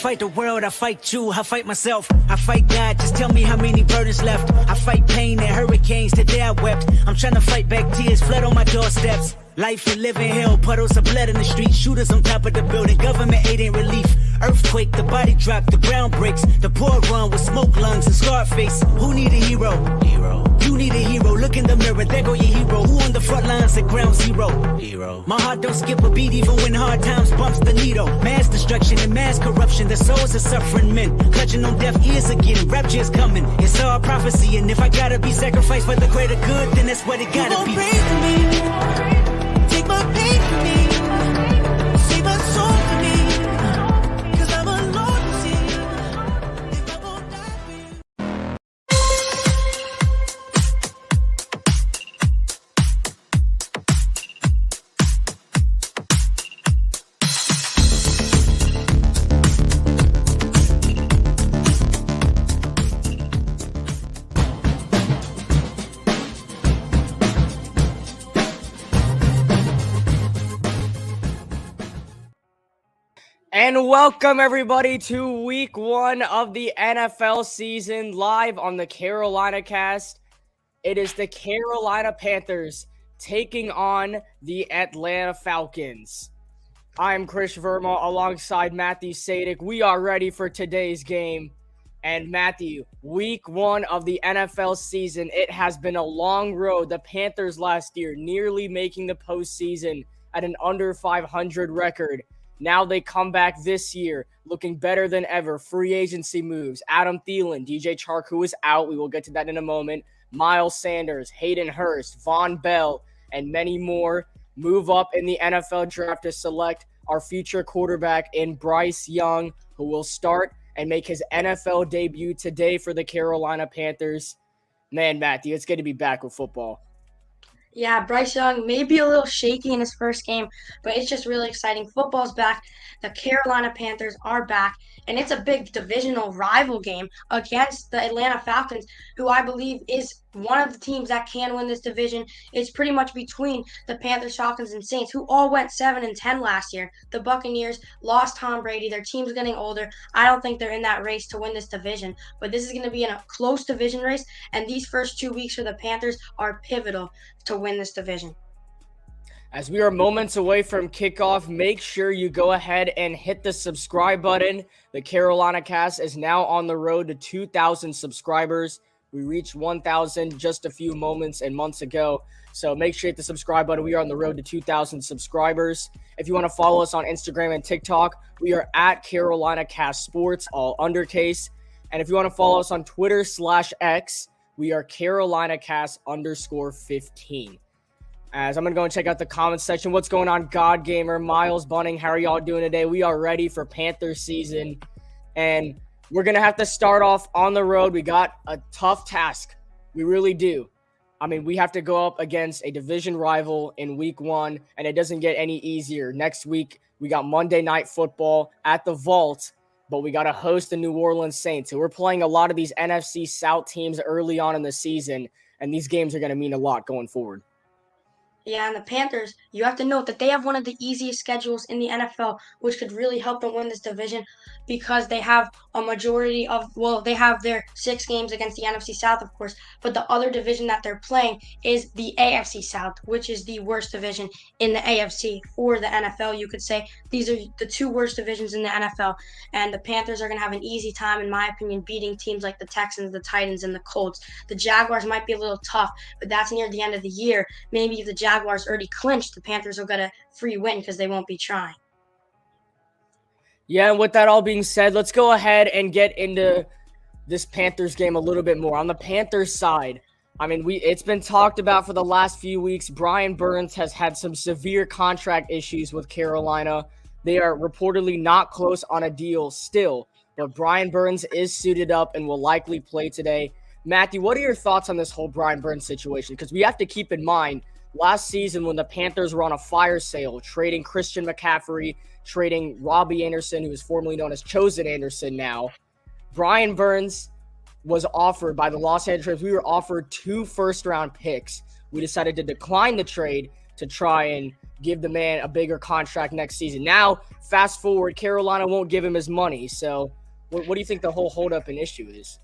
fight the world, I fight you, I fight myself, I fight God, just tell me how many burdens left. I fight pain and hurricanes, today I wept. I'm trying to fight back tears, flood on my doorsteps. Life and living hell, puddles of blood in the street, shooters on top of the building, government aid ain't relief. Earthquake, the body drop, the ground breaks, the poor run with smoke lungs and scarred face. Who need a hero? You need a hero, look in the mirror, there go your hero. Who on the front lines at ground zero? My heart don't skip a beat even when hard times bumps the needle. Mass destruction and mass corruption, the souls of suffering men, clutching on deaf ears again, rapture's coming. It's all prophecy, and if I gotta be sacrificed for the greater good, then that's what it gotta be. You gon' pray for me, take my pain for me, save my soul for me, 'cause I'm alone to see if I won't die for you. And welcome everybody to week 1 of the NFL season live on the Carolina Cast. It is the Carolina Panthers taking on the Atlanta Falcons. I am Chris Verma alongside Matthew Sadik. We are ready for today's game. And Matthew, week 1 of the NFL season, it has been a long road. The Panthers last year nearly making the postseason at an under 500 record. Now they come back this year looking better than ever. Free agency moves. Adam Thielen, DJ Chark, who is out. We will get to that in a moment. Miles Sanders, Hayden Hurst, Von Bell, and many more move up in the NFL draft to select our future quarterback in Bryce Young, who will start and make his NFL debut today for the Carolina Panthers. Man, Matthew, it's good to be back with football. Yeah, Bryce Young may be a little shaky in his first game, but it's just really exciting. Football's back. The Carolina Panthers are back, and it's a big divisional rival game against the Atlanta Falcons, who I believe is one of the teams that can win this division. It's pretty much between the Panthers, Falcons, and Saints, who all went 7-10 last year. The Buccaneers lost Tom Brady. Their team's getting older. I don't think they're in that race to win this division, but this is going to be in a close division race, and these first 2 weeks for the Panthers are pivotal to win this division. As we are moments away from kickoff, make sure you go ahead and hit the subscribe button. The Carolina Cast is now on the road to 2,000 subscribers. We reached 1,000 just a few moments and months ago. So make sure you hit the subscribe button. We are on the road to 2,000 subscribers. If you want to follow us on Instagram and TikTok, we are at Carolina Cast Sports, all undercase. And if you want to follow us on Twitter/X, we are Carolina Cast _15. As I'm going to go and check out the comments section. What's going on, God Gamer, Miles Bunning? How are y'all doing today? We are ready for Panther season, and we're going to have to start off on the road. We got a tough task. We really do. I mean, we have to go up against a division rival in week 1, and it doesn't get any easier. Next week, we got Monday Night Football at the Vault, but we got to host the New Orleans Saints. So we're playing a lot of these NFC South teams early on in the season, and these games are going to mean a lot going forward. Yeah, and the Panthers, you have to note that they have one of the easiest schedules in the NFL, which could really help them win this division because they have a majority of, they have their 6 games against the NFC South, of course, but the other division that they're playing is the AFC South, which is the worst division in the AFC or the NFL, you could say. These are the 2 worst divisions in the NFL, and the Panthers are going to have an easy time, in my opinion, beating teams like the Texans, the Titans, and the Colts. The Jaguars might be a little tough, but that's near the end of the year. Maybe if the Jaguars already clinched, the Panthers will get a free win because they won't be trying. Yeah, and with that all being said, let's go ahead and get into this Panthers game a little bit more. On the Panthers side, I mean, it's been talked about for the last few weeks. Brian Burns has had some severe contract issues with Carolina. They are reportedly not close on a deal still, but Brian Burns is suited up and will likely play today. Matthew, what are your thoughts on this whole Brian Burns situation? Because we have to keep in mind, last season when the Panthers were on a fire sale, trading Christian McCaffrey, trading Robbie Anderson, who is formerly known as Chosen Anderson now, Brian Burns was offered by the Los Angeles Rams. We were offered 2 first-round picks. We decided to decline the trade to try and give the man a bigger contract next season. Now, fast forward, Carolina won't give him his money. So what do you think the whole holdup and issue is?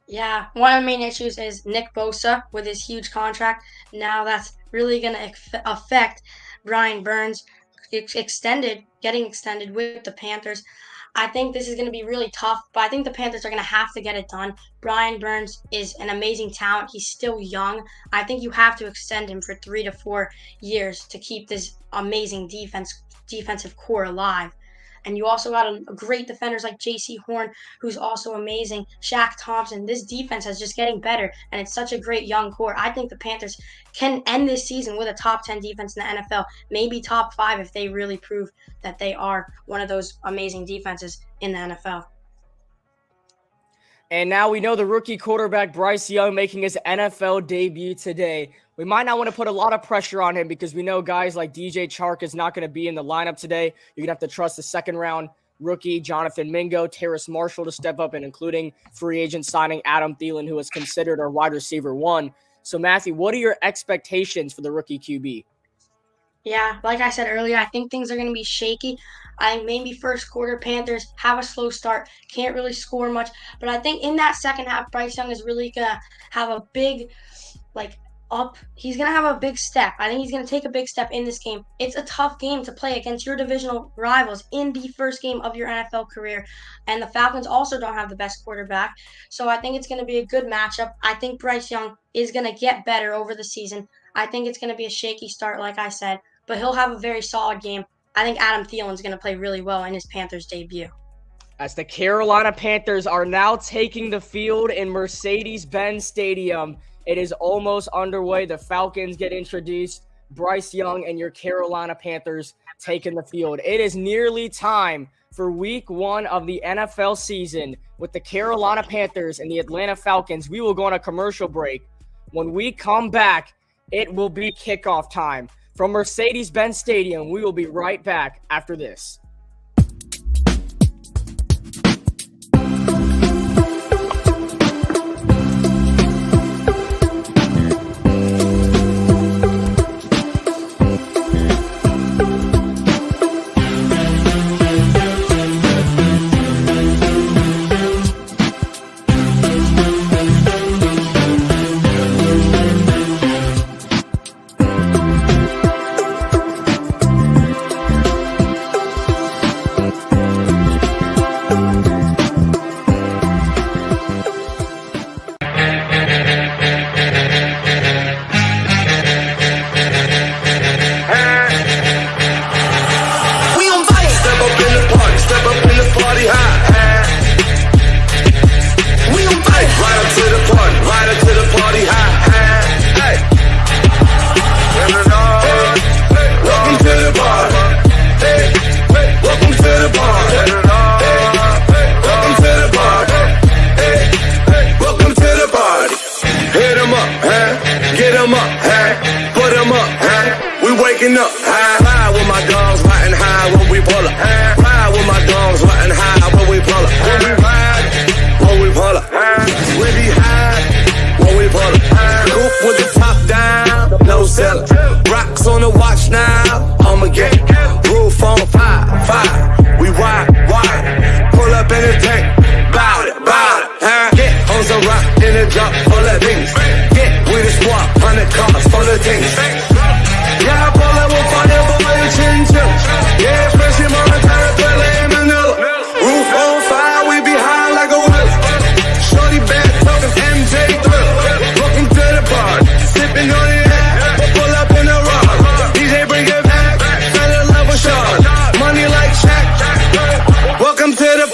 Yeah, one of the main issues is Nick Bosa with his huge contract. Now that's really going to affect Brian Burns getting extended with the Panthers. I think this is going to be really tough, but I think the Panthers are going to have to get it done. Brian Burns is an amazing talent. He's still young. I think you have to extend him for 3 to 4 years to keep this amazing defensive core alive. And you also got a great defenders like J.C. Horn, who's also amazing. Shaq Thompson. This defense is just getting better, and it's such a great young core. I think the Panthers can end this season with a top 10 defense in the NFL, maybe top 5 if they really prove that they are one of those amazing defenses in the NFL. And now we know the rookie quarterback Bryce Young making his NFL debut today. We might not want to put a lot of pressure on him because we know guys like DJ Chark is not going to be in the lineup today. You're going to have to trust the second-round rookie Jonathan Mingo, Terrace Marshall to step up, and including free agent signing Adam Thielen, who is considered our wide receiver 1. So, Matthew, what are your expectations for the rookie QB? Yeah, like I said earlier, I think things are going to be shaky. I think maybe first quarter Panthers have a slow start, can't really score much. But I think in that second half, Bryce Young is really going to have a big, he's going to have a big step. I think he's going to take a big step in this game. It's a tough game to play against your divisional rivals in the first game of your NFL career. And the Falcons also don't have the best quarterback. So I think it's going to be a good matchup. I think Bryce Young is going to get better over the season. I think it's going to be a shaky start, like I said, but he'll have a very solid game. I think Adam Thielen's going to play really well in his Panthers debut. As the Carolina Panthers are now taking the field in Mercedes-Benz Stadium, it is almost underway. The Falcons get introduced. Bryce Young and your Carolina Panthers taking the field. It is nearly time for week 1 of the NFL season with the Carolina Panthers and the Atlanta Falcons. We will go on a commercial break. When we come back, it will be kickoff time. From Mercedes-Benz Stadium, we will be right back after this. Welcome to the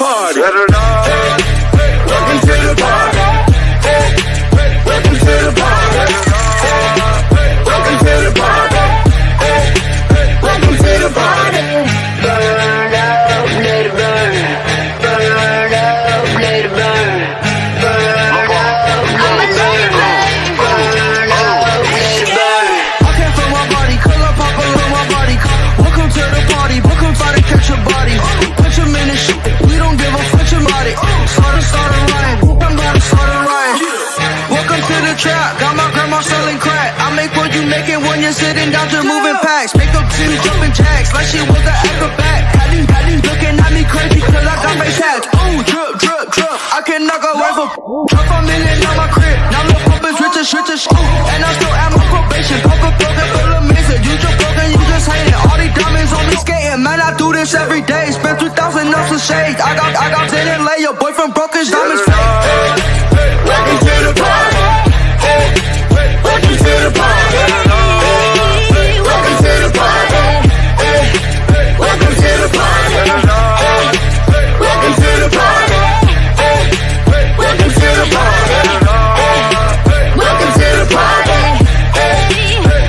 make it when you're sitting down to moving packs. Make up two jumping jacks like she was an acrobat. Had these looking at me crazy cause I got face tats. Ooh, drip, drip, drip. I cannot go away for drop a million on my crib. Now the pump is rich as ooh, and I'm still at my probation. Poker broken full of mixer. You just broken, you just hating. All these diamonds on me skating. Man, I do this every day. Spend 3,000 ounces of shades. I got in and lay. Your boyfriend broke his diamonds fake. Welcome to the party. Welcome to the party. Welcome to the party. Welcome to the party. Welcome to the party. Welcome to the party. Welcome to the party.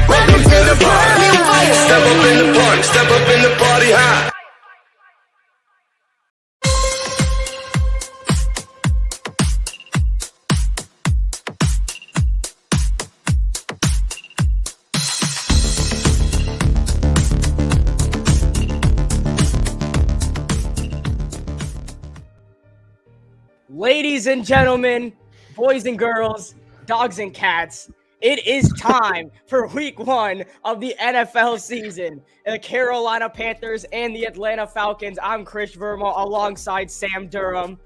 Welcome to the party. Step up in the party. Step up in the party high. Ladies and gentlemen, boys and girls, dogs and cats, it is time for week 1 of the NFL season. The Carolina Panthers and the Atlanta Falcons. I'm Chris Verma alongside Sam Durham.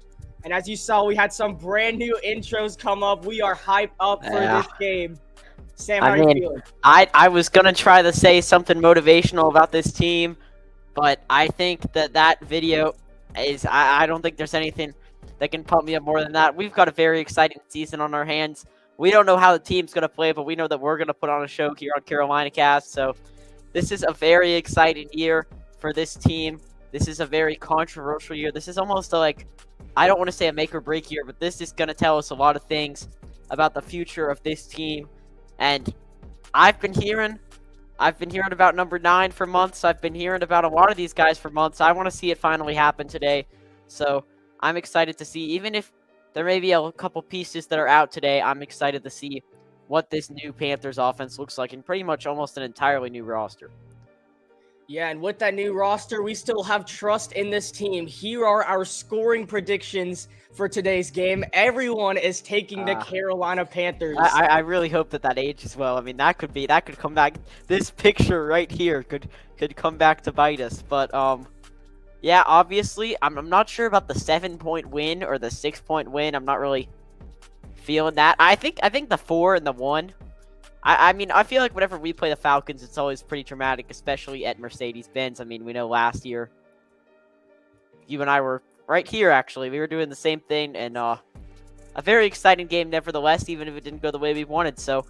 And as you saw, we had some brand new intros come up. We are hyped up for this game. Sam, how are you feeling? I was going to try to say something motivational about this team, but I think that video is, I don't think there's anything that can pump me up more than that. We've got a very exciting season on our hands. We don't know how the team's going to play, but we know that we're going to put on a show here on Carolina Cast. So this is a very exciting year for this team. This is a very controversial year. This is almost like, I don't want to say a make or break year, but this is going to tell us a lot of things about the future of this team. And I've been hearing about number 9 for months. I've been hearing about a lot of these guys for months. I want to see it finally happen today. So I'm excited to see, even if there may be a couple pieces that are out today, I'm excited to see what this new Panthers offense looks like, and pretty much almost an entirely new roster. Yeah, and with that new roster, we still have trust in this team. Here are our scoring predictions for today's game. Everyone is taking the Carolina Panthers. I really hope that ages well. I mean, that could come back. This picture right here could come back to bite us. But yeah, obviously, I'm not sure about the 7-point win or the 6-point win. I'm not really feeling that. I think the 4 and the 1. I mean, I feel like whenever we play the Falcons, it's always pretty dramatic, especially at Mercedes-Benz. I mean, we know last year, you and I were right here, actually. We were doing the same thing, and a very exciting game nevertheless, even if it didn't go the way we wanted. So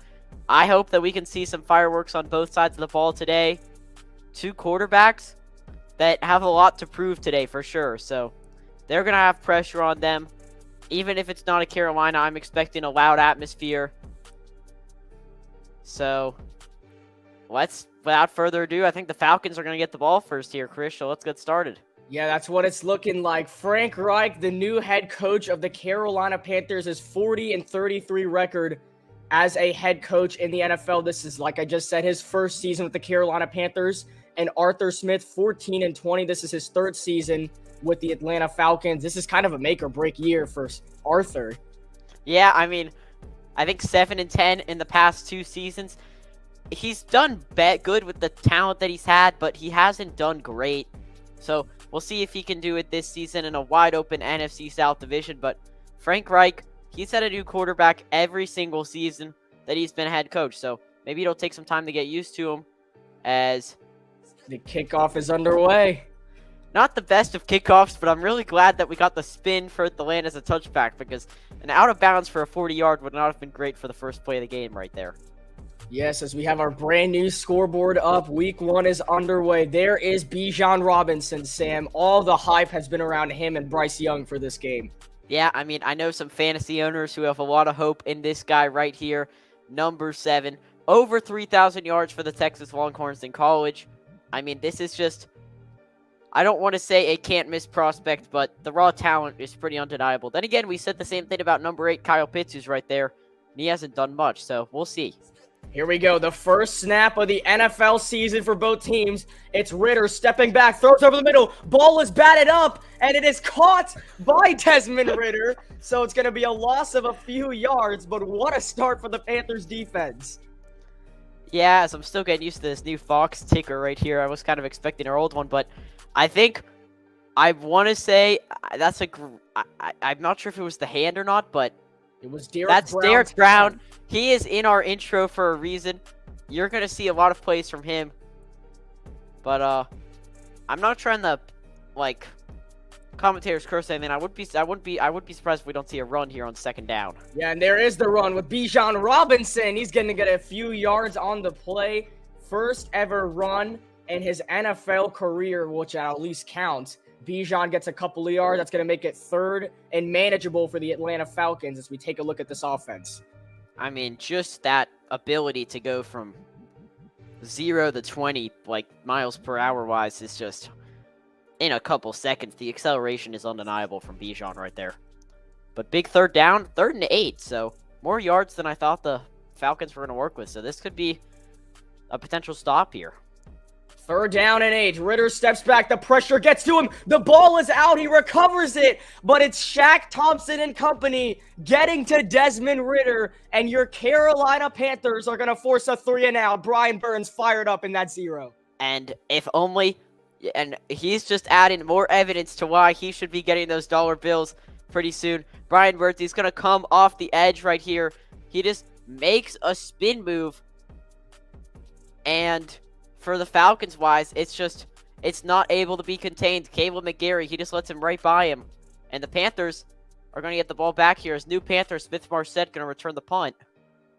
I hope that we can see some fireworks on both sides of the ball today. 2 quarterbacks that have a lot to prove today for sure. So they're going to have pressure on them. Even if it's not a Carolina, I'm expecting a loud atmosphere. So without further ado, I think the Falcons are going to get the ball first here, Chris. So let's get started. Yeah, that's what it's looking like. Frank Reich, the new head coach of the Carolina Panthers, is 40-33 record as a head coach in the NFL. This is, like I just said, his first season with the Carolina Panthers. And Arthur Smith, 14-20. This is his 3rd season with the Atlanta Falcons. This is kind of a make or break year for Arthur. Yeah, I mean, I think 7-10 in the past 2 seasons. He's done good with the talent that he's had, but he hasn't done great. So we'll see if he can do it this season in a wide open NFC South division. But Frank Reich, he's had a new quarterback every single season that he's been head coach. So maybe it'll take some time to get used to him as the kickoff is underway. Not the best of kickoffs, but I'm really glad that we got the spin for it to land as a touchback, because an out of bounds for a 40-yard would not have been great for the first play of the game right there. Yes, as we have our brand new scoreboard up, week 1 is underway. There is Bijan Robinson, Sam. All the hype has been around him and Bryce Young for this game. Yeah, I mean, I know some fantasy owners who have a lot of hope in this guy right here, number 7. Over 3,000 yards for the Texas Longhorns in college. I mean, this is just, I don't want to say a can't-miss prospect, but the raw talent is pretty undeniable. Then again, we said the same thing about number 8, Kyle Pitts, who's right there, and he hasn't done much, so we'll see. Here we go, the first snap of the NFL season for both teams. It's Ritter stepping back, throws over the middle, ball is batted up, and it is caught by Desmond Ritter. So it's going to be a loss of a few yards, but what a start for the Panthers defense. Yeah, as I'm still getting used to this new Fox ticker right here. I was kind of expecting our old one, but I think I want to say that's I'm not sure if it was the hand or not, but It was Derek that's Brown. Derek Brown. He is in our intro for a reason. You're gonna see a lot of plays from him, but I'm not trying to like commentators curse anything. I wouldn't be surprised if we don't see a run here on second down. Yeah, and there is the run with Bijan Robinson. He's going to get a few yards on the play. First ever run in his NFL career, which at least counts. Bijan gets a couple of yards. That's going to make it third and manageable for the Atlanta Falcons as we take a look at this offense. I mean, just that ability to go from 0 to 20, like miles per hour wise, is just in a couple seconds. The acceleration is undeniable from Bijan right there. But big third down, 3rd and 8, so more yards than I thought the Falcons were going to work with. So this could be a potential stop here. 3rd down and 8. Ritter steps back. The pressure gets to him. The ball is out. He recovers it. But it's Shaq Thompson and company getting to Desmond Ritter. And your Carolina Panthers are going to force a 3 and out. Brian Burns fired up in that 0. And if only... And he's just adding more evidence to why he should be getting those dollar bills pretty soon. Brian Burns, he's going to come off the edge right here. He just makes a spin move. And for the Falcons wise, it's not able to be contained. Caleb McGarry, he just lets him right by him. And the Panthers are going to get the ball back here as new Panther Smith Marset going to return the punt.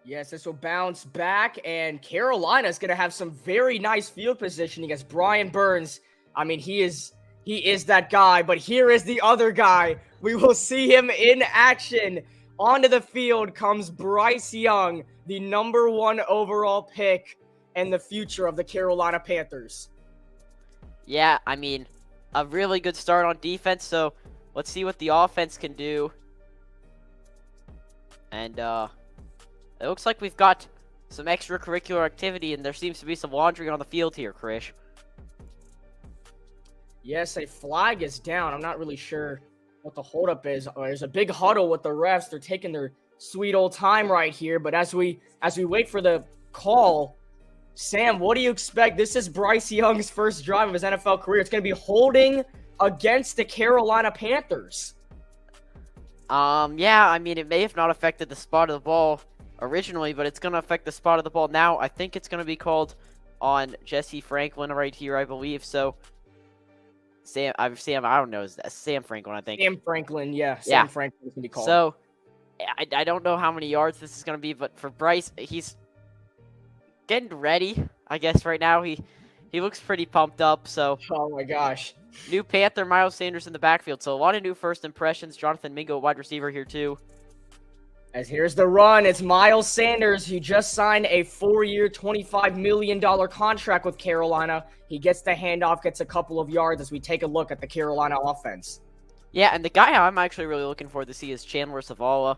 Yes, this will bounce back, and Carolina's going to have some very nice field positioning as Brian Burns. I mean, he is that guy, but here is the other guy. We will see him in action. Onto the field comes Bryce Young, the number 1 overall pick and the future of the Carolina Panthers. Yeah, I mean, a really good start on defense, so let's see what the offense can do. And, it looks like we've got some extracurricular activity, and there seems to be some laundry on the field here, Krish. Yes, a flag is down. I'm not really sure what the holdup is. There's a big huddle with the refs. They're taking their sweet old time right here. But as we wait for the call, Sam, what do you expect? This is Bryce Young's first drive of his NFL career. It's going to be holding against the Carolina Panthers. Yeah, I mean, it may have not affected the spot of the ball originally, but it's going to affect the spot of the ball now. I think it's going to be called on Jesse Franklin right here, I believe. So, Sam, I don't know. Is that Sam Franklin, I think. Sam Franklin, yeah. Sam Franklin is going to be called. So, I don't know how many yards this is going to be, but for Bryce, he's getting ready, I guess, right now. He looks pretty pumped up, so. Oh, my gosh. New Panther, Miles Sanders in the backfield. So, a lot of new first impressions. Jonathan Mingo, wide receiver here, too. As here's the run, it's Miles Sanders, who just signed a 4-year, $25 million contract with Carolina. He gets the handoff, gets a couple of yards as we take a look at the Carolina offense. Yeah, and the guy I'm actually really looking forward to see is Chandler Zavala.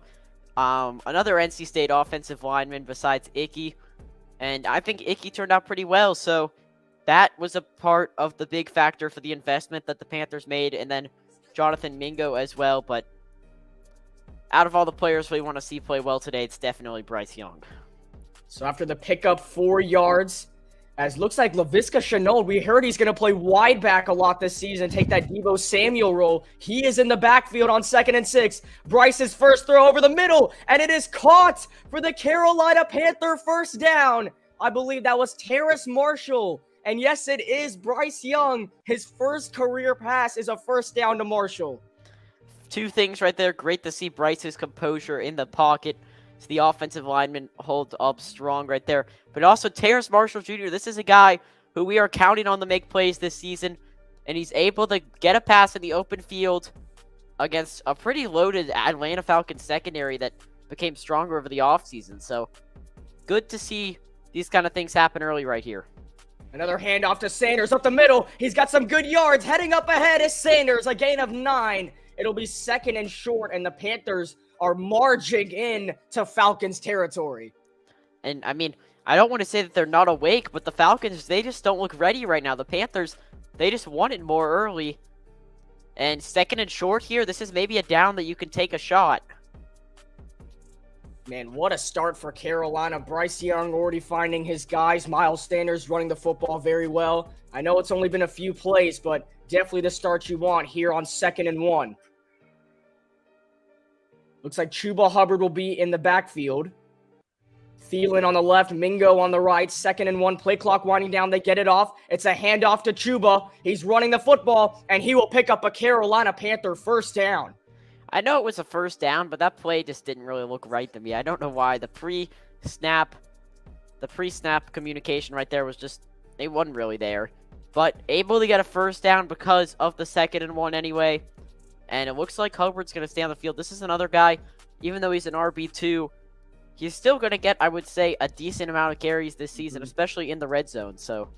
Another NC State offensive lineman besides Icky. And I think Icky turned out pretty well, so that was a part of the big factor for the investment that the Panthers made, and then Jonathan Mingo as well, but out of all the players we want to see play well today, it's definitely Bryce Young. So after the pickup, 4 yards, as looks like Laviska Shenault, we heard he's going to play wide back a lot this season, take that Deebo Samuel role. He is in the backfield on 2nd and 6. Bryce's first throw over the middle, and it is caught for the Carolina Panther first down. I believe that was Terrace Marshall. And yes, it is Bryce Young. His first career pass is a first down to Marshall. 2 things right there. Great to see Bryce's composure in the pocket. So the offensive lineman holds up strong right there. But also Terrace Marshall Jr., this is a guy who we are counting on to make plays this season. And he's able to get a pass in the open field against a pretty loaded Atlanta Falcons secondary that became stronger over the offseason. So good to see these kind of things happen early right here. Another handoff to Sanders up the middle. He's got some good yards. Heading up ahead is Sanders, a gain of 9. It'll be 2nd and short, and the Panthers are marching in to Falcons territory. And, I mean, I don't want to say that they're not awake, but the Falcons, they just don't look ready right now. The Panthers, they just want it more early. And 2nd and short here, this is maybe a down that you can take a shot. Man, what a start for Carolina. Bryce Young already finding his guys. Miles Sanders running the football very well. I know it's only been a few plays, but definitely the start you want here on 2nd and 1. Looks like Chuba Hubbard will be in the backfield. Thielen on the left, Mingo on the right. 2nd and 1, play clock winding down. They get it off. It's a handoff to Chuba. He's running the football, and he will pick up a Carolina Panther first down. I know it was a first down, but that play just didn't really look right to me. I don't know why. The pre-snap communication right there was just, they wasn't really there. But able to get a first down because of the 2nd and 1 anyway. And it looks like Hubbard's going to stay on the field. This is another guy, even though he's an RB2, he's still going to get, I would say, a decent amount of carries this season, especially in the red zone. So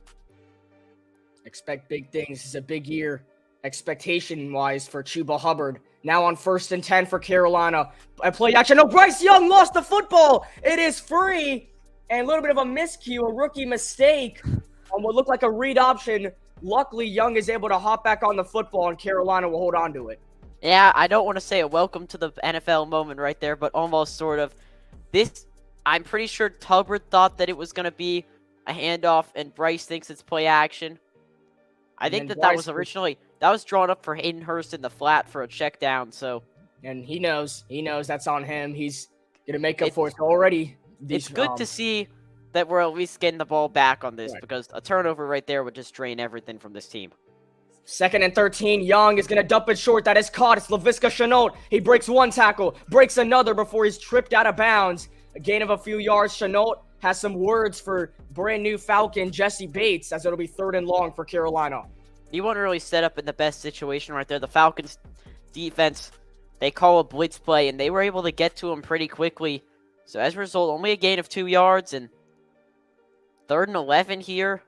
expect big things. This is a big year expectation-wise for Chuba Hubbard. Now on 1st and 10 for Carolina. A play action. No, Bryce Young lost the football. It is free. And a little bit of a miscue, a rookie mistake on what looked like a read option. Luckily, Young is able to hop back on the football, and Carolina will hold on to it. Yeah, I don't want to say a welcome to the NFL moment right there, but almost sort of. This, I'm pretty sure Hubbard thought that it was going to be a handoff, and Bryce thinks it's play action. I think that was originally, that was drawn up for Hayden Hurst in the flat for a check down, so. And he knows that's on him. He's going to make up for it already. It's good to see that we're at least getting the ball back on this, because a turnover right there would just drain everything from this team. 2nd and 13, Young is going to dump it short. That is caught. It's Laviska Shenault. He breaks one tackle, breaks another before he's tripped out of bounds. A gain of a few yards. Shenault has some words for brand new Falcon Jesse Bates, as it'll be 3rd and long for Carolina. He wasn't really set up in the best situation right there. The Falcons defense, they call a blitz play, and they were able to get to him pretty quickly. So as a result, only a gain of 2 yards, and 3rd and 11 here.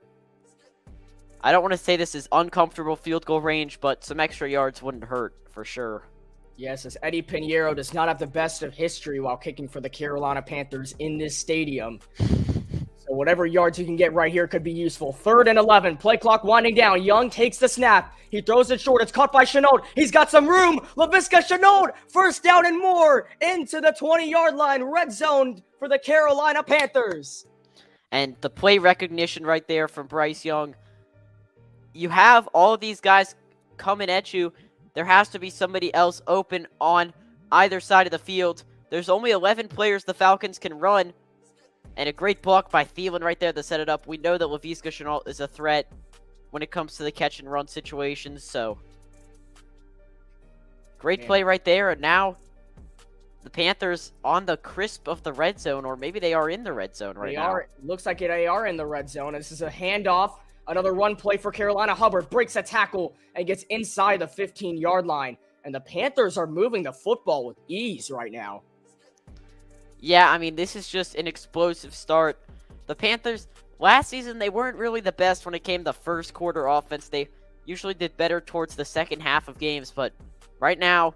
I don't want to say this is uncomfortable field goal range, but some extra yards wouldn't hurt for sure. Yes, as Eddie Pinheiro does not have the best of history while kicking for the Carolina Panthers in this stadium. So whatever yards you can get right here could be useful. 3rd and 11, play clock winding down. Young takes the snap. He throws it short. It's caught by Shenault. He's got some room. Laviska Shenault, first down and more, into the 20-yard line. Red zone for the Carolina Panthers. And the play recognition right there from Bryce Young. You have all of these guys coming at you. There has to be somebody else open on either side of the field. There's only 11 players the Falcons can run. And a great block by Thielen right there to set it up. We know that Laviska Shenault is a threat when it comes to the catch and run situations. So, great play right there. And now the Panthers on the crisp of the red zone, or maybe they are in the red zone right now. Looks like they are in the red zone. This is a handoff. Another run play for Carolina. Hubbard breaks a tackle and gets inside the 15-yard line. And the Panthers are moving the football with ease right now. Yeah, I mean, this is just an explosive start. The Panthers, last season, they weren't really the best when it came to first quarter offense. They usually did better towards the second half of games. But right now,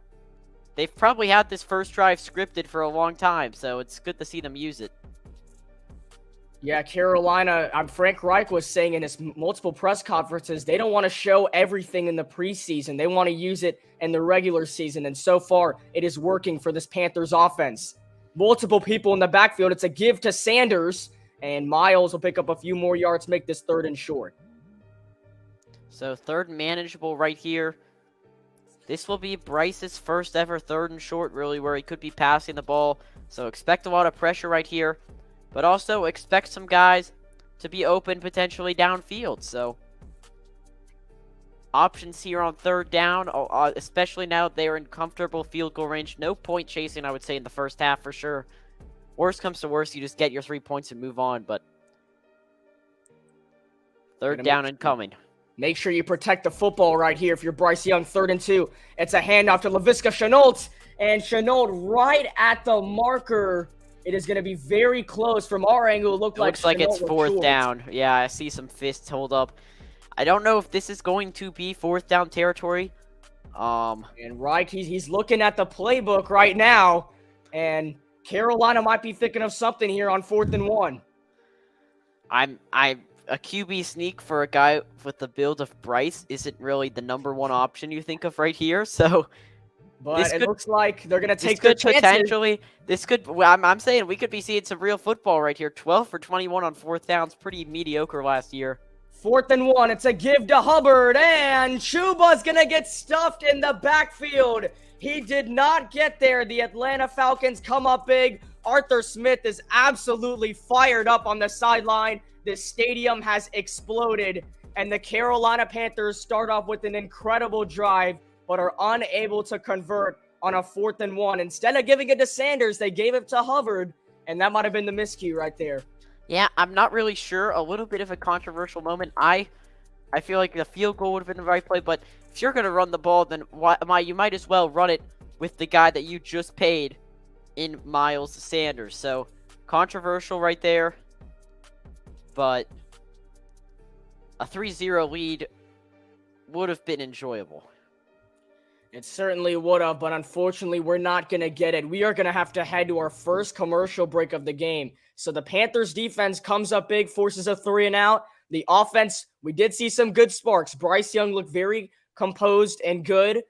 they've probably had this first drive scripted for a long time. So it's good to see them use it. Yeah, Carolina, Frank Reich was saying in his multiple press conferences, they don't want to show everything in the preseason. They want to use it in the regular season. And so far, it is working for this Panthers offense. Multiple people in the backfield. It's a give to Sanders, and Miles will pick up a few more yards, make this 3rd and short. So 3rd and manageable right here. This will be Bryce's first ever 3rd and short, really, where he could be passing the ball. So expect a lot of pressure right here. But also expect some guys to be open potentially downfield. So options here on 3rd down, especially now they are in comfortable field goal range. No point chasing, I would say, in the first half for sure. Worst comes to worst, you just get your 3 points and move on. But 3rd down and coming. Make sure you protect the football right here if you're Bryce Young. 3rd and 2. It's a handoff to Laviska Shenault. And Shenault right at the marker. It is going to be very close from our angle. It looks like it's 4th down. Yeah, I see some fists hold up. I don't know if this is going to be 4th down territory. And Reich, he's looking at the playbook right now. And Carolina might be thinking of something here on 4th and 1. I'm a QB sneak for a guy with the build of Bryce isn't really the #1 option you think of right here. So But it looks like they're going to take This their could chances. potentially. This could. I'm saying we could be seeing some real football right here. 12 for 21 on fourth downs, pretty mediocre last year. 4th and 1. It's a give to Hubbard, and Chuba's going to get stuffed in the backfield. He did not get there. The Atlanta Falcons come up big. Arthur Smith is absolutely fired up on the sideline. This stadium has exploded, and the Carolina Panthers start off with an incredible drive, but are unable to convert on a 4th and 1. Instead of giving it to Sanders, they gave it to Hubbard, and that might have been the miscue right there. Yeah, I'm not really sure. A little bit of a controversial moment. I feel like the field goal would have been the right play, but if you're going to run the ball, then you might as well run it with the guy that you just paid in Miles Sanders. So, controversial right there. But a 3-0 lead would have been enjoyable. It certainly would have, but unfortunately, we're not going to get it. We are going to have to head to our first commercial break of the game. So the Panthers defense comes up big, forces a 3-and-out. The offense, we did see some good sparks. Bryce Young looked very composed and good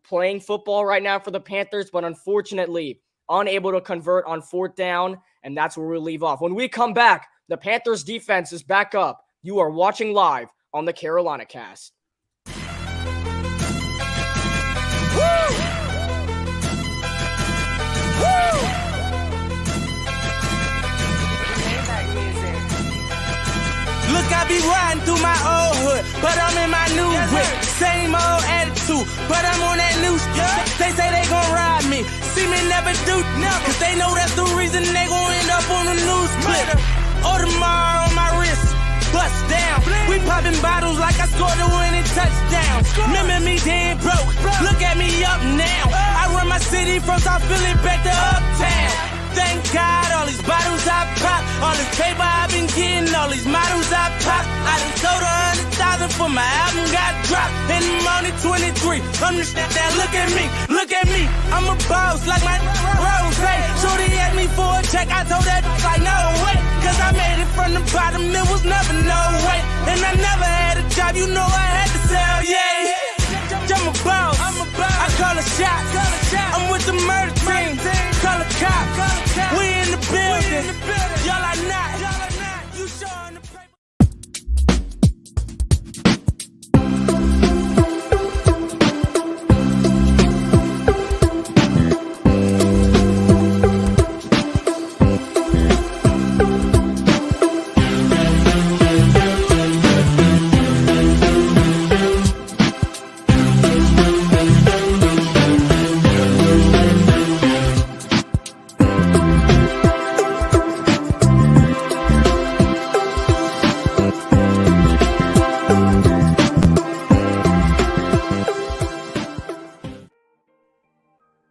playing football right now for the Panthers, but unfortunately, unable to convert on 4th down, and that's where we'll leave off. When we come back, the Panthers defense is back up. You are watching live on the Carolina Cast. Look, I be riding through my old hood, but I'm in my new whip. Same old attitude, but I'm on that new stuff. They say they gon' ride me, see me never do, cause they know that's the reason they gon' end up on the news clip. Audemars on my wrist, bust down. We popping bottles like I scored a winning touchdown. Remember me dead broke, look at me up now. I run my city from South Philly back to Uptown. Thank God, all these bottles I pop, all this paper I've been getting, all these models I pop. I done sold 100,000 for my album got dropped. And I'm only 23. I'm just that look at me. I'm a boss like my Rose. Shorty asked me for a check, I told that like no way. Cause I made it from the bottom, it was never no way. And I never had a job, you know I had to sell, yeah. I'm a boss, I call a shot. I'm with the murder team, call a cop. We in the building, y'all are not. You showing the paper.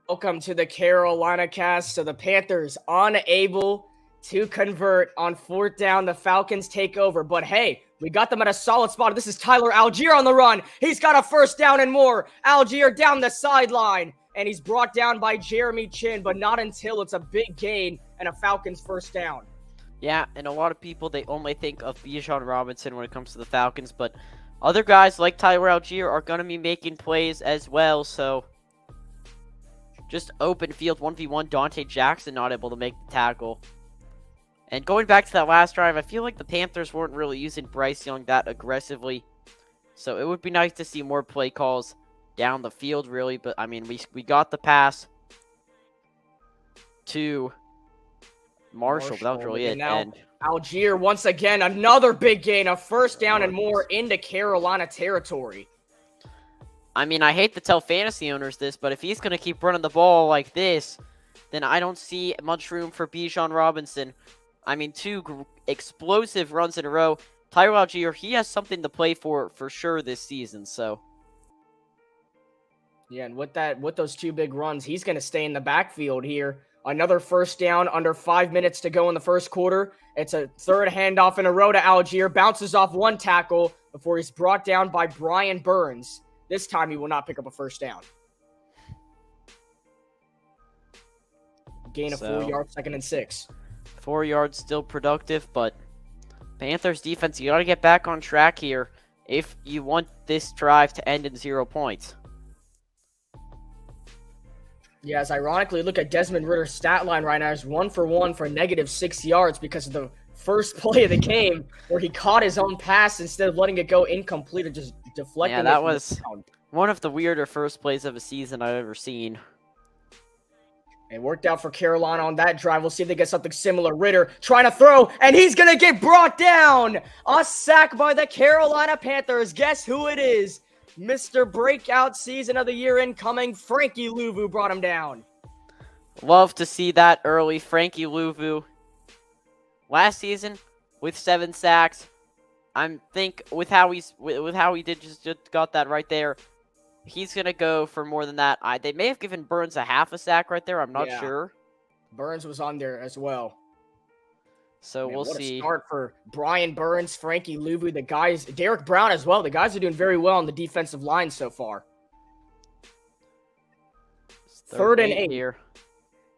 Welcome to the Carolina Cast. So the Panthers unable to convert on 4th down. The Falcons take over. But hey, we got them at a solid spot. This is Tyler Algier on the run. He's got a 1st down and more. Algier down the sideline. And he's brought down by Jeremy Chin, but not until it's a big gain and a Falcons 1st down. Yeah, and a lot of people, they only think of Bijan Robinson when it comes to the Falcons. But other guys like Tyler Algier are going to be making plays as well. So just open field 1v1. Dante Jackson not able to make the tackle. And going back to that last drive, I feel like the Panthers weren't really using Bryce Young that aggressively. So it would be nice to see more play calls down the field, really. But, I mean, we got the pass to Marshall. That was really it. Now, and Algier, once again, another big gain. A 1st down and more into Carolina territory. I mean, I hate to tell fantasy owners this, but if he's going to keep running the ball like this, then I don't see much room for Bijan Robinson. I mean, 2 explosive runs in a row. Tyler Algier, he has something to play for sure this season, so. Yeah, and with those 2 big runs, he's going to stay in the backfield here. Another 1st down, under 5 minutes to go in the 1st quarter. It's a 3rd handoff in a row to Algier. Bounces off 1 tackle before he's brought down by Brian Burns. This time he will not pick up a 1st down. Gain of 4 yards, 2nd and 6. 4 yards, still productive, but Panthers defense, you got to get back on track here if you want this drive to end in 0 points. Yes, ironically, look at Desmond Ritter's stat line right now. He's 1 for 1 for -6 yards because of the first play of the game where he caught his own pass instead of letting it go incomplete or just deflecting. Yeah, that was one of the weirder first plays of a season I've ever seen. It worked out for Carolina on that drive. We'll see if they get something similar. Ritter trying to throw, and he's going to get brought down. A sack by the Carolina Panthers. Guess who it is? Mr. Breakout Season of the Year incoming. Frankie Louvu brought him down. Love to see that early. Frankie Louvu. Last season, with 7 sacks. I think with how he did just got that right there. He's going to go for more than that. They may have given Burns a half a sack right there. I'm not sure. Burns was on there as well. So we'll what see. A start for Brian Burns, Frankie Louvu, the guys, Derek Brown as well. The guys are doing very well on the defensive line so far. Third and 8 here.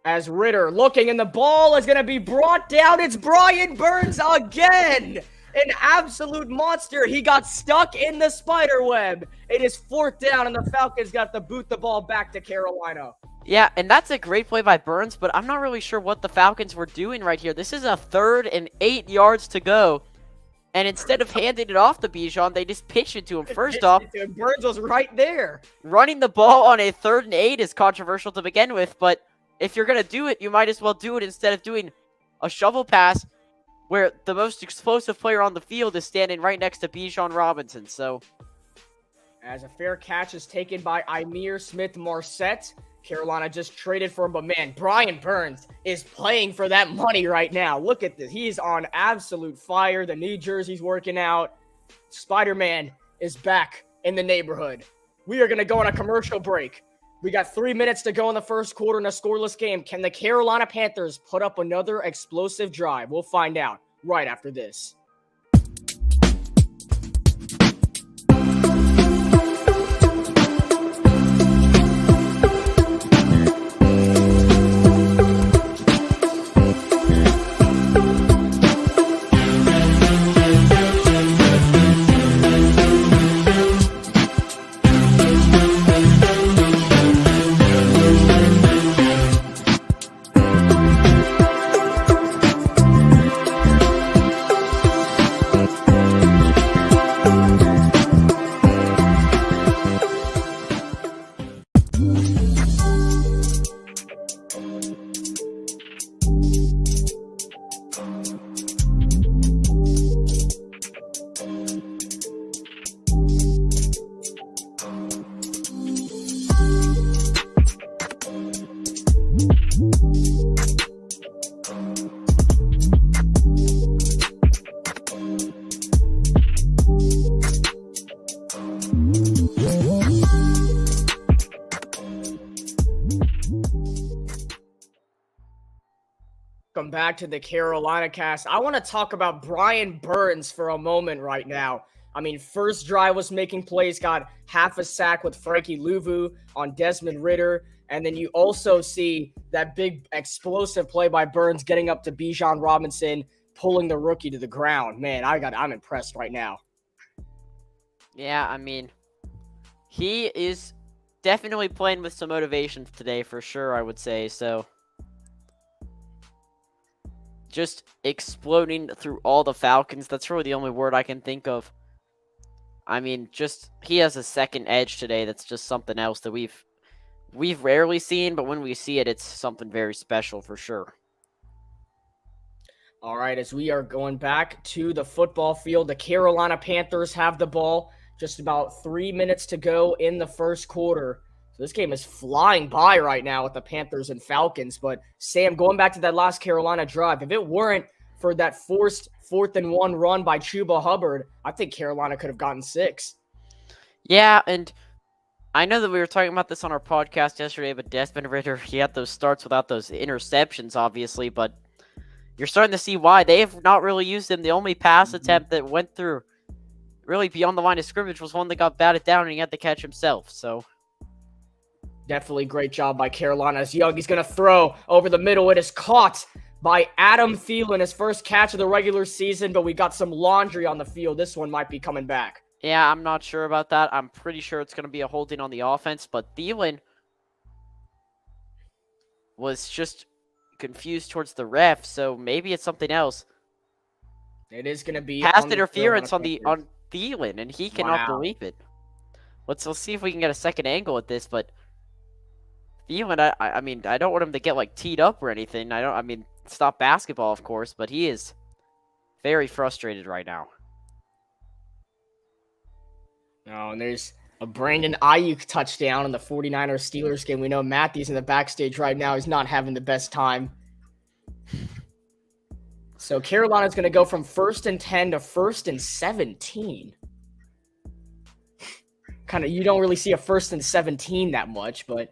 As Ritter looking, and the ball is going to be brought down. It's Brian Burns again. An absolute monster. He got stuck in the spider web. It is 4th down, and the Falcons got to boot the ball back to Carolina. Yeah, and that's a great play by Burns, but I'm not really sure what the Falcons were doing right here. This is a 3rd and 8 yards to go, and instead of handing it off to Bijan, they just pitched it to him. First off, Burns was right there. Running the ball on a 3rd and 8 is controversial to begin with, but if you're going to do it, you might as well do it instead of doing a shovel pass where the most explosive player on the field is standing right next to Bijan Robinson. So, as a fair catch is taken by Ihmir Smith-Marsette. Carolina just traded for him, but man, Brian Burns is playing for that money right now. Look at this. He's on absolute fire. The new jersey's working out. Spider-Man is back in the neighborhood. We are going to go on a commercial break. We got 3 minutes to go in the first quarter in a scoreless game. Can the Carolina Panthers put up another explosive drive? We'll find out right after this. Welcome back to the Carolina Cast. I want to talk about Brian Burns for a moment right now. I mean, first drive was making plays, got half a sack with Frankie Louvu on Desmond Ritter. And then you also see that big explosive play by Burns getting up to Bijan Robinson, pulling the rookie to the ground. Man, I'm impressed right now. Yeah, I mean, he is definitely playing with some motivation today for sure, I would say. So, just exploding through all the Falcons. That's really the only word I can think of. I mean, just he has a second edge today that's just something else that we've rarely seen, but when we see it, it's something very special for sure. All right, as we are going back to the football field, the Carolina Panthers have the ball. Just about 3 minutes to go in the first quarter. So this game is flying by right now with the Panthers and Falcons. But Sam, going back to that last Carolina drive, if it weren't for that forced 4th and 1 run by Chuba Hubbard, I think Carolina could have gotten 6. Yeah, and I know that we were talking about this on our podcast yesterday, but Desmond Ridder, he had those starts without those interceptions, obviously, but you're starting to see why. They have not really used him. The only pass attempt that went through really beyond the line of scrimmage was one that got batted down, and he had to catch himself, so definitely great job by Carolina. As Young, he's going to throw over the middle. It is caught by Adam Thielen, his first catch of the regular season, but we got some laundry on the field. This one might be coming back. Yeah, I'm not sure about that. I'm pretty sure it's going to be a holding on the offense, but Thielen, was just confused towards the ref, so maybe it's something else. It is going to be Pass on the interference on Carolina Thielen, and he cannot Wow. believe it. Let's see if we can get a second angle at this, but Thielen, I mean, I don't want him to get like teed up or anything. I mean, stop basketball, of course, but he is very frustrated right now. Oh, and there's a Brandon Ayuk touchdown in the 49ers Steelers game. We know Matthews in the backstage right now is not having the best time. So Carolina's going to go from 1st and 10 to 1st and 17. You don't really see a 1st and 17 that much, but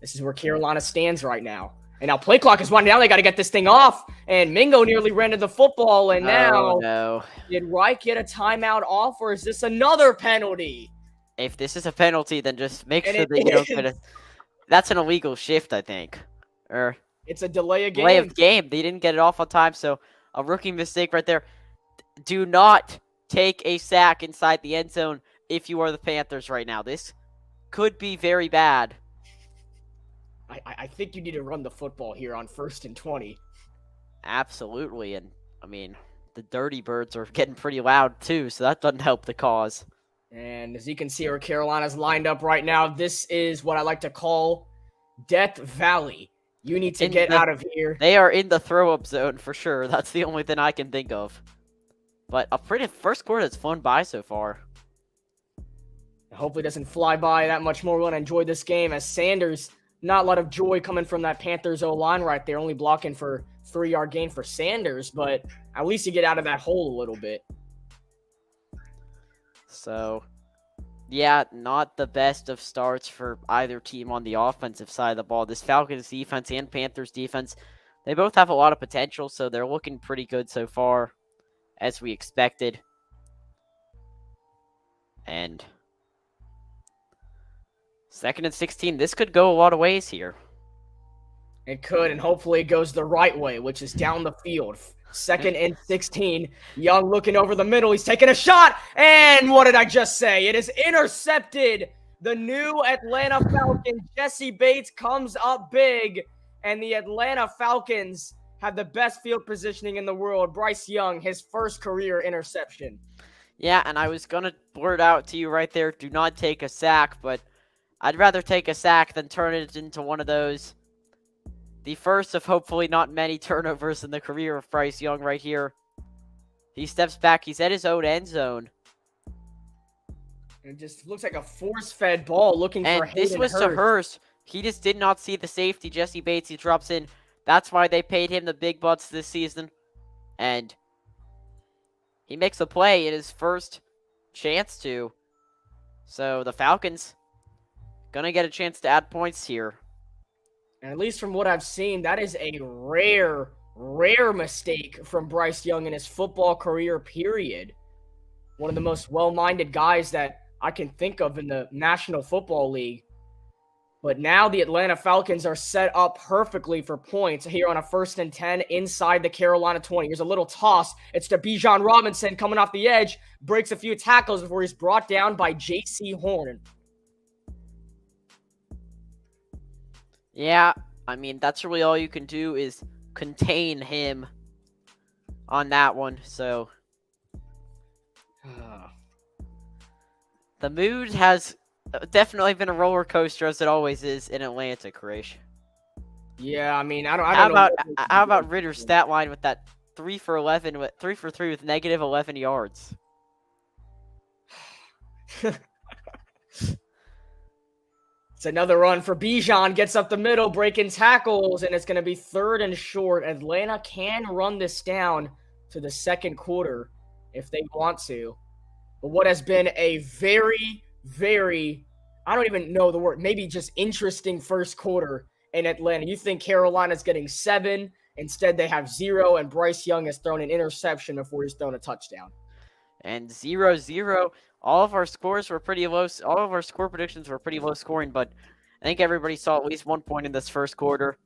this is where Carolina stands right now. And now play clock is winding down. They got to get this thing off. And Mingo nearly ran to the football. And now, no. Did Reich get a timeout off, or is this another penalty? If this is a penalty, then just make sure that you don't get it. That's an illegal shift, I think. Or it's a delay of game. Delay of game. They didn't get it off on time, so a rookie mistake right there. Do not take a sack inside the end zone if you are the Panthers right now. This could be very bad. I think you need to run the football here on 1st and 20. Absolutely, and I mean, the Dirty Birds are getting pretty loud too, so that doesn't help the cause. And as you can see where Carolina's lined up right now, this is what I like to call Death Valley. You need to get out of here. They are in the throw-up zone for sure. That's the only thing I can think of. But a pretty first quarter that's flown by so far. Hopefully it doesn't fly by that much more. We want to enjoy this game as Sanders, not a lot of joy coming from that Panthers O-line right there, only blocking for 3-yard gain for Sanders, but at least you get out of that hole a little bit. So, yeah, not the best of starts for either team on the offensive side of the ball. This Falcons defense and Panthers defense, they both have a lot of potential, so they're looking pretty good so far, as we expected. And 2nd and 16, this could go a lot of ways here. It could, and hopefully it goes the right way, which is down the field. 2nd and 16. Young looking over the middle. He's taking a shot. And what did I just say? It is intercepted. The new Atlanta Falcons, Jesse Bates, comes up big. And the Atlanta Falcons have the best field positioning in the world. Bryce Young, his first career interception. Yeah, and I was going to blurt out to you right there, do not take a sack, but I'd rather take a sack than turn it into one of those. The first of hopefully not many turnovers in the career of Bryce Young right here. He steps back. He's at his own end zone. It just looks like a force-fed ball looking for Hayden Hurst. This was Hurst. to Hurst. He just did not see the safety. Jesse Bates, he drops in. That's why they paid him the big bucks this season. And he makes a play in his first chance to. So the Falcons gonna get a chance to add points here. And at least from what I've seen, that is a rare mistake from Bryce Young in his football career, period. One of the most well-minded guys that I can think of in the National Football League. But now the Atlanta Falcons are set up perfectly for points here on a 1st and 10 inside the Carolina 20. Here's a little toss. It's to Bijan Robinson coming off the edge, breaks a few tackles before he's brought down by J.C. Horn. Yeah, I mean, that's really all you can do is contain him on that one, so. The mood has definitely been a roller coaster, as it always is in Atlanta, Krish. Yeah, I mean, I don't know. How about Ritter's stat line with that 3 for 3 with negative 11 yards? It's another run for Bijan, gets up the middle, breaking tackles, and it's going to be 3rd and short. Atlanta can run this down to the 2nd quarter if they want to. But what has been a very, I don't even know the word, maybe just interesting first quarter in Atlanta. You think Carolina's getting 7, instead they have 0, and Bryce Young has thrown an interception before he's thrown a touchdown. And 0-0. All of our scores were pretty low. All of our score predictions were pretty low scoring, but I think everybody saw at least 1 point in this first quarter.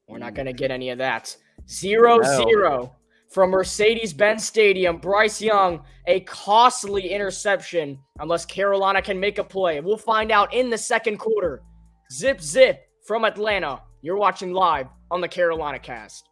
We're not going to get any of that. 0-0 from Mercedes-Benz Stadium. Bryce Young, a costly interception unless Carolina can make a play. We'll find out in the 2nd quarter. Zip, from Atlanta, you're watching live on the Carolina Cast.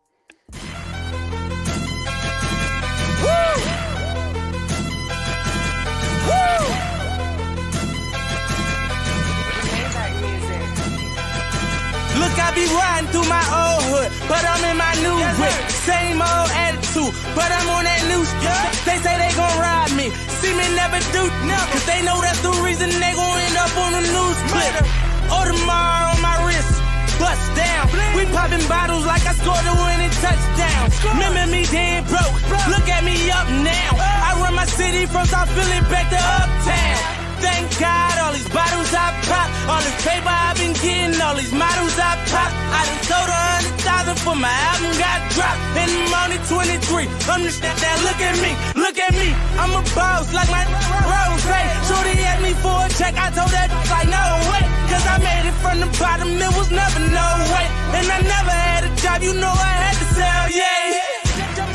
Look, I be riding through my old hood, but I'm in my new whip. Same old attitude, but I'm on that new stuff. They say they gon' ride me, see me never do, cause they know that's the reason they gon' end up on the news clip. Audemars on my wrist, bust down. We popping bottles like I scored a winning touchdown. Remember me dead broke, look at me up now. I run my city from South Philly back to Uptown. Thank God, all these bottles I pop, all this paper I've been getting, all these models I pop. I done sold 100,000 for my album got dropped. And I'm only 23, I'm just that look at me, I'm a boss like my Rose. Shorty asked me for a check, I told that like no way, cause I made it from the bottom, it was never no way. And I never had a job, you know I had to sell, yeah.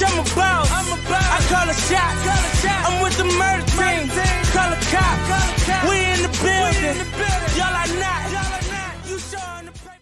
I'm a boss, I call a shot, I'm with the murder team, call a cop, we in the building, y'all are not, you showing the paper.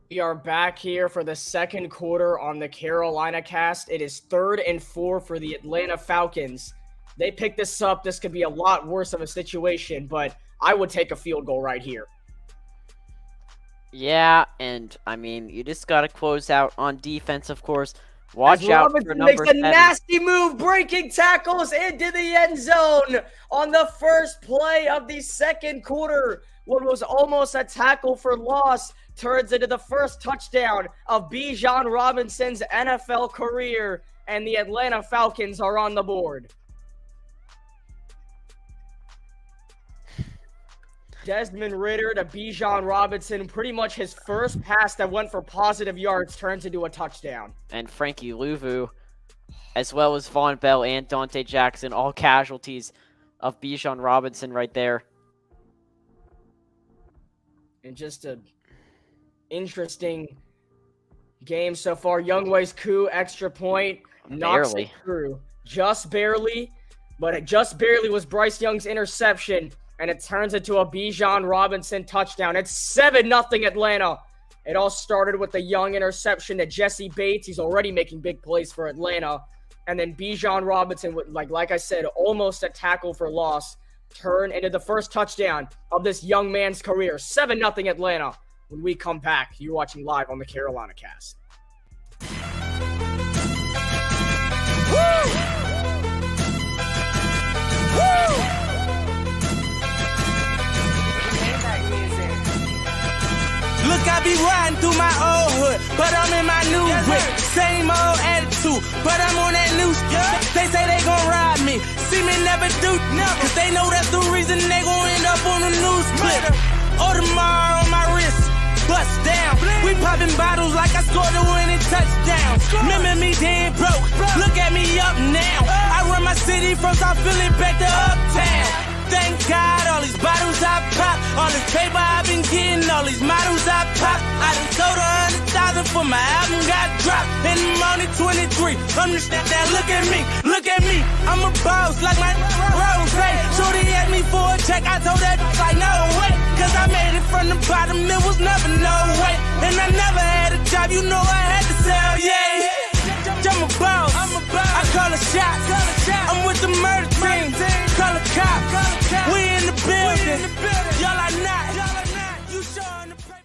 We are back here for the second quarter on the Carolina Cast. It is 3rd and 4 for the Atlanta Falcons. They picked this up. This could be a lot worse of a situation, but I would take a field goal right here. Yeah, and I mean, you just got to close out on defense, of course. Watch out for number 7. Makes a nasty move, breaking tackles into the end zone on the first play of the second quarter. What was almost a tackle for loss turns into the first touchdown of Bijan Robinson's NFL career, and the Atlanta Falcons are on the board. Desmond Ridder to Bijan Robinson, pretty much his first pass that went for positive yards turns into a touchdown. And Frankie Louvu, as well as Von Bell and Dante Jackson, all casualties of Bijan Robinson right there. And just a interesting game so far. Youngway's coup, extra point, knocks it through. Just barely, but it just barely was Bryce Young's interception, and it turns into a Bijan Robinson touchdown. It's 7-0 Atlanta. It all started with the Young interception to Jesse Bates. He's already making big plays for Atlanta. And then Bijan Robinson, like I said, almost a tackle for loss, turn into the first touchdown of this young man's career. 7-0 Atlanta. When we come back, you're watching live on the Carolina Cast. Look, I be riding through my old hood, but I'm in my new whip. Same old attitude, but I'm on that new stuff. They say they gon' ride me, see me never do, cause they know that's the reason they gon' end up on the news clip. Audemars on my wrist, bust down. We popping bottles like I scored a winning touchdown. Remember me dead broke, look at me up now. I run my city from South Philly back to Uptown. Thank God, all these bottles I pop, all this paper I've been getting, all these models I pop. I done sold 100,000 for my album got dropped. And I'm only 23, I'm just that look at me, I'm a boss like my Rose. Shorty asked me for a check, I told that like no way, cause I made it from the the bottom, it was never no way. And I never had a job, you know I had to sell, yeah. I'm a boss, I call a shot. I'm with the murder team, call a cop. We in the building, y'all are not. You showing the paper.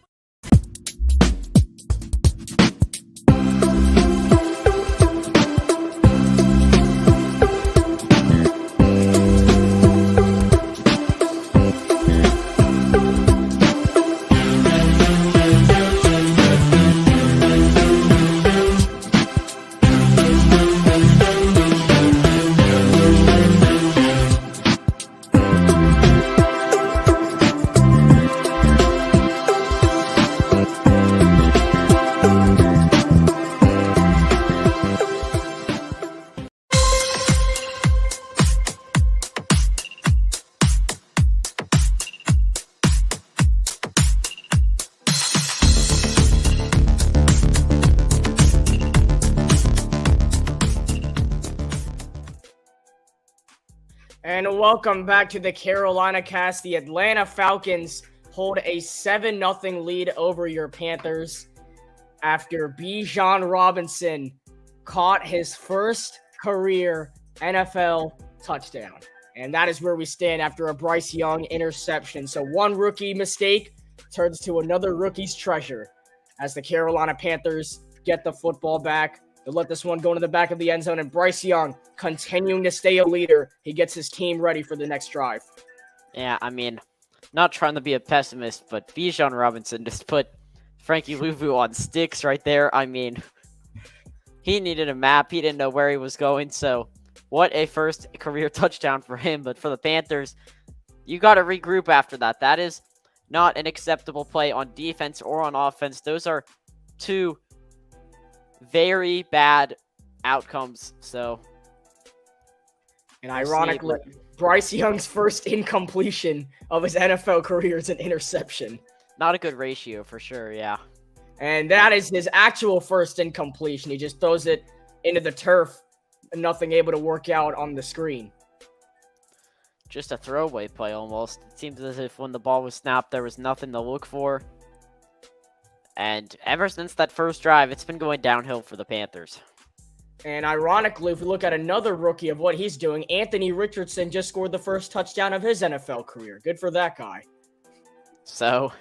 And welcome back to the Carolina Cast. The Atlanta Falcons hold a 7-0 lead over your Panthers after Bijan Robinson caught his first career NFL touchdown. And that is where we stand after a Bryce Young interception. So one rookie mistake turns to another rookie's treasure as the Carolina Panthers get the football back. They let this one go into the back of the end zone, and Bryce Young continuing to stay a leader. He gets his team ready for the next drive. Yeah, I mean, not trying to be a pessimist, but Bijan Robinson just put Frankie Louvu on sticks right there. I mean, he needed a map. He didn't know where he was going, so what a first career touchdown for him. But for the Panthers, you got to regroup after that. That is not an acceptable play on defense or on offense. Those are two very bad outcomes. So, and ironically, Bryce Young's first incompletion of his NFL career is an interception. Not a good ratio for sure, yeah. And that is his actual first incompletion. He just throws it into the turf and nothing able to work out on the screen. Just a throwaway play almost. It seems as if when the ball was snapped, there was nothing to look for. And ever since that first drive, it's been going downhill for the Panthers. And ironically, if we look at another rookie of what he's doing, Anthony Richardson just scored the first touchdown of his NFL career. Good for that guy. So,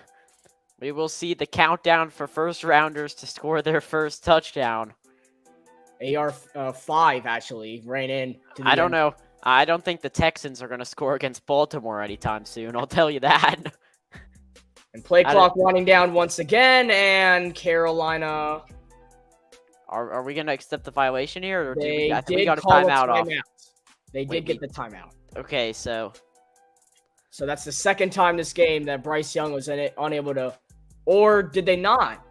we will see the countdown for first rounders to score their first touchdown. AR5 actually ran in. I don't know. I don't think the Texans are going to score against Baltimore anytime soon. I'll tell you that. And play clock winding down once again, and Carolina. Are we going to accept the violation here? Or I think we got a timeout off. They did get the timeout. Okay, so that's the second time this game that Bryce Young was unable to, or did they not?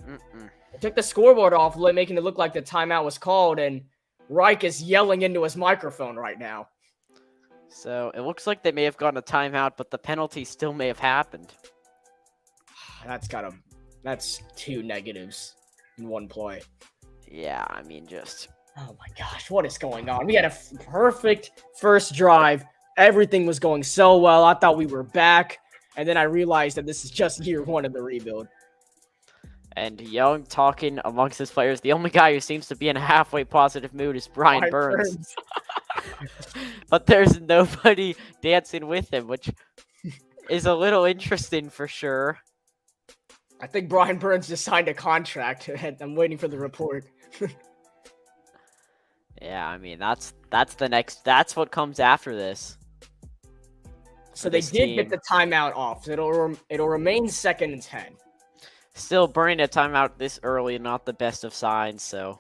They took the scoreboard off, making it look like the timeout was called, and Reich is yelling into his microphone right now. So it looks like they may have gotten a timeout, but the penalty still may have happened. That's two negatives in one play. Yeah, I mean, just... Oh my gosh, what is going on? We had a perfect first drive. Everything was going so well. I thought we were back. And then I realized that this is just year one of the rebuild. And Young talking amongst his players. The only guy who seems to be in a halfway positive mood is Brian Burns. But there's nobody dancing with him, which is a little interesting for sure. I think Brian Burns just signed a contract. I'm waiting for the report. Yeah, I mean, that's what comes after this. So they did get the timeout off. It'll remain 2nd and 10. Still, burning a timeout this early, not the best of signs, so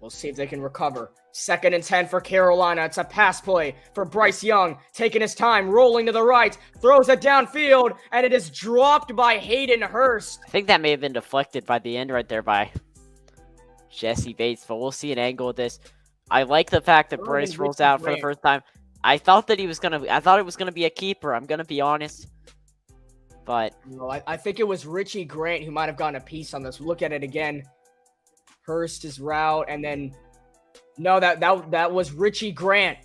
we'll see if they can recover. 2nd and 10 for Carolina. It's a pass play for Bryce Young, taking his time, rolling to the right, throws it downfield, and it is dropped by Hayden Hurst. I think that may have been deflected by the end right there by Jesse Bates, but we'll see an angle of this. I like the fact that Bryce rolls out for the first time. I thought it was gonna be a keeper. I'm gonna be honest, but I think it was Richie Grant who might have gotten a piece on this. Look at it again. Hurst is route, and then no, that was Richie Grant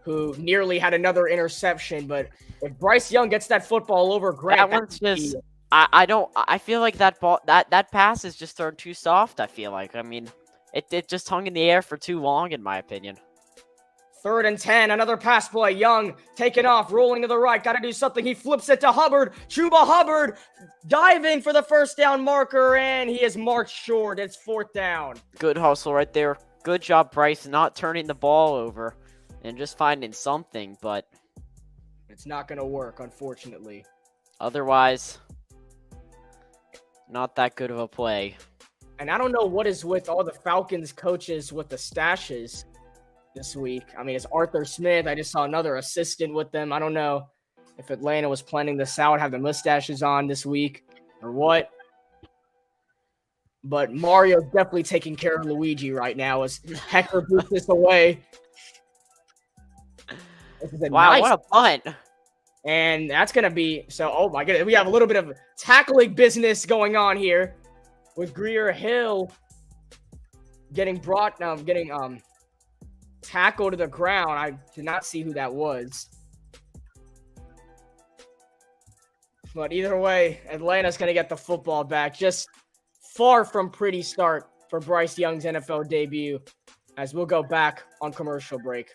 who nearly had another interception. But if Bryce Young gets that football over Grant, That one's just. I feel like that ball that pass is just thrown too soft. I feel like. I mean, it just hung in the air for too long, in my opinion. 3rd and 10, another pass play. Young taking off, rolling to the right. Got to do something. He flips it to Hubbard. Chuba Hubbard diving for the first down marker, and he is marked short. It's 4th down. Good hustle right there. Good job, Bryce, not turning the ball over and just finding something. But it's not going to work, unfortunately. Otherwise, not that good of a play. And I don't know what is with all the Falcons coaches with the stashes this week. I mean, it's Arthur Smith. I just saw another assistant with them. I don't know if Atlanta was planning this out, have the mustaches on this week or what. But Mario's definitely taking care of Luigi right now as Hector boots this away. This is Wow, nice, what a punt. and that's going to be – so, oh, my goodness. We have a little bit of tackling business going on here with Greer Hill getting tackled to the ground. I did not see who that was. But either way, Atlanta's going to get the football back. Just far from pretty start for Bryce Young's NFL debut, as we'll go back on commercial break.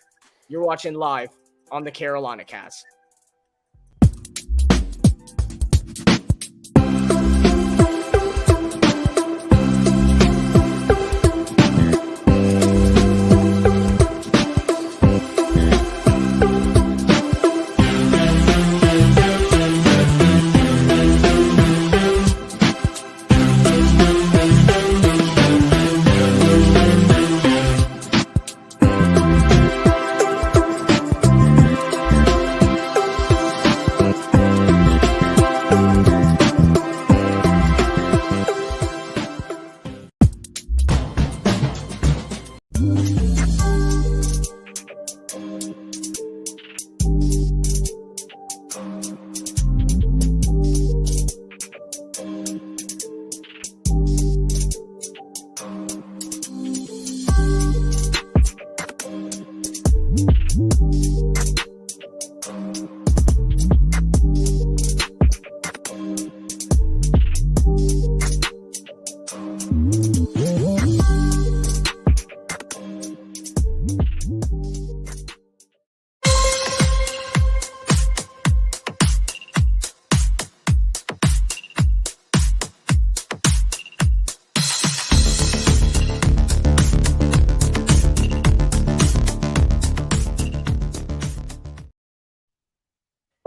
You're watching live on the Carolina Cast.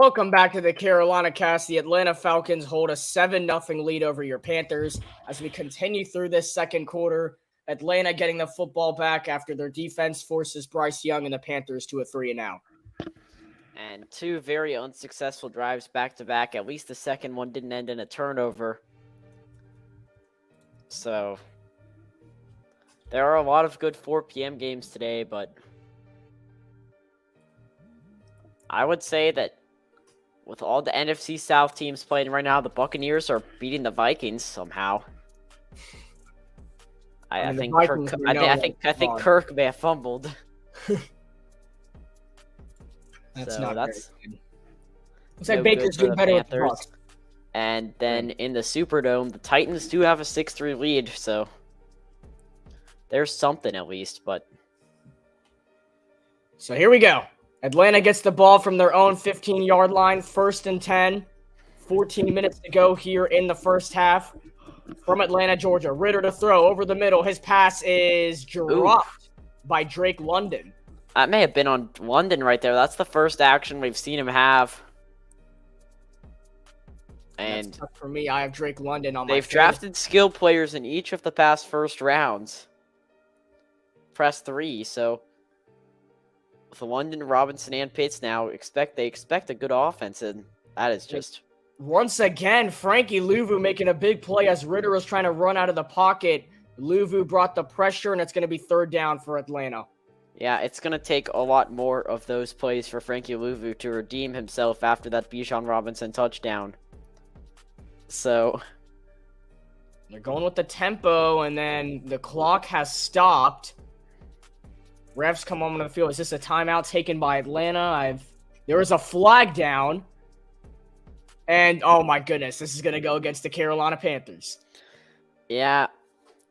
Welcome back to the Carolina Cast. The Atlanta Falcons hold a 7-0 lead over your Panthers as we continue through this second quarter. Atlanta getting the football back after their defense forces Bryce Young and the Panthers to a 3-and-out. And 2 very unsuccessful drives back-to-back. At least the second one didn't end in a turnover. So, there are a lot of good 4 p.m. games today, but I would say that with all the NFC South teams playing right now, the Buccaneers are beating the Vikings somehow. I think Kirk may have fumbled. That's not very good. Looks like Baker's doing better with the Bucs. And then in the Superdome, the Titans do have a 6-3 lead, so there's something at least. But so here we go. Atlanta gets the ball from their own 15-yard line, 1st and 10. 14 minutes to go here in the first half. From Atlanta, Georgia. Ritter to throw over the middle. His pass is dropped by Drake London. That may have been on London right there. That's the first action we've seen him have. And that's tough for me. I have Drake London on my they've drafted skill players in each of the past first rounds. Press 3, so with London, Robinson, and Pitts now, they expect a good offense, and that is just... Once again, Frankie Louvu making a big play as Ritter was trying to run out of the pocket. Louvu brought the pressure, and it's going to be 3rd down for Atlanta. Yeah, it's going to take a lot more of those plays for Frankie Louvu to redeem himself after that Bijan Robinson touchdown. So they're going with the tempo, and then the clock has stopped. Refs come on the field. Is this a timeout taken by Atlanta? There was a flag down. And, oh my goodness, this is going to go against the Carolina Panthers. Yeah.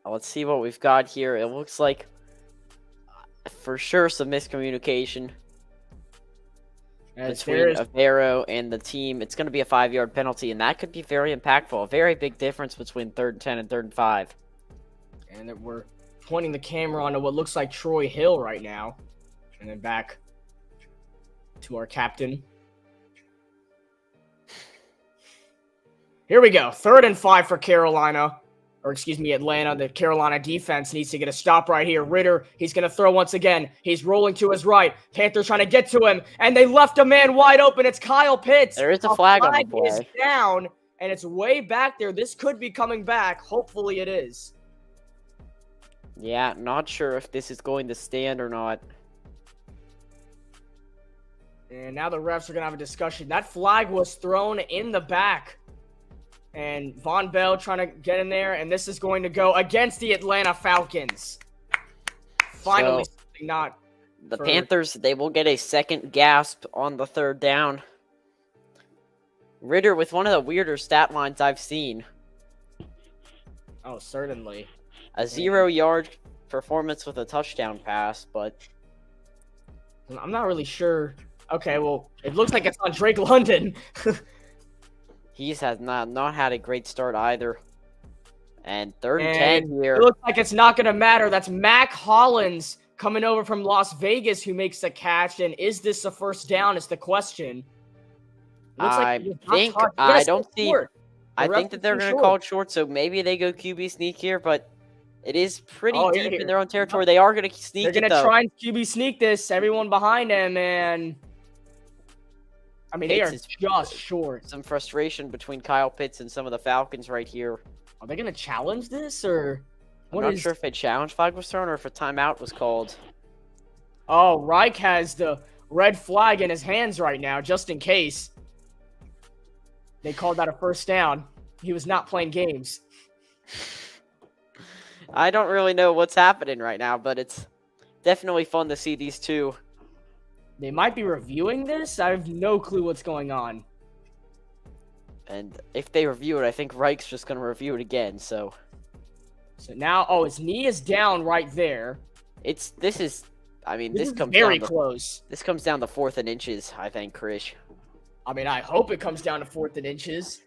Let's see what we've got here. It looks like, for sure, some miscommunication between Avero and the team. It's going to be a 5-yard penalty, and that could be very impactful. A very big difference between 3rd and 10 and 3rd and 5. And that we're pointing the camera onto what looks like Troy Hill right now. And then back to our captain. Here we go. 3rd and 5 for Carolina. Or excuse me, Atlanta. The Carolina defense needs to get a stop right here. Ritter, he's going to throw once again. He's rolling to his right. Panthers trying to get to him. And they left a man wide open. It's Kyle Pitts. There is a flag on the play. Is down, and it's way back there. This could be coming back. Hopefully it is. Yeah, not sure if this is going to stand or not. And now the refs are going to have a discussion. That flag was thrown in the back. And Von Bell trying to get in there. And this is going to go against the Atlanta Falcons. Finally, so, something not. The Panthers, they will get a second gasp on the 3rd down. Ritter with one of the weirder stat lines I've seen. Oh, certainly. A 0-yard performance with a touchdown pass, but I'm not really sure. Okay, well, it looks like it's on Drake London. He's has not had a great start either. And 3rd and 10 here. It looks like it's not going to matter. That's Mac Hollins coming over from Las Vegas who makes the catch. And is this a first down is the question. I think that they're going to call it short, so maybe they go QB sneak here, but it is pretty deep in their own territory. They are going to sneak it, They're going to try and QB sneak this. Everyone behind him, and I mean, they are just short. Some frustration between Kyle Pitts and some of the Falcons right here. Are they going to challenge this, or I'm not sure if a challenge flag was thrown or if a timeout was called. Oh, Reich has the red flag in his hands right now, just in case. They called that a first down. He was not playing games. I don't really know what's happening right now, but it's definitely fun to see these two. They might be reviewing this. I have no clue what's going on. And if they review it, I think Reich's just going to review it again, so now, his knee is down right there. This is very close. This comes down to 4th and inches, I think, Krish. I mean, I hope it comes down to 4th and inches.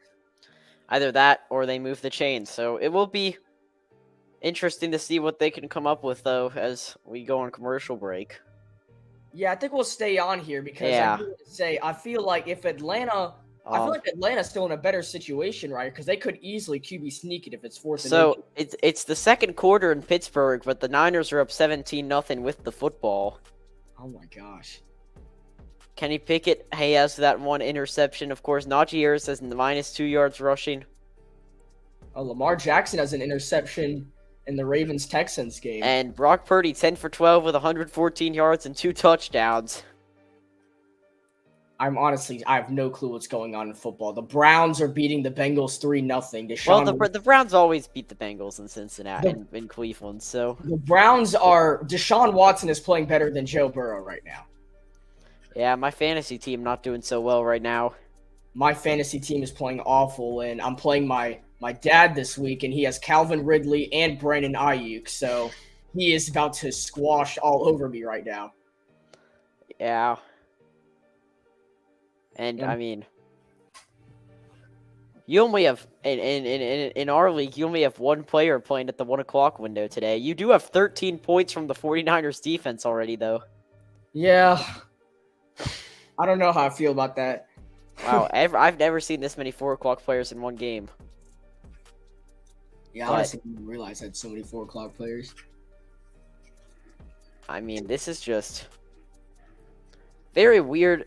Either that or they move the chains. So it will be interesting to see what they can come up with, though, as we go on commercial break. Yeah, I think we'll stay on here because I feel like if Atlanta... I feel like Atlanta's still in a better situation, right? Because they could easily QB sneak it if it's 4th and so it's the second quarter in Pittsburgh, but the Niners are up 17-0 with the football. Oh, my gosh. Kenny Pickett, he has that one interception. Of course, Najee Harris has -2 yards rushing. Oh, Lamar Jackson has an interception in the Ravens-Texans game. And Brock Purdy, 10 for 12 with 114 yards and 2 touchdowns. I have no clue what's going on in football. The Browns are beating the Bengals 3-0. Well, the Browns always beat the Bengals in Cincinnati, in Cleveland, so. The Browns Deshaun Watson is playing better than Joe Burrow right now. Yeah, my fantasy team not doing so well right now. My fantasy team is playing awful, and I'm playing my dad this week, and he has Calvin Ridley and Brandon Ayuk, so he is about to squash all over me right now. Yeah. And I mean, you only have in our league, you only have one player playing at the 1 o'clock window today. You do have 13 points from the 49ers defense already, though. Yeah. I don't know how I feel about that. Wow, I've never seen this many 4 o'clock players in one game. Yeah, I honestly didn't realize I had so many 4 o'clock players. I mean, this is just very weird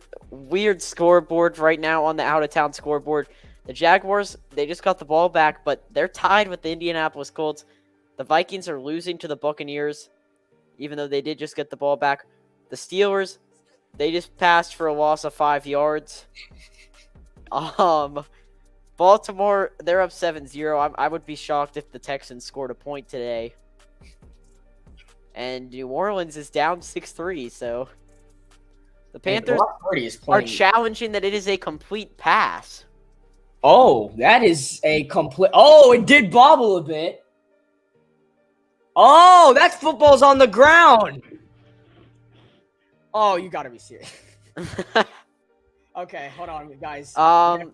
scoreboard right now on the out-of-town scoreboard. The Jaguars, they just got the ball back, but they're tied with the Indianapolis Colts. The Vikings are losing to the Buccaneers, even though they did just get the ball back. The Steelers, they just passed for a loss of 5 yards. Baltimore, they're up 7-0. I would be shocked if the Texans scored a point today. and New Orleans is down 6-3. So the And Panthers Brock Purdy is are playing. challenging that it is a complete pass. Oh, that is a complete. Oh, it did bobble a bit. Oh, that football's on the ground. Oh, you gotta be serious. Okay, hold on, guys. The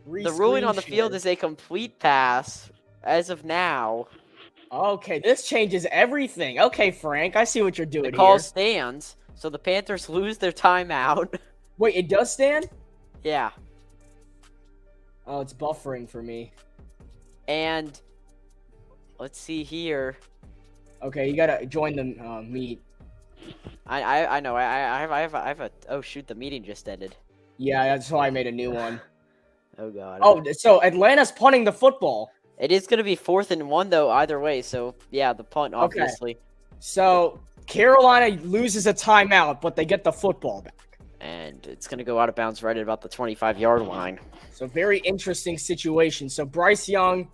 ruling on the field Re-screen is a complete pass as of now. share. Okay, this changes everything. Okay, Frank, I see what you're doing The call here. stands, so the Panthers lose their timeout. Wait, it does stand? Yeah, Oh, it's buffering for me. and let's see here. Okay, you gotta join the meet. I know. I have a. Oh shoot! The meeting just ended. Yeah, that's why I made a new one. Oh god. Oh, so Atlanta's punting the football. It is going to be 4th and 1 though. Either way, so yeah, the punt obviously. So Carolina loses a timeout, but they get the football back. And it's going to go out of bounds right at about the 25-yard line. So very interesting situation. So Bryce Young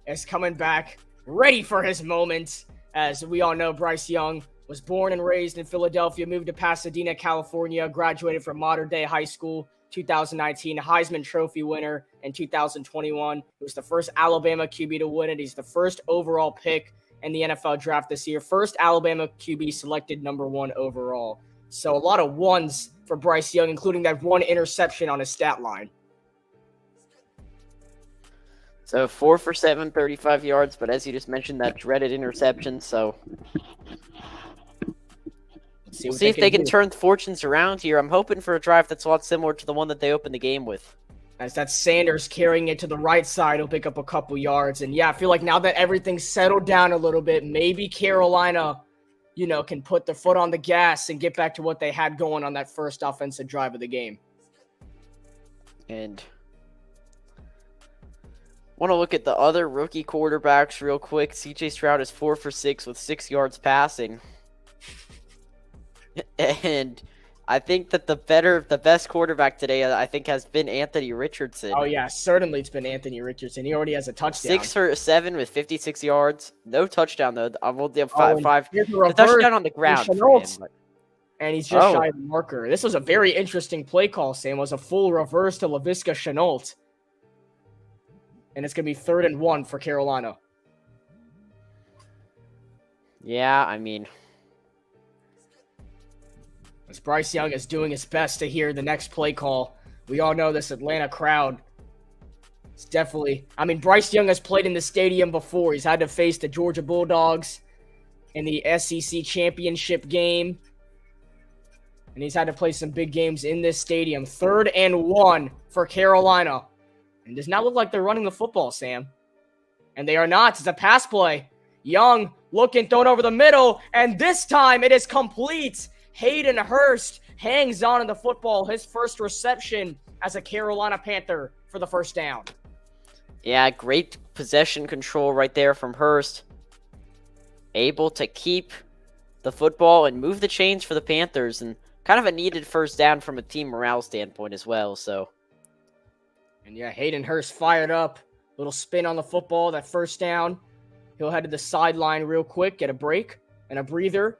is coming back, ready for his moment. As we all know, Bryce Young was born and raised in Philadelphia, moved to Pasadena, California, graduated from Modern Day High School, 2019, Heisman Trophy winner in 2021. He was the first Alabama QB to win it. He's the first overall pick in the NFL draft this year. First Alabama QB selected number 1 overall. So a lot of ones for Bryce Young, including that 1 interception on his stat line. So 4 for 7, 35 yards, but as you just mentioned, that dreaded interception. So we'll see if they can turn fortunes around here. I'm hoping for a drive that's a lot similar to the one that they opened the game with. As that's Sanders carrying it to the right side, he'll pick up a couple yards. And yeah, I feel like now that everything's settled down a little bit, maybe Carolina, can put their foot on the gas and get back to what they had going on that first offensive drive of the game. And want to look at the other rookie quarterbacks real quick. CJ Stroud is 4 for 6 with 6 yards passing. And I think that the best quarterback today, I think, has been Anthony Richardson. Oh, yeah, certainly it's been Anthony Richardson. He already has a touchdown. 6 for 7 with 56 yards. No touchdown, though. I will give and 5. here's a The reverse touchdown on the ground for him. Chenault. And he's just Oh. shy of the marker. This was a very interesting play call, Sam. It was a full reverse to Laviska Chenault. And it's going to be 3rd and 1 for Carolina. Yeah, I mean, As Bryce Young is doing his best to hear the next play call. We all know this Atlanta crowd. It's definitely... Bryce Young has played in the stadium before. He's had to face the Georgia Bulldogs in the SEC championship game. And he's had to play some big games in this stadium. 3rd and 1 for Carolina. And does not look like they're running the football, Sam. And they are not. It's a pass play. Young looking, thrown over the middle. And this time it is complete. Hayden Hurst hangs on to the football. His first reception as a Carolina Panther for the first down. yeah, great possession control right there from Hurst. Able to keep the football and move the chains for the Panthers. And kind of a needed first down from a team morale standpoint as well, so... And yeah, Hayden Hurst fired up. Little spin on the football, that first down. He'll head to the sideline real quick, get a break and a breather.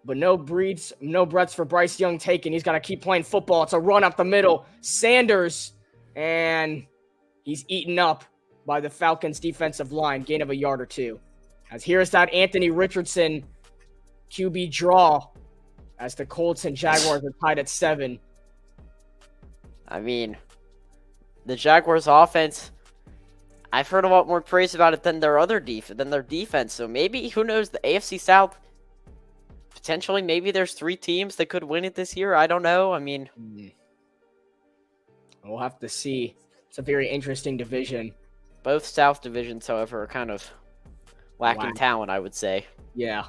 But no breaths for Bryce Young taken. He's got to keep playing football. It's a run up the middle. Sanders, and he's eaten up by the Falcons' defensive line. Gain of a yard or 2. As here's that Anthony Richardson QB draw as the Colts and Jaguars are tied at 7. The Jaguars' offense, I've heard a lot more praise about it than their defense. So maybe, who knows, the AFC South, potentially, maybe there's 3 teams that could win it this year. I don't know. We'll have to see. It's a very interesting division. Both South divisions, however, are kind of lacking talent, I would say. Yeah.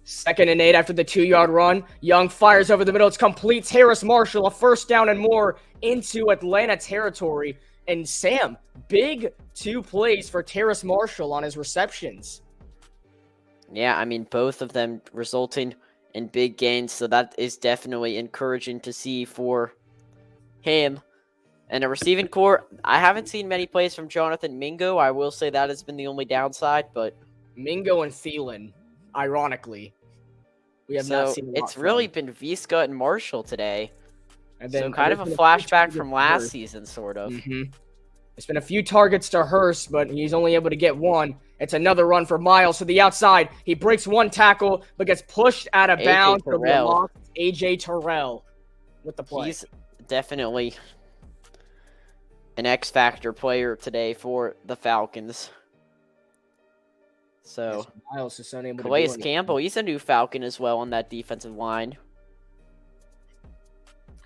2nd and 8 after the 2-yard run. Young fires over the middle. It's complete. Harris Marshall, a first down and more into Atlanta territory. And Sam, big 2 plays for Terrace Marshall on his receptions. Yeah, both of them resulting in big gains, so that is definitely encouraging to see for him. And a receiving core, I haven't seen many plays from Jonathan Mingo. I will say that has been the only downside, but... Mingo and Thielen, ironically. We have not So seen a lot it's from. really been Visca and Marshall today. And So then kind of a flashback from last season, sort of. There's been a few targets to Hurst, but he's only able to get one. It's another run for Miles to the outside. He breaks one tackle, but gets pushed out of bounds. Terrell. AJ Terrell with the play. He's definitely an X Factor player today for the Falcons. So Miles is unable to do Calais anything. Campbell, he's a new Falcon as well on that defensive line.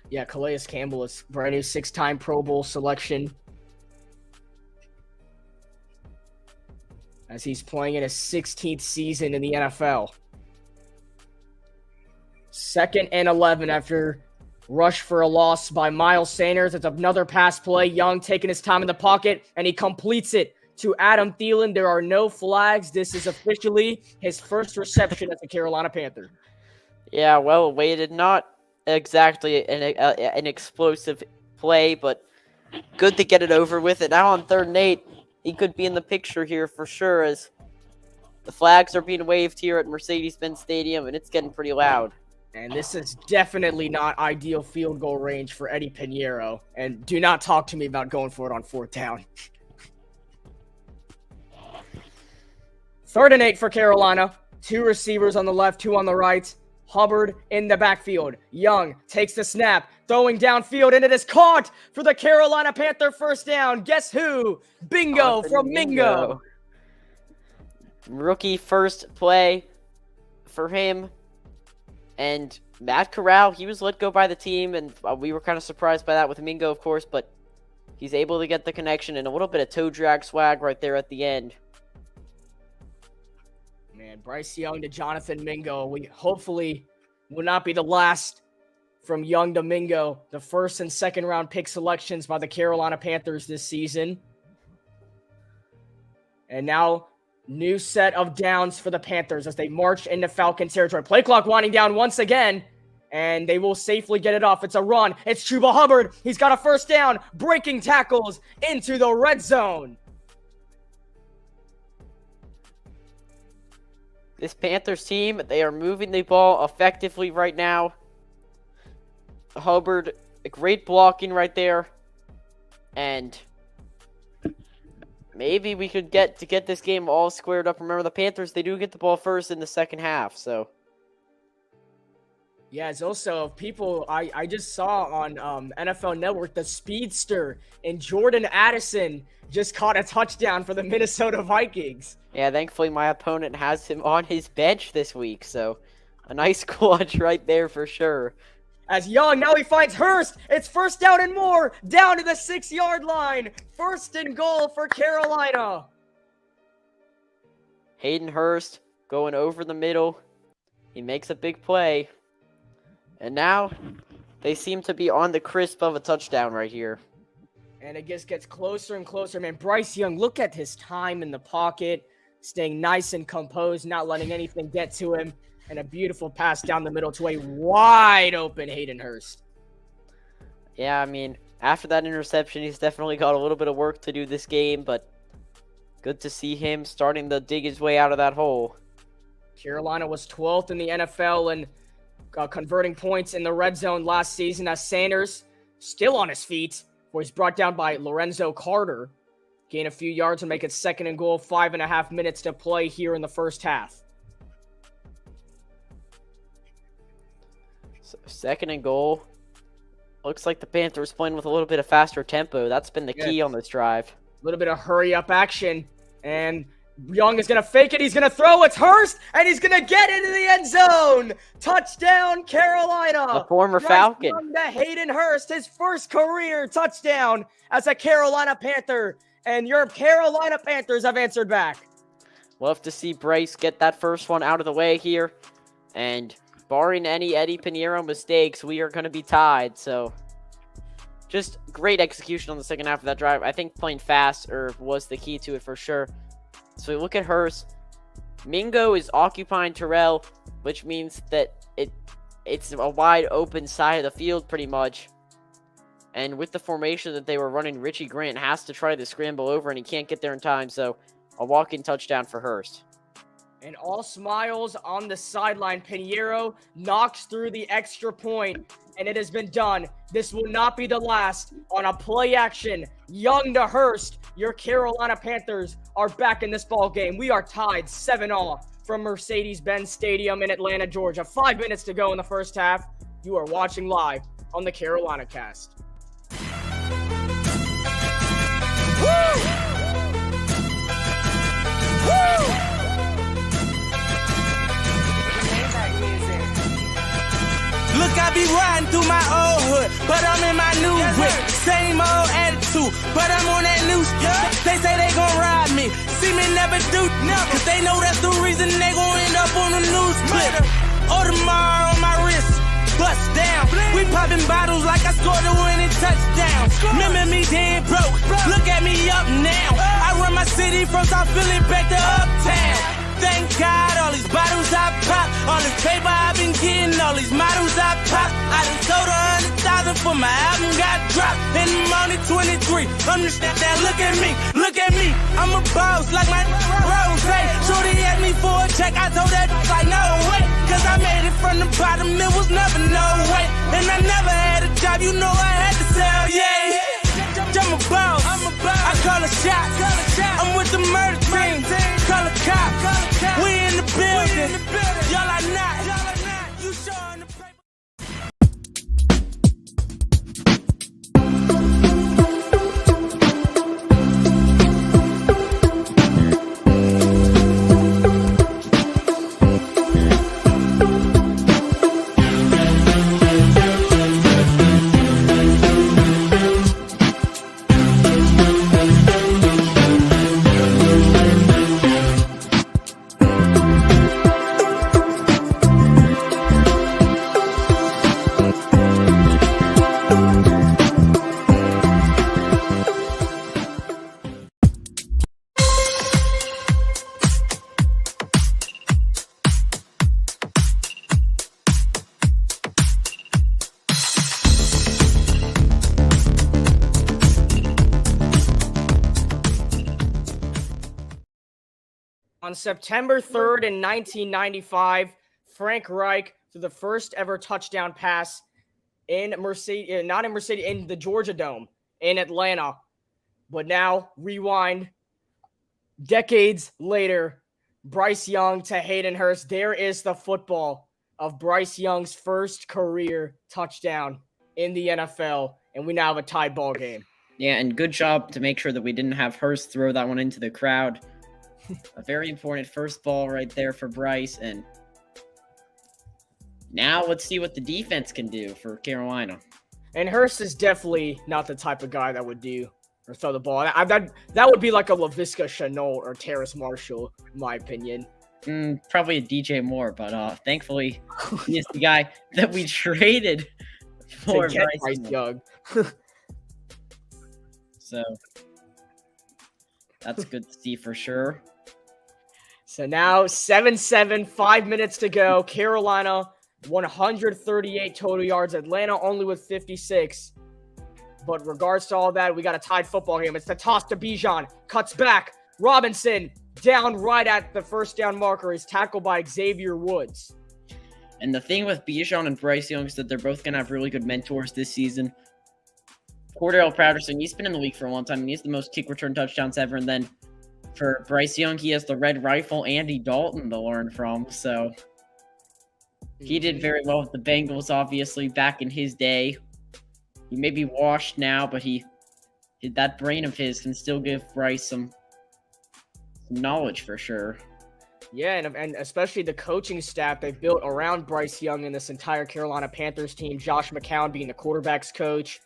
Yeah, Calais Campbell is brand new 6-time Pro Bowl selection. As he's playing in his 16th season in the NFL. 2nd and 11 after rush for a loss by Miles Sanders. It's another pass play. Young taking his time in the pocket, and he completes it to Adam Thielen. There are no flags. This is officially his first reception as a Carolina Panther. Yeah, well awaited. Not exactly an explosive play, but good to get it over with. It now on 3rd and 8. He could be in the picture here for sure, as the flags are being waved here at Mercedes-Benz Stadium, and it's getting pretty loud. And this is definitely not ideal field goal range for Eddie Pinheiro. And do not talk to me about going for it on 4th down. 3rd and 8 for Carolina. 2 receivers on the left, 2 on the right. Hubbard in the backfield. Young takes the snap, throwing downfield, and it is caught for the Carolina Panther first down. Guess who? Bingo from Mingo. Rookie first play for him. And Matt Corral, he was let go by the team, and we were kind of surprised by that with Mingo, of course, but he's able to get the connection and a little bit of toe drag swag right there at the end. Man, Bryce Young to Jonathan Mingo. We hopefully will not be the last from Young to Mingo, the 1st and 2nd round pick selections by the Carolina Panthers this season. And now, new set of downs for the Panthers as they march into Falcon territory. Play clock winding down once again, and they will safely get it off. It's a run. It's Chuba Hubbard. He's got a first down, breaking tackles into the red zone. This Panthers team, they are moving the ball effectively right now. Hubbard, great blocking right there. And maybe we could get this game all squared up. Remember, the Panthers, they do get the ball first in the second half, so. Yeah, it's also people I just saw on NFL Network, the speedster and Jordan Addison just caught a touchdown for the Minnesota Vikings. Yeah, thankfully my opponent has him on his bench this week, so a nice clutch right there for sure. As Young, now he finds Hurst. It's 1st down and more, down to the 6-yard line. 1st and goal for Carolina. Hayden Hurst going over the middle. He makes a big play. And now they seem to be on the crisp of a touchdown right here. And it just gets closer and closer. Man, Bryce Young, look at his time in the pocket, staying nice and composed, not letting anything get to him. And a beautiful pass down the middle to a wide open Hayden Hurst. Yeah, I mean, after that interception, he's definitely got a little bit of work to do this game, but good to see him starting to dig his way out of that hole. Carolina was 12th in the NFL in converting points in the red zone last season, as Sanders still on his feet, where he's brought down by Lorenzo Carter. Gain a few yards and make it 2nd and goal, 5.5 minutes to play here in the first half. So 2nd and goal. Looks like the Panthers playing with a little bit of faster tempo. That's been the key on this drive. A little bit of hurry-up action, and Young is going to fake it. He's going to throw. It's Hurst, and he's going to get into the end zone. Touchdown, Carolina. The former Falcon. Young to Hayden Hurst, his first career touchdown as a Carolina Panther. And your Carolina Panthers have answered back. Love to see Bryce get that first one out of the way here. And barring any Eddie Pinheiro mistakes, we are going to be tied. So just great execution on the second half of that drive. I think playing fast was the key to it for sure. So we look at Hurst. Mingo is occupying Terrell, which means that it's a wide open side of the field pretty much. And with the formation that they were running, Richie Grant has to try to scramble over, and he can't get there in time. So a walk-in touchdown for Hurst. And all smiles on the sideline. Pinheiro knocks through the extra point, and it has been done. This will not be the last. On a play action, Young to Hurst, your Carolina Panthers are back in this ball game. We are tied 7-all from Mercedes-Benz Stadium in Atlanta, Georgia. 5 minutes to go in the first half. You are watching live on the Carolina Cast. Look, I be riding through my old hood, but I'm in my new whip. Same old attitude, but I'm on that new shit. They say they gon' ride me, see me never do, cause they know that's the reason they gon' end up on the news clip. Audemars on my wrist, bust down. We popping bottles like I scored a winning touchdown. Remember me dead broke, look at me up now. I run my city from South Philly back to Uptown. Thank God, all these bottles I pop, all this paper I've been getting, all these models I pop. I done sold 100,000 for my album got dropped. And I'm only 23. I'm just that look at me. I'm a boss like my Rose. Shorty asked me for a check, I told that like no way. Cause I made it from the bottom, it was never no way. And I never had a job, you know I had to sell, yeah. I'm a boss, I call a shot. I'm with the murder team, call a cop. We in the building, y'all are not. You showing the paper. On September 3rd in 1995, Frank Reich threw the first ever touchdown pass in in the Georgia Dome in Atlanta. But now, rewind, decades later, Bryce Young to Hayden Hurst. There is the football of Bryce Young's first career touchdown in the NFL, and we now have a tied ball game. Yeah, and good job to make sure that we didn't have Hurst throw that one into the crowd. A very important first ball right there for Bryce. And now let's see what the defense can do for Carolina. And Hurst is definitely not the type of guy that would do or throw the ball. That would be like a Laviska Shenault or Terrace Marshall, in my opinion. Probably a DJ Moore, but thankfully he's the guy that we traded for Bryce Young. So that's good to see for sure. So now 7-7, 5 minutes to go. Carolina 138 total yards. Atlanta only with 56. But regards to all that, we got a tied football game. It's the toss to Bijan. Cuts back. Robinson down right at the first down marker. Is tackled by Xavier Woods. And the thing with Bijan and Bryce Young is that they're both going to have really good mentors this season. Cordell Patterson, he's been in the league for a long time, and he's the most kick return touchdowns ever. And then for Bryce Young, he has the Red Rifle Andy Dalton to learn from. So he did very well with the Bengals, obviously, back in his day. He may be washed now, but that brain of his can still give Bryce some knowledge for sure. Yeah, and especially the coaching staff they've built around Bryce Young and this entire Carolina Panthers team. Josh McCown being the quarterback's coach.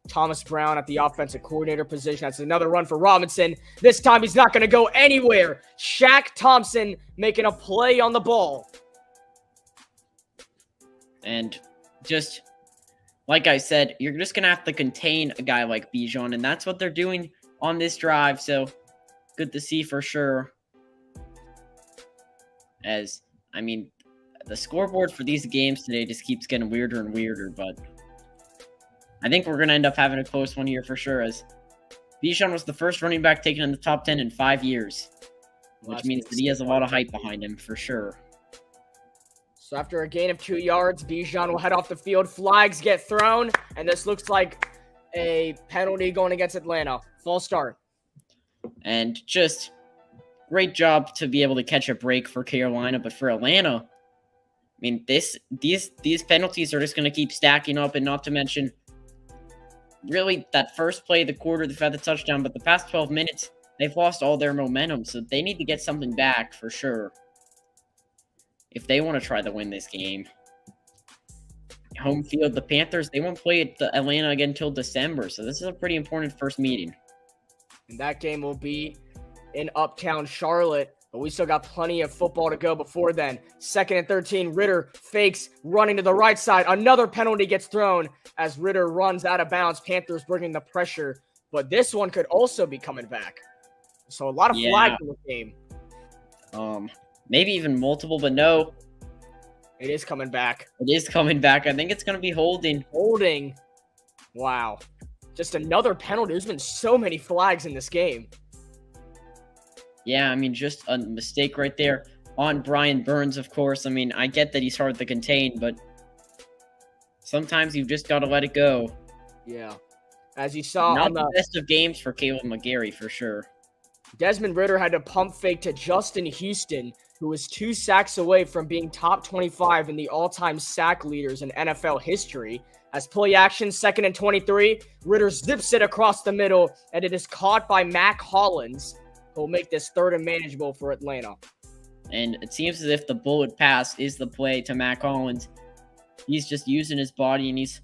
Thomas Brown at the offensive coordinator position. That's another run for Robinson. This time he's not going to go anywhere. Shaq Thompson making a play on the ball. And just like I said, you're just going to have to contain a guy like Bijan, and that's what they're doing on this drive. So good to see for sure. As, I mean, the scoreboard for these games today just keeps getting weirder and weirder, but I think we're going to end up having a close one here for sure, as Bijan was the first running back taken in the top 10 in 5 years. which means that he has a lot of hype behind him for sure. So after a gain of 2 yards, Bijan will head off the field. Flags get thrown, and this looks like a penalty going against Atlanta. False start. And just great job to be able to catch a break for Carolina, but for Atlanta, I mean, these penalties are just going to keep stacking up, and not to mention, really, that first play of the quarter, they've had the touchdown, but the past 12 minutes, they've lost all their momentum, so they need to get something back for sure if they want to try to win this game. Home field, the Panthers, they won't play at Atlanta again until December, so this is a pretty important first meeting. And that game will be in Uptown Charlotte, but we still got plenty of football to go before then. 2nd and 13, Ritter fakes, running to the right side. Another penalty gets thrown as Ritter runs out of bounds. Panthers bringing the pressure, but this one could also be coming back. So a lot of flags in the game. Maybe even multiple, but no. It is coming back. It is coming back. I think it's going to be holding. Holding. Wow. Just another penalty. There's been so many flags in this game. Yeah, I mean, just a mistake right there on Brian Burns, of course. I mean, I get that he's hard to contain, but sometimes you've just got to let it go. Yeah. As you saw Not on the best of games for Caleb McGarry, for sure. Desmond Ritter had to pump fake to Justin Houston, who was 2 sacks away from being top 25 in the all-time sack leaders in NFL history. As play action, 2nd and 23, Ritter zips it across the middle, and it is caught by Mac Hollins, who will make this 3rd and manageable for Atlanta. And it seems as if the bullet pass is the play to Mac Hollins. He's just using his body, and he's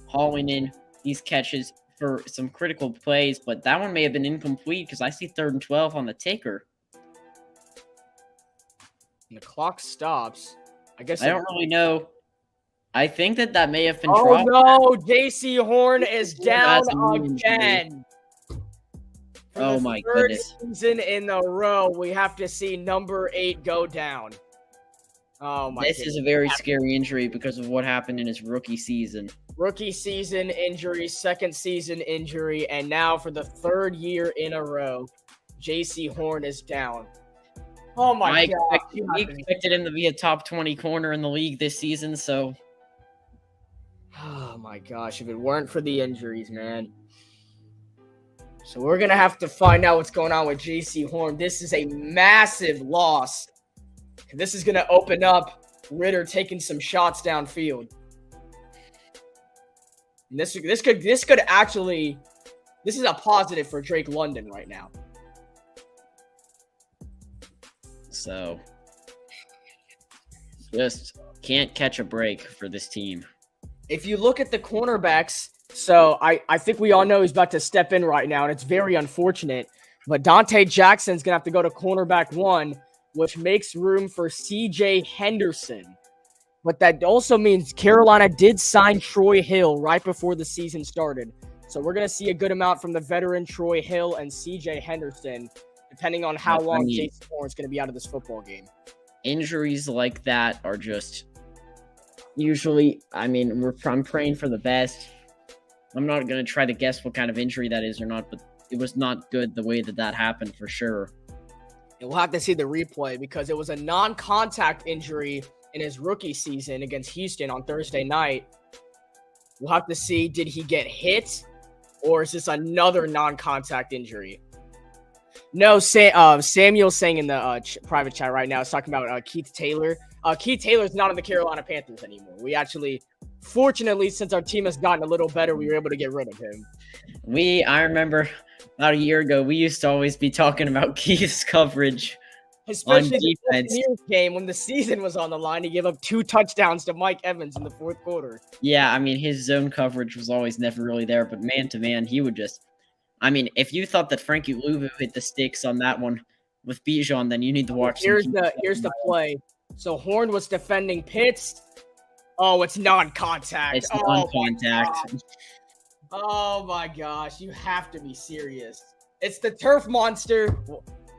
hauling in these catches for some critical plays, but that one may have been incomplete because I see 3rd and 12 on the ticker. And the clock stops. I guess I don't really know. I think that may have been Oh dropped. no, JC Horn is down again. For Oh the my 3rd goodness. season in a row, we have to see number 8 go down. Oh my This is a very scary injury because of what happened in his rookie season. Rookie season injury, 2nd season injury, and now for the 3rd year in a row, JC Horn is down. Oh my God. We expected him to be a top 20 corner in the league this season, so. Oh my gosh, if it weren't for the injuries, man. So we're going to have to find out what's going on with JC Horn. This is a massive loss. This is going to open up Ritter taking some shots downfield. And this could actually, this is a positive for Drake London right now. So, just can't catch a break for this team. If you look at the cornerbacks, so I think we all know he's about to step in right now, and it's very unfortunate. But Dante Jackson's going to have to go to cornerback 1, which makes room for C.J. Henderson. But that also means Carolina did sign Troy Hill right before the season started. So we're going to see a good amount from the veteran Troy Hill and C.J. Henderson, depending on how long Jason Horn is going to be out of this football game. Injuries like that are just usually, I mean, I'm praying for the best. I'm not going to try to guess what kind of injury that is or not, but it was not good the way that happened for sure. And we'll have to see the replay because it was a non-contact injury in his rookie season against Houston on Thursday night. We'll have to see, did he get hit or is this another non-contact injury? No, Samuel's saying in the private chat right now, is talking about Keith Taylor. Keith Taylor's not on the Carolina Panthers anymore. We actually, fortunately, since our team has gotten a little better, we were able to get rid of him. I remember about a year ago, we used to always be talking about Keith's coverage. Especially on defense. The game when the season was on the line, he gave up 2 touchdowns to Mike Evans in the 4th quarter. Yeah, I mean, his zone coverage was always never really there, but man-to-man, he would just... I mean, if you thought that Frankie Louvu hit the sticks on that one with Bijan, then you need to watch. Here's the play. So Horn was defending Pitts. Oh, it's non-contact. It's non-contact. Oh my gosh, you have to be serious. It's the turf monster.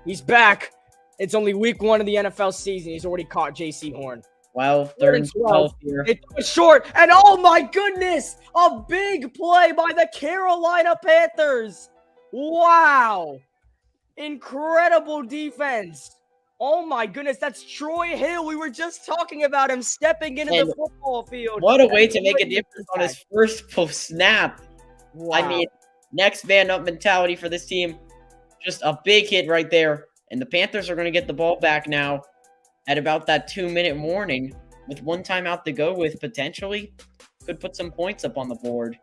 He's back. It's only week 1 of the NFL season. He's already caught JC Horn. Well, 3rd and 12 here. It was short, and oh my goodness, a big play by the Carolina Panthers. Wow. Incredible defense. Oh my goodness, that's Troy Hill. We were just talking about him stepping into And the football field. What a way to make a Great difference on his impact. first post snap. Wow. I mean, next man up mentality for this team. Just a big hit right there. And the Panthers are going to get the ball back now at about that 2-minute warning with one timeout to go with potentially. Could put some points up on the board.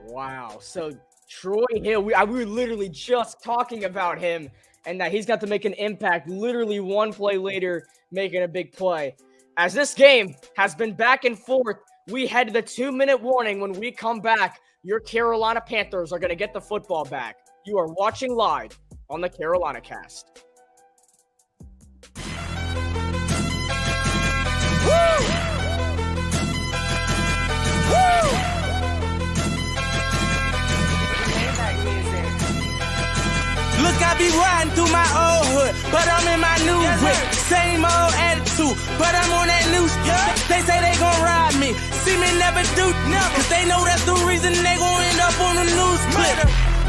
Wow. So Troy Hill, we were literally just talking about him and that he's got to make an impact literally one play later, making a big play. As this game has been back and forth, we head to the 2-minute warning. When we come back, your Carolina Panthers are going to get the football back. You are watching live on the Carolina Cast. Look, I be riding through my old hood, but I'm in my new whip. Same old attitude, but I'm on that new stuff. They say they gon' ride me, see me never do, cause they know that's the reason they gon' end up on the news clip.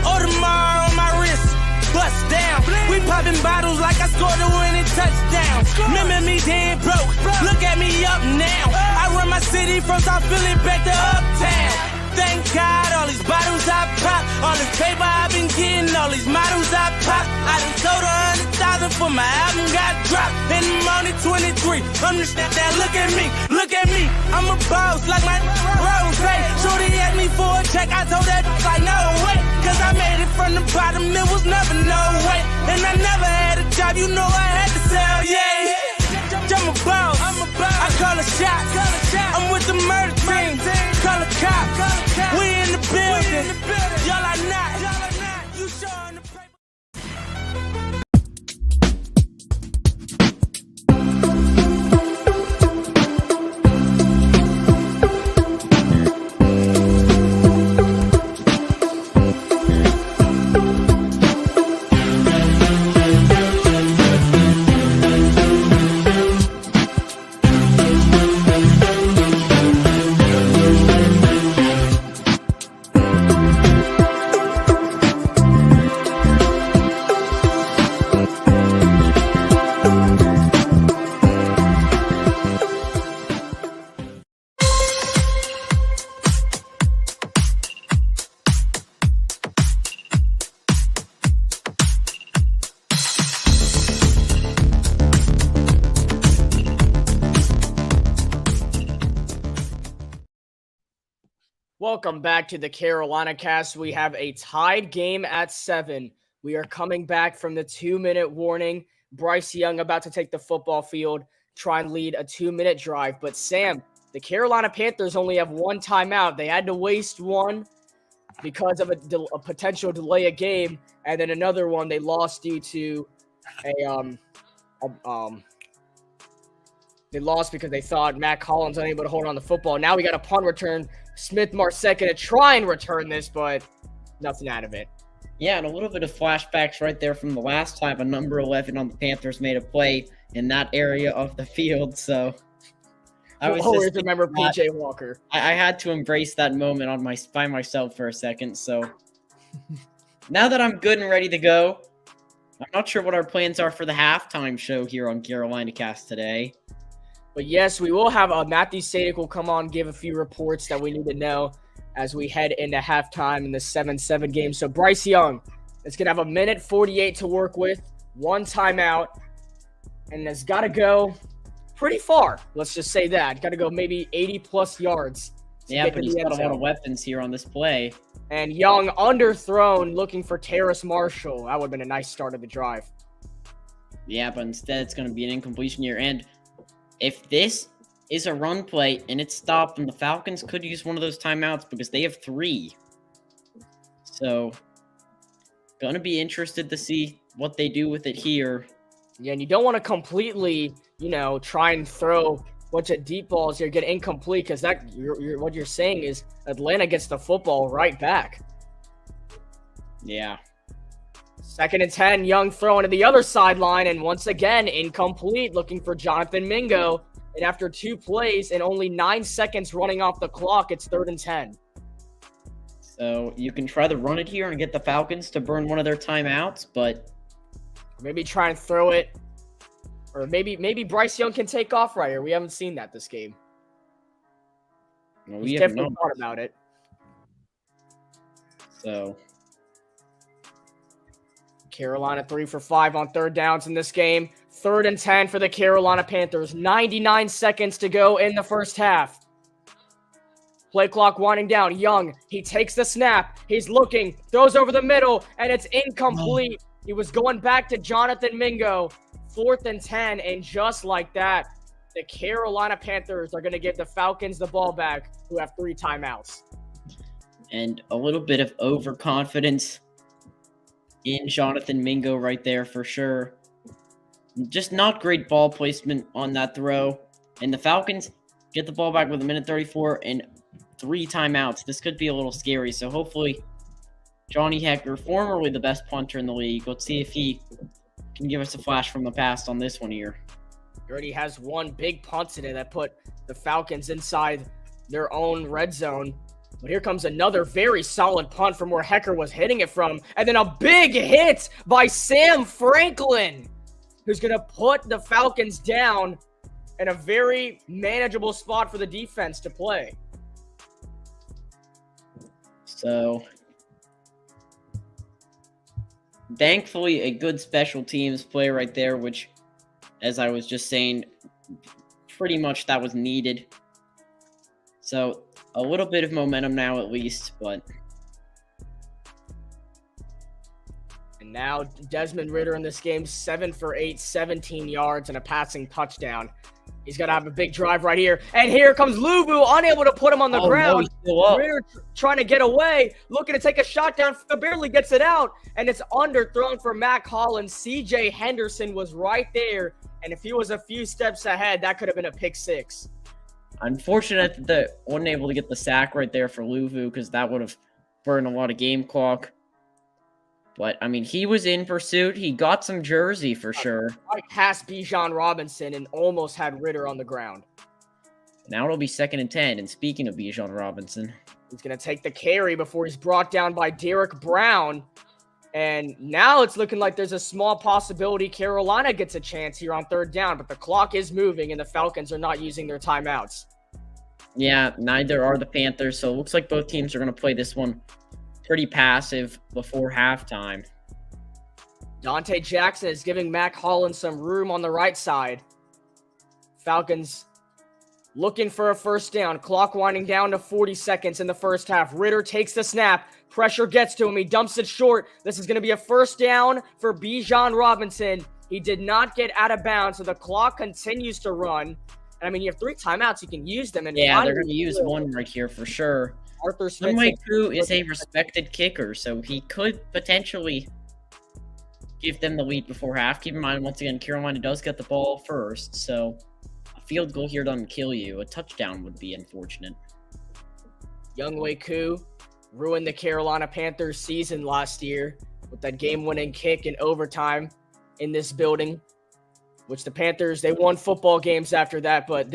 Audemars on my wrist, bust down. We popping bottles like I scored a winning touchdown. Remember me dead broke, look at me up now. I run my city from South Philly back to Uptown. Thank God, all these bottles I pop, all this paper I've been getting, all these models I pop. I done sold 100,000 for my album got dropped, and I'm only 23. I'm just that look at me, I'm a boss like my Rose. Shorty asked me for a check, I told that like no way, cause I made it from the bottom, it was never no way, and I never had a job, you know I had to sell, yeah. I'm a boss, I call a shot, I'm with the murder team, call a cop, we in the building, y'all are not, you showing the paper. Welcome back to the Carolina Cast. We have a tied game at 7. We are coming back from the 2-minute warning. Bryce Young about to take the football field, try and lead a 2-minute drive. But Sam, the Carolina Panthers only have one timeout. They had to waste one because of a potential delay of game, and then another one they lost due to they lost because they thought Matt Collins unable to hold on the football. Now we got a punt return. Smith Marsette going to try and return this, but nothing out of it. Yeah, and a little bit of flashbacks right there from the last time a number 11 on the Panthers made a play in that area of the field. So I was always just remember PJ Walker. I had to embrace that moment by myself for a second. So now that I'm good and ready to go, I'm not sure what our plans are for the halftime show here on Carolina Cast today. But yes, we will have Matthew Sadik will come on, give a few reports that we need to know as we head into halftime in the 7-7 game. So Bryce Young is going to have 1:48 to work with, one timeout, and has got to go pretty far. Let's just say that. Got to go maybe 80-plus yards. Yeah, but he's got a lot of weapons here on this play. And Young underthrown, looking for Terrace Marshall. That would have been a nice start of the drive. Yeah, but instead it's going to be an incompletion here. And if this is a run play and it's stopped, and the Falcons could use one of those timeouts because they have 3. So, going to be interested to see what they do with it here. Yeah, and you don't want to completely, try and throw a bunch of deep balls here, get incomplete, because what you're saying is Atlanta gets the football right back. Yeah. 2nd and 10, Young throwing to the other sideline, and once again, incomplete, looking for Jonathan Mingo. And after 2 plays and only 9 seconds running off the clock, it's 3rd and 10. So you can try to run it here and get the Falcons to burn one of their timeouts, but Maybe try and throw it. Or maybe Bryce Young can take off right here. We haven't seen that this game. well, He's we have definitely not. thought about it. So Carolina 3 for 5 on third downs in this game. 3rd and 10 for the Carolina Panthers. 99 seconds to go in the first half. Play clock winding down. Young, he takes the snap. He's looking, throws over the middle, and it's incomplete. He was going back to Jonathan Mingo. 4th and 10, and just like that, the Carolina Panthers are going to give the Falcons the ball back, who have 3 timeouts. and a little bit of overconfidence in Jonathan Mingo right there for sure. Just not great ball placement on that throw. And the Falcons get the ball back with 1:34 and 3 timeouts. This could be a little scary. So hopefully Johnny Hecker, formerly the best punter in the league, let's see if he can give us a flash from the past on this one here. He already has one big punt today that put the Falcons inside their own red zone. But here comes another very solid punt from where Hecker was hitting it from. And then a big hit by Sam Franklin, who's going to put the Falcons down in a very manageable spot for the defense to play. So thankfully a good special teams play right there, which, as I was just saying, pretty much that was needed. So a little bit of momentum now at least, but And now Desmond Ridder in this game, 7 for 8, 17 yards and a passing touchdown. He's got to have a big drive right here. And here comes Luvu, unable to put him on the ground. No, he's still up. Ridder trying to get away, looking to take a shot down, barely gets it out, and it's underthrown for Mac Hollins. CJ Henderson was right there, and if he was a few steps ahead, that could have been a pick 6. unfortunate that they wasn't able to get the sack right there for Luvu, because that would have burned a lot of game clock. But, I mean, he was in pursuit. He got some jersey for sure. Right past Bijan Robinson and almost had Ridder on the ground. Now it'll be 2nd and 10. And speaking of Bijan Robinson, He's going to take the carry before he's brought down by Derek Brown. And now it's looking like there's a small possibility Carolina gets a chance here on 3rd down, but the clock is moving and the Falcons are not using their timeouts. yeah, neither are the Panthers. So it looks like both teams are going to play this one pretty passive before halftime. Dante Jackson is giving Mac Hollins some room on the right side. Falcons looking for a 1st down. Clock winding down to 40 seconds in the first half. Ridder takes the snap. Pressure gets to him. He dumps it short. This is going to be a 1st down for Bijan Robinson. He did not get out of bounds, so the clock continues to run. And I mean, you have 3 timeouts. You can use them. And Yeah, they're going to use one right here for sure. Arthur Smith. Who is a respected kicker, so he could potentially give them the lead before half. Keep in mind, once again, Carolina does get the ball first, so a field goal here doesn't kill you. A touchdown would be unfortunate. Younghoe Koo ruined the Carolina Panthers season last year with that game-winning kick in overtime in this building, which the Panthers, they won football games after that, but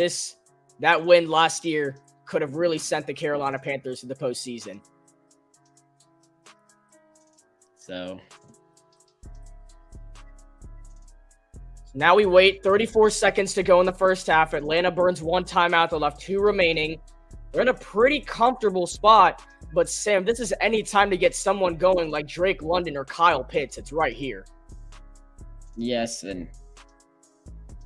that win last year could have really sent the Carolina Panthers to the postseason. So now we wait 34 seconds to go in the first half. Atlanta burns 1 timeout. They'll have 2 remaining. They're in a pretty comfortable spot, but Sam, this is any time to get someone going like Drake London or Kyle Pitts. It's right here. yes, and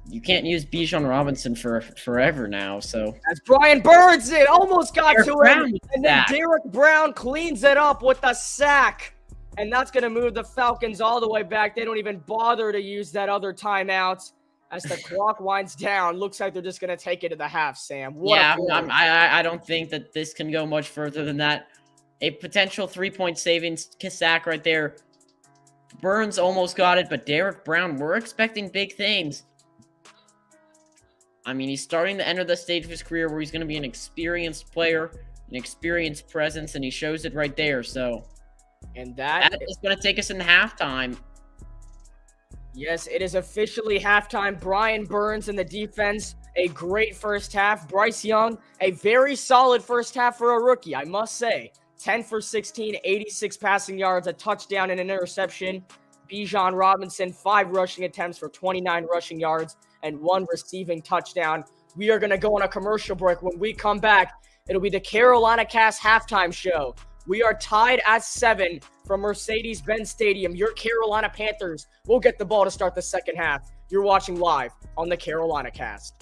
you can't use Bijan Robinson for forever now, so As Brian Burns, it almost got Derek to Brown him. with And then that. Derek Brown cleans it up with a sack. And that's going to move the Falcons all the way back. They don't even bother to use that other timeout as the clock winds down. Looks like they're just going to take it to the half, Sam. What a play. I don't think that this can go much further than that. A potential 3-point savings sack right there. Burns almost got it, but Derek Brown, we're expecting big things. I mean, he's starting to enter the stage of his career where he's going to be an experienced player, an experienced presence, and he shows it right there. So And that is going to take us into halftime. yes, it is officially halftime. Brian Burns and the defense, a great first half. Bryce Young, a very solid first half for a rookie, I must say. 10 for 16, 86 passing yards, a touchdown and an interception. Bijan Robinson, 5 rushing attempts for 29 rushing yards and 1 receiving touchdown. We are going to go on a commercial break. When we come back, it'll be the Carolina Cast halftime show. We are tied at 7 from Mercedes-Benz Stadium. Your Carolina Panthers will get the ball to start the second half. You're watching live on the Carolina Cast.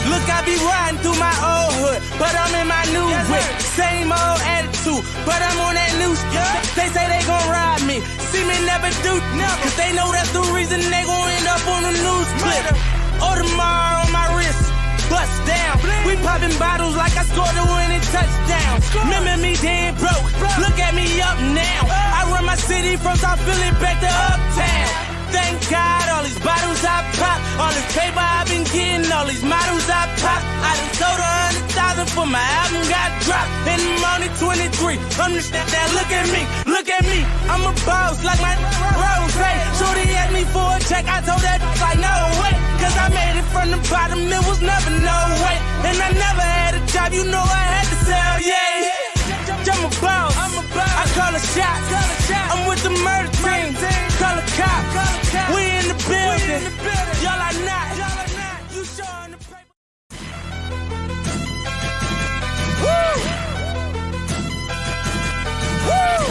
Look, I be riding through my old hood, but I'm in my new whip. Same old attitude, but I'm on that new stuff. They say they gon' ride me, see me never do, cause they know that's the reason they gon' end up on the news clip. Audemars on my wrist, bust down. We popping bottles like I scored a winning touchdown. Remember me dead broke, look at me up now. I run my city from South Philly back to Uptown. Thank God, all these bottles I pop, all this paper I've been getting, all these models I pop. I done sold 100,000 for my album got dropped. And I'm only 23. Understand that? Look at me. I'm a boss like my Rose. Shorty asked me for a check, I told that like no way. Cause I made it from the bottom, it was never no way. And I never had a job, you know I had to sell, yeah. I'm a boss, I call a shot. I'm with the murder team, call a cop. We in the building, y'all are not. You showing the paper. Woo! Woo!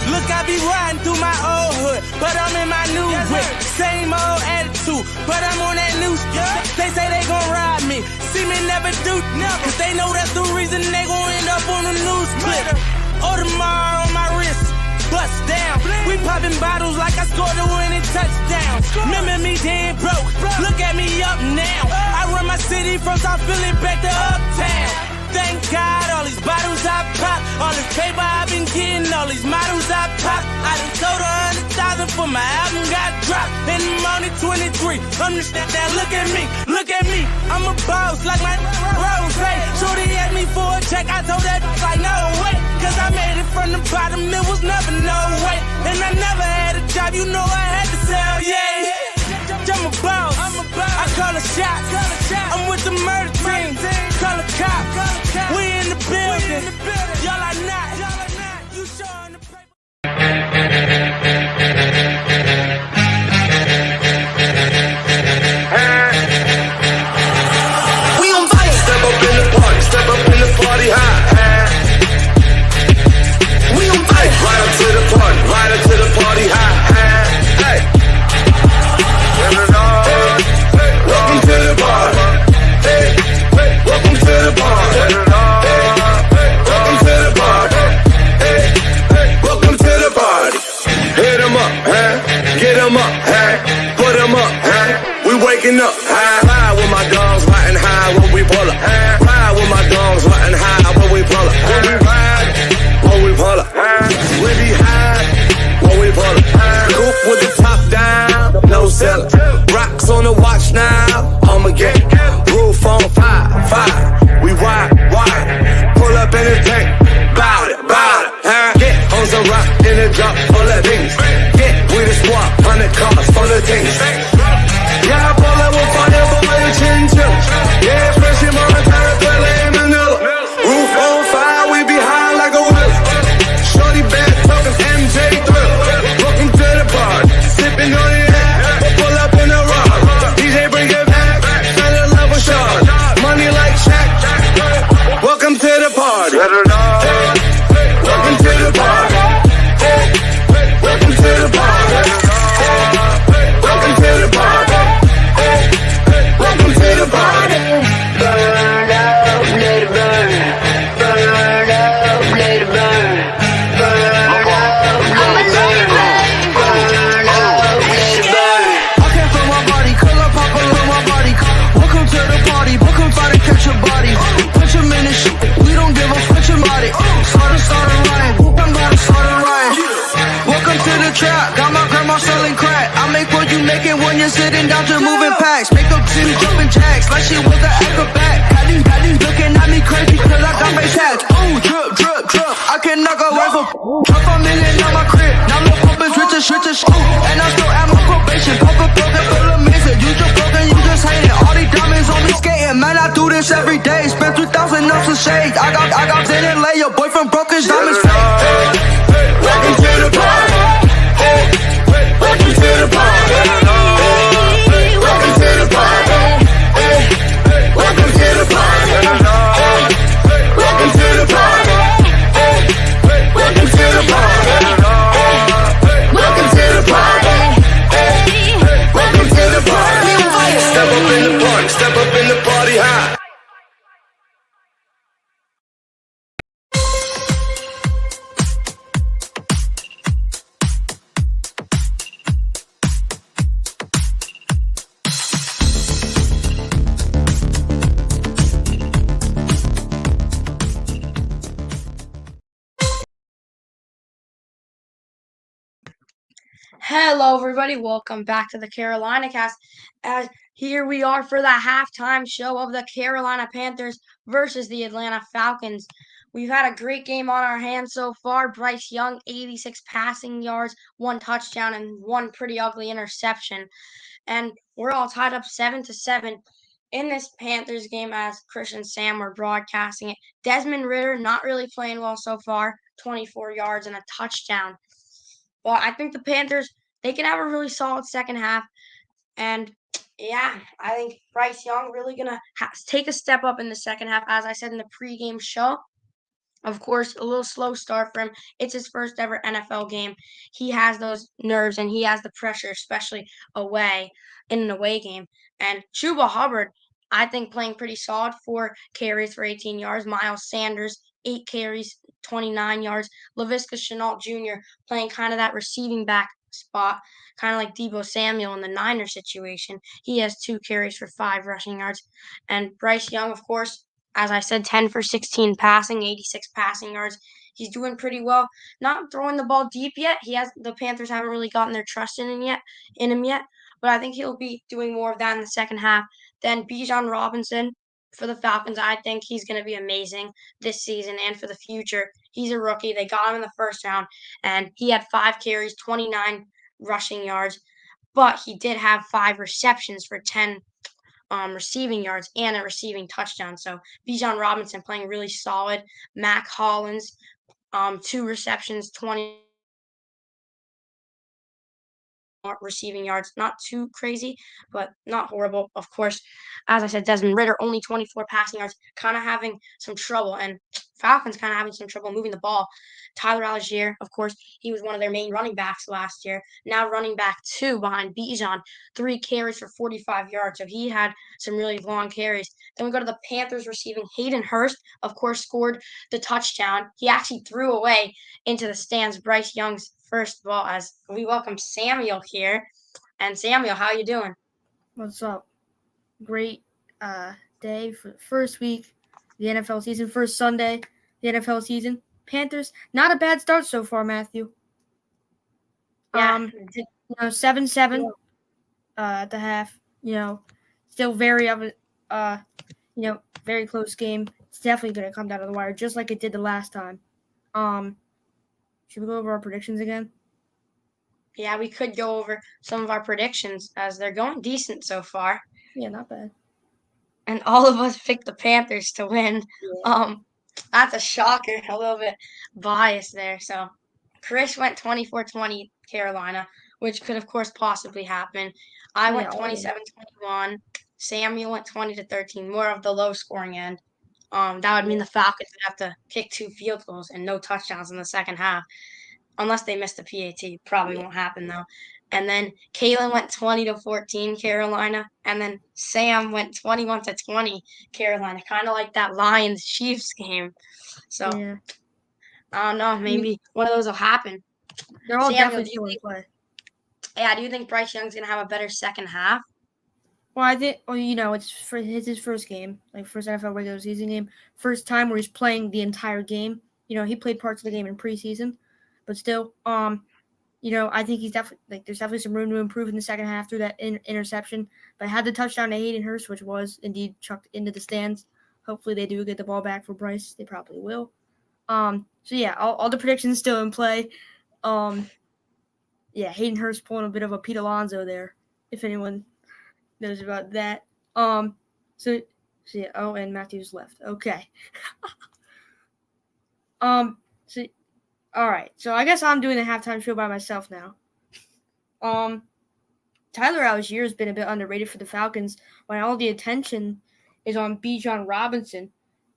Look, I be riding through my old hood, but I'm in my new whip. Same old attitude, but I'm on that new stuff. They say they gon' ride me, see me never do, cause they know that's the reason they gon' end up on the news clip. Audemars on my wrist, bust down. We popping bottles like I scored a winning touchdown. Remember me dead broke, look at me up now. I run my city from South Philly back to Uptown. Thank God, all these bottles I pop, all this paper I've been getting, all these models I pop. I done sold 100,000 for my album got dropped. And I'm only 23. Understand that? Look at me. I'm a boss like my Rose. Shorty asked me for a check, I told that like no way. Cause I made it from the bottom, it was never no way. And I never had a job, you know I had to sell, yeah. I'm a boss, I call a shot. I'm with the murder team, call a cop. We in the building, y'all are not. You showing the paper. We on fire. Step up in the party high. We on fire. Right up to the party high. Hey. Welcome to the party. Hey, welcome to the party. Welcome to the party. Hey, welcome to the party. Hit 'em up, huh? Get 'em up, huh? Put 'em up, huh? We waking up, high with my dogs, riding high when we pull up. Ride with my dogs, riding high when we pull up. When we ride, when we pull up. We be high when we pull up. Coupe with the top down, no seller. Rocks on the watch now, I'ma get roof on fire. We wide, pull up in the tank, bout it, get on some rock in the drop full of things. Get with a squad, 100 cars full of things. Yeah, I pull up with fire for my chinchilla. Yeah, especially Montana, Pele, and Manila. Roof on fire, we be high like a willow. Shorty bad talking MJ Thriller. Welcome to the party, sipping on it. Pull up in the rock, DJ bring it back. Fell in love with Sean, money like Shaq. Welcome to the party. Welcome to the party. Welcome to the party. Welcome to the party. Welcome to the party. Burn up, let it burn. Burn up, let it burn. Burn up, let it burn. Burn up, let it burn. I came from my body, curl up, pop on my body. Welcome to the party, welcome try to catch your body. Punch him in the shit, we don't give a fuck about it. Start a rhyme, I'm about to start a rhyme. Welcome to the trap, got my grandma selling crack. I make what you making when you're sitting down to moving packs. Make up two jumping jacks like she was an acrobat. Got these looking at me crazy cause I got face hats. Oh, drip. worth of half a million on my crib. Now my pump is rich as ooh. And I still at my probation. Pump a broken, feel amazing. You just broken, you just hating. All these diamonds on me skating. Man, I do this every day. Spend 3,000 on some shades. I got in and lay. Your boyfriend broke his diamonds fake. Welcome to the party. Welcome to the party. Welcome to the party. Welcome to the party. Welcome to the party. Welcome to the party. Welcome to the party. Welcome to the party. Step up in the party. Step up in the party high. Hello, everybody. Welcome back to the Carolina Cast. As here we are for the halftime show of the Carolina Panthers versus the Atlanta Falcons. We've had a great game on our hands so far. Bryce Young, 86 passing yards, 1 touchdown, and 1 pretty ugly interception. And we're all tied up 7-7 in this Panthers game as Chris and Sam were broadcasting it. Desmond Ridder not really playing well so far, 24 yards and a touchdown. But I think the Panthers, they can have a really solid second half. And, yeah, I think Bryce Young really going to take a step up in the second half. As I said in the pregame show, of course, a little slow start for him. It's his first ever NFL game. He has those nerves and he has the pressure, especially away in an away game. And Chuba Hubbard, I think, playing pretty solid. 4 carries for 18 yards. Miles Sanders, 8 carries, 29 yards. Laviska Shenault Jr. playing kind of that receiving back spot, kind of like Deebo Samuel in the Niners situation. He has 2 carries for 5 rushing yards. And Bryce Young, of course, as I said, 10 for 16 passing, 86 passing yards. He's doing pretty well. Not throwing the ball deep yet. The Panthers haven't really gotten their trust in him yet. But I think he'll be doing more of that in the second half. Then Bijan Robinson for the Falcons, I think he's going to be amazing this season and for the future. He's a rookie. They got him in the first round, and he had 5 carries, 29 rushing yards. But he did have 5 receptions for 10 receiving yards and a receiving touchdown. So Bijan Robinson playing really solid. Mac Hollins, 2 receptions, 20 receiving yards. Not too crazy, but not horrible. Of course, as I said, Desmond Ridder, only 24 passing yards, kind of having some trouble. And Falcons kind of having some trouble moving the ball. Tyler Algier, of course, he was one of their main running backs last year. Now running back 2 behind Bijan, 3 carries for 45 yards. So he had some really long carries. Then we go to the Panthers receiving. Hayden Hurst, of course, scored the touchdown. He actually threw away into the stands Bryce Young's first ball as we welcome Samuel here. And Samuel, how you doing? What's up? Great day for the first week, the NFL season, first Sunday, the NFL season. Panthers, not a bad start so far, Matthew. Yeah. 7-7 at the half. Still very very close game. It's definitely going to come down to the wire, just like it did the last time. Should we go over our predictions again? Yeah, we could go over some of our predictions as they're going decent so far. Yeah, not bad. And all of us picked the Panthers to win. Yeah. That's a shocker, a little bit biased there. So Chris went 24-20 Carolina, which could, of course, possibly happen. I went 27-21. Samuel went 20-13, more of the low-scoring end. That would mean the Falcons would have to kick 2 field goals and no touchdowns in the second half, unless they missed the PAT. Probably won't happen, though. And then Kalen went 20-14 Carolina, and then Sam went 21-20 Carolina, kind of like that Lions-Chiefs game. So, Yeah. I don't know, maybe one of those will happen. They're all Samuel, definitely still in play. Yeah, do you think Bryce Young's going to have a better second half? Well, I think, it's for his first game, like first NFL regular season game, first time where he's playing the entire game. He played parts of the game in preseason, but still, I think he's definitely there's definitely some room to improve in the second half through that interception. But I had the touchdown to Hayden Hurst, which was indeed chucked into the stands. Hopefully they do get the ball back for Bryce. They probably will. So yeah, all the predictions still in play. Yeah, Hayden Hurst pulling a bit of a Pete Alonso there, if anyone knows about that. So yeah, oh, and Matthews left. Okay. So all right. So I guess I'm doing the halftime show by myself now. Tyler Algier has been a bit underrated for the Falcons when all the attention is on Bijan Robinson.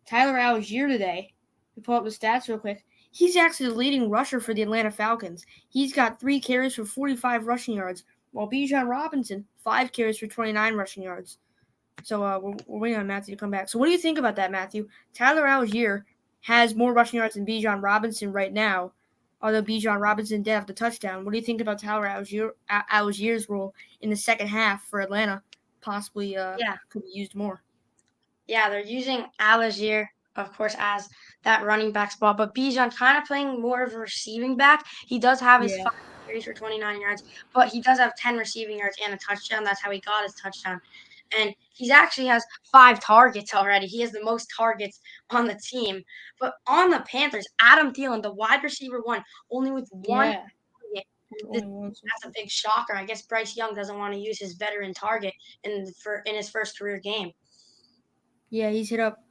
Tyler Algier today, we pull up the stats real quick. He's actually the leading rusher for the Atlanta Falcons. He's got 3 carries for 45 rushing yards, while Bijan Robinson, 5 carries for 29 rushing yards. So we're waiting on Matthew to come back. So what do you think about that, Matthew? Tyler Algier has more rushing yards than Bijan Robinson right now, although Bijan Robinson did have the touchdown. What do you think about Tyler Algier's role in the second half for Atlanta? Possibly could be used more. Yeah, they're using Algier, of course, as that running back spot, but Bijan kind of playing more of a receiving back. He does have his 5 carries for 29 yards, but he does have 10 receiving yards and a touchdown. That's how he got his touchdown. And he actually has 5 targets already. He has the most targets on the team. But on the Panthers, Adam Thielen, the wide receiver one, only with one target. That's a big shocker. I guess Bryce Young doesn't want to use his veteran target in his first career game. Yeah, he's hit up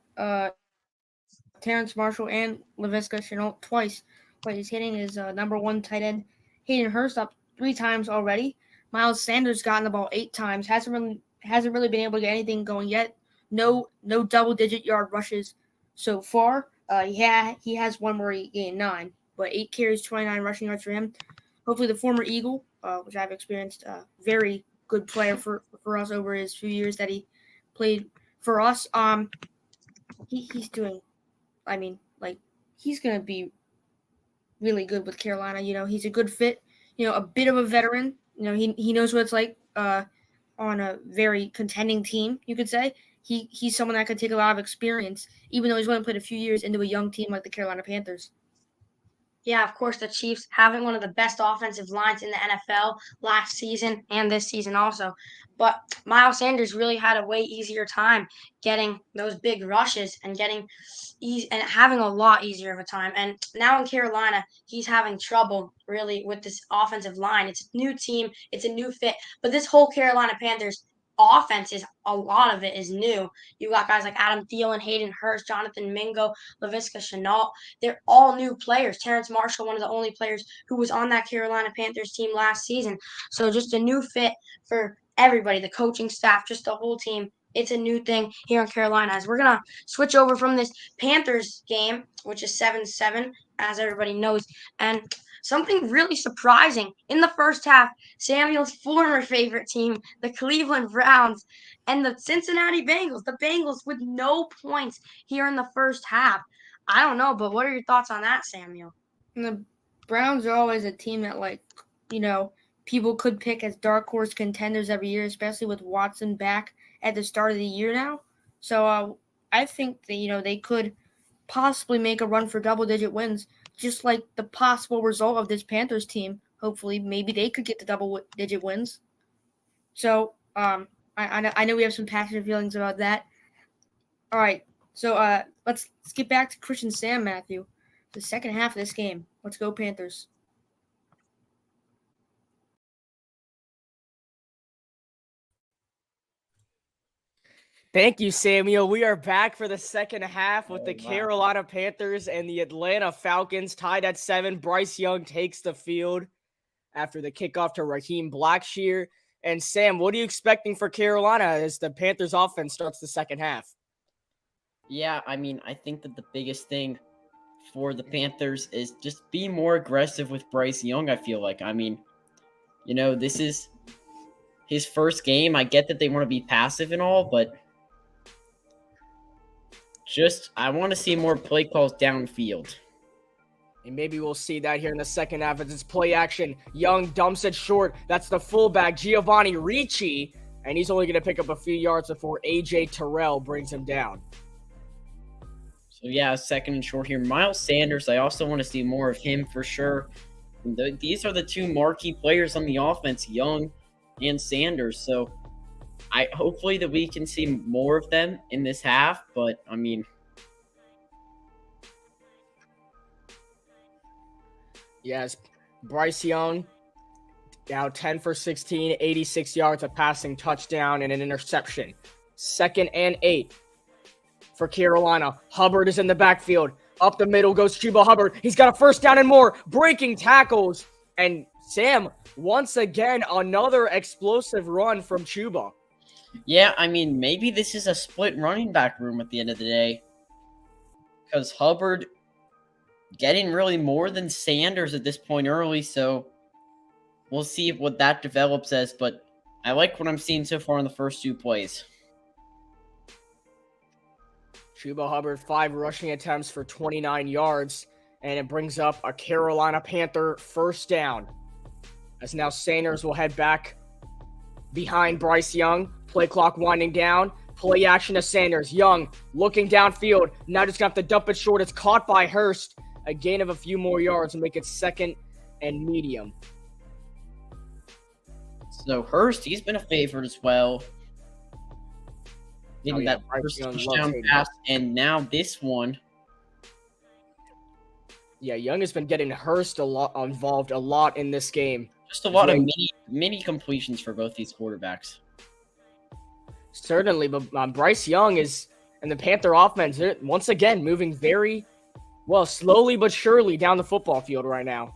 Terrence Marshall and Laviska Shenault twice, but he's hitting his number 1 tight end, Hayden Hurst, up 3 times already. Miles Sanders gotten the ball 8 times. Hasn't really been able to get anything going yet. No double-digit yard rushes so far. He has one where he gained 9, but 8 carries, 29 rushing yards for him. Hopefully the former Eagle, which I've experienced, very good player for us over his few years that he played for us. He's doing, he's going to be really good with Carolina. He's a good fit, a bit of a veteran. He knows what it's like on a very contending team, you could say. He's someone that could take a lot of experience, even though he's only played a few years into a young team like the Carolina Panthers. Yeah, of course, the Chiefs having one of the best offensive lines in the NFL last season and this season also. But Miles Sanders really had a way easier time getting those big rushes and having a lot easier of a time. And now in Carolina, he's having trouble really with this offensive line. It's a new team, it's a new fit. But this whole Carolina Panthers offense a lot of it is new. You got guys like Adam Thielen, Hayden Hurst, Jonathan Mingo, Laviska Shenault. They're all new players. Terrence Marshall, one of the only players who was on that Carolina Panthers team last season. So just a new fit for everybody, the coaching staff, just the whole team. It's a new thing here in Carolina. As we're going to switch over from this Panthers game, which is 7-7, as everybody knows, and something really surprising in the first half, Samuel's former favorite team, the Cleveland Browns, and the Cincinnati Bengals. The Bengals with no points here in the first half. I don't know, but what are your thoughts on that, Samuel? And the Browns are always a team that, people could pick as dark horse contenders every year, especially with Watson back at the start of the year now. So I think that, they could possibly make a run for double-digit wins, just like the possible result of this Panthers team. Hopefully, maybe they could get to double-digit wins. So I know we have some passionate feelings about that. All right, so let's get back to Christian Sam, Matthew. The second half of this game. Let's go Panthers. Thank you, Samuel. We are back for the second half with the Carolina Panthers and the Atlanta Falcons tied at 7. Bryce Young takes the field after the kickoff to Raheem Blackshear. And Sam, what are you expecting for Carolina as the Panthers offense starts the second half? Yeah, I think that the biggest thing for the Panthers is just be more aggressive with Bryce Young, I feel like. This is his first game. I get that they want to be passive and all, but I want to see more play calls downfield. And maybe we'll see that here in the second half as it's play action. Young dumps it short. That's the fullback, Giovanni Ricci. And he's only going to pick up a few yards before A.J. Terrell brings him down. So, yeah, second and short here. Miles Sanders, I also want to see more of him for sure. These are the two marquee players on the offense, Young and Sanders. So, hopefully that we can see more of them in this half. But, Yes, Bryce Young now 10 for 16, 86 yards, a passing touchdown, and an interception. 2nd and 8 for Carolina. Hubbard is in the backfield. Up the middle goes Chuba Hubbard. He's got a first down and more. Breaking tackles. And Sam, once again, another explosive run from Chuba. Yeah, I mean, maybe this is a split running back room at the end of the day. Because Hubbard getting really more than Sanders at this point early, so we'll see what that develops as, but I like what I'm seeing so far in the first 2 plays. Chuba Hubbard, 5 rushing attempts for 29 yards, and it brings up a Carolina Panther first down. As now Sanders will head back behind Bryce Young. Play clock winding down. Play action to Sanders. Young looking downfield. Now just going to have to dump it short. It's caught by Hurst. A gain of a few more yards and make it 2nd and medium. So Hurst, he's been a favorite as well. Getting that first touchdown pass, and now this one. Yeah, Young has been getting Hurst involved a lot in this game. Just a lot of mini completions for both these quarterbacks. Certainly, but Bryce Young and the Panther offense, they're once again moving very well, slowly but surely down the football field right now.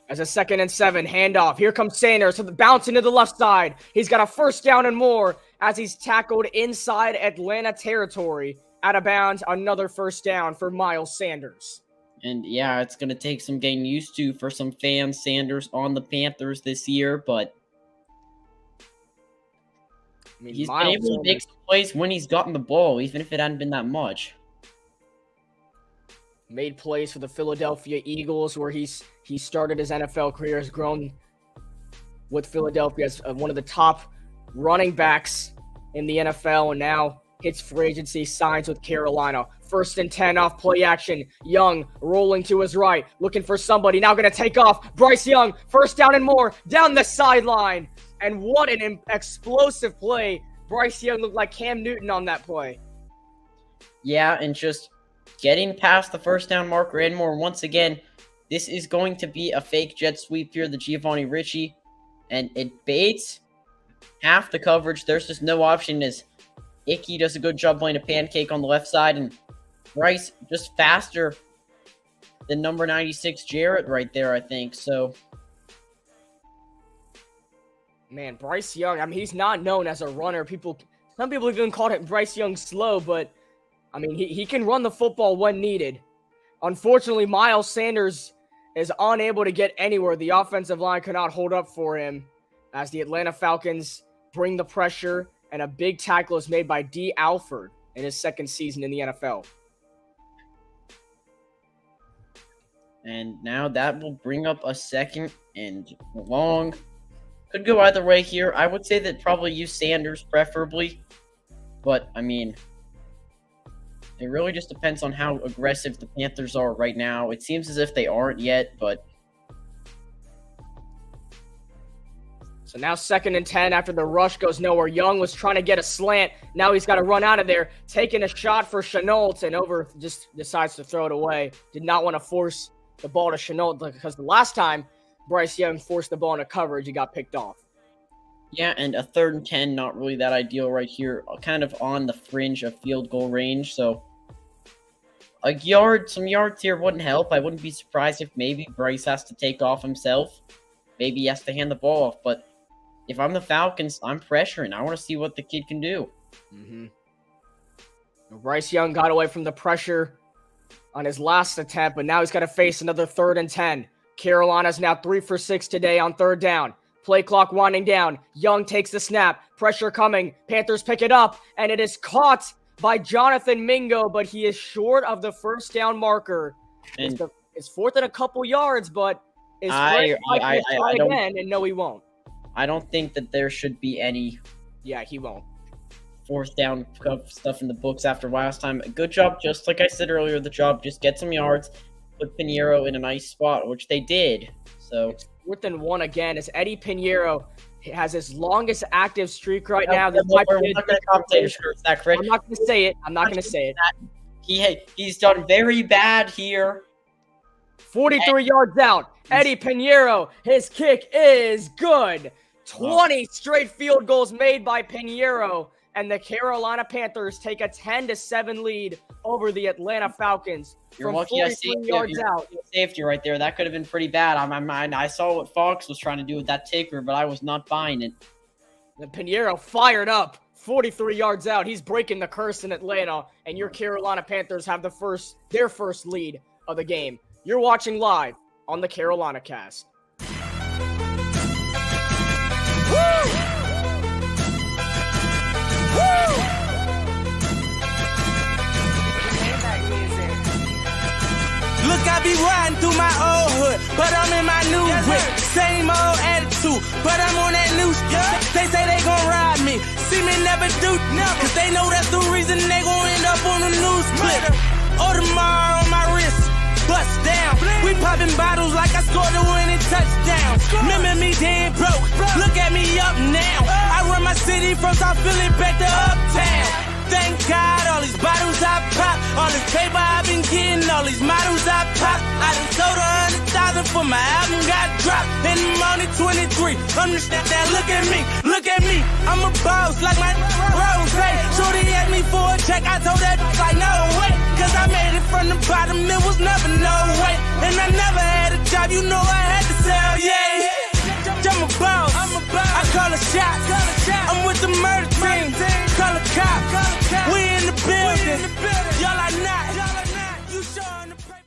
As a 2nd and 7, handoff. Here comes Sanders, bouncing to the left side. He's got a first down and more as he's tackled inside Atlanta territory. Out of bounds, another first down for Miles Sanders. And yeah, it's going to take some getting used to for some fans. Sanders on the Panthers this year, but he's been able to make some plays when he's gotten the ball, even if it hadn't been that much. Made plays for the Philadelphia Eagles, where he started his NFL career, has grown with Philadelphia as one of the top running backs in the NFL, and now hits free agency, signs with Carolina. 1st and 10 off play action. Young rolling to his right, looking for somebody. Now going to take off. Bryce Young, first down and more, down the sideline. And what an explosive play. Bryce Young looked like Cam Newton on that play. Yeah, and just getting past the first down marker and more. Once again, this is going to be a fake jet sweep here, the Giovanni Ricci. And it baits half the coverage. There's just no option as Icky does a good job playing a pancake on the left side. And Bryce just faster than number 96 Jarrett right there, I think. So, man, Bryce Young, I mean, he's not known as a runner. Some people even called him Bryce Young slow, but I mean, he can run the football when needed. Unfortunately, Miles Sanders is unable to get anywhere. The offensive line could not hold up for him as the Atlanta Falcons bring the pressure, and a big tackle is made by D. Alford in his 2nd season in the NFL. And now that will bring up a 2nd and long. Could go either way here. I would say that probably use Sanders preferably. But, I mean, it really just depends on how aggressive the Panthers are right now. It seems as if they aren't yet, but... So now 2nd and 10 after the rush goes nowhere. Young was trying to get a slant. Now he's got to run out of there. Taking a shot for Chenault, and over just decides to throw it away. Did not want to force the ball to Chenault because the last time Bryce Young forced the ball into coverage, he got picked off. Yeah, and a 3rd and 10, not really that ideal right here. Kind of on the fringe of field goal range, so some yards here wouldn't help. I wouldn't be surprised if maybe Bryce has to take off himself. Maybe he has to hand the ball off, but if I'm the Falcons, I'm pressuring. I want to see what the kid can do. Mm-hmm. Bryce Young got away from the pressure on his last attempt, but now he's got to face another 3rd and 10. Carolina's now 3 for 6 today on 3rd down. Play clock winding down. Young takes the snap. Pressure coming. Panthers pick it up, and it is caught by Jonathan Mingo, but he is short of the first down marker. And It's 4th and a couple yards, but is I don't, again, and no, he won't. I don't think that there should be any he won't. 4th down stuff in the books after last time. Good job, just like I said earlier, just get some yards, put Pinheiro in a nice spot, which they did. So it's 4th and 1 again as Eddie Pinheiro has his longest active streak right now. We're not going to commentate is that correct? I'm not going to say it. I'm not going to say it. He's done very bad here. 43 yards out. Eddie Pinheiro, his kick is good. 20 straight field goals made by Pinheiro, and the Carolina Panthers take a 10-7 lead over the Atlanta Falcons. You're from lucky I 43 saved yards you. out. Safety right there. That could have been pretty bad. I saw what Fox was trying to do with that taker, but I was not buying it. And Pinheiro fired up. 43 yards out. He's breaking the curse in Atlanta, and your Carolina Panthers have their first lead of the game. You're watching live on the Carolina Cast. Look, I be riding through my old hood, but I'm in my new whip. Same old attitude, but I'm on that new shit. They say they gon' ride me, see me never do, cause they know that's the reason they gon' end up on the news clip. Audemars on my wrist, bust down. We popping bottles like I scored a winning touchdown. Remember me dead broke, look at me up now. I run my city from South Philly back to Uptown. Thank God, all these bottles I pop, all this paper I've been getting, all these models I pop. I done sold 100,000 for my album got dropped, and I'm only 23. Understand that? Look at me, I'm a boss like my Rose. Shorty asked me for a check, I told that like no way, cause I made it from the bottom, it was never no way, and I never had a job, you know I had to sell, yeah. I'm a boss, I call a shot, I'm with the murder team, call a cop, we in the building, y'all are not, you showing the paper.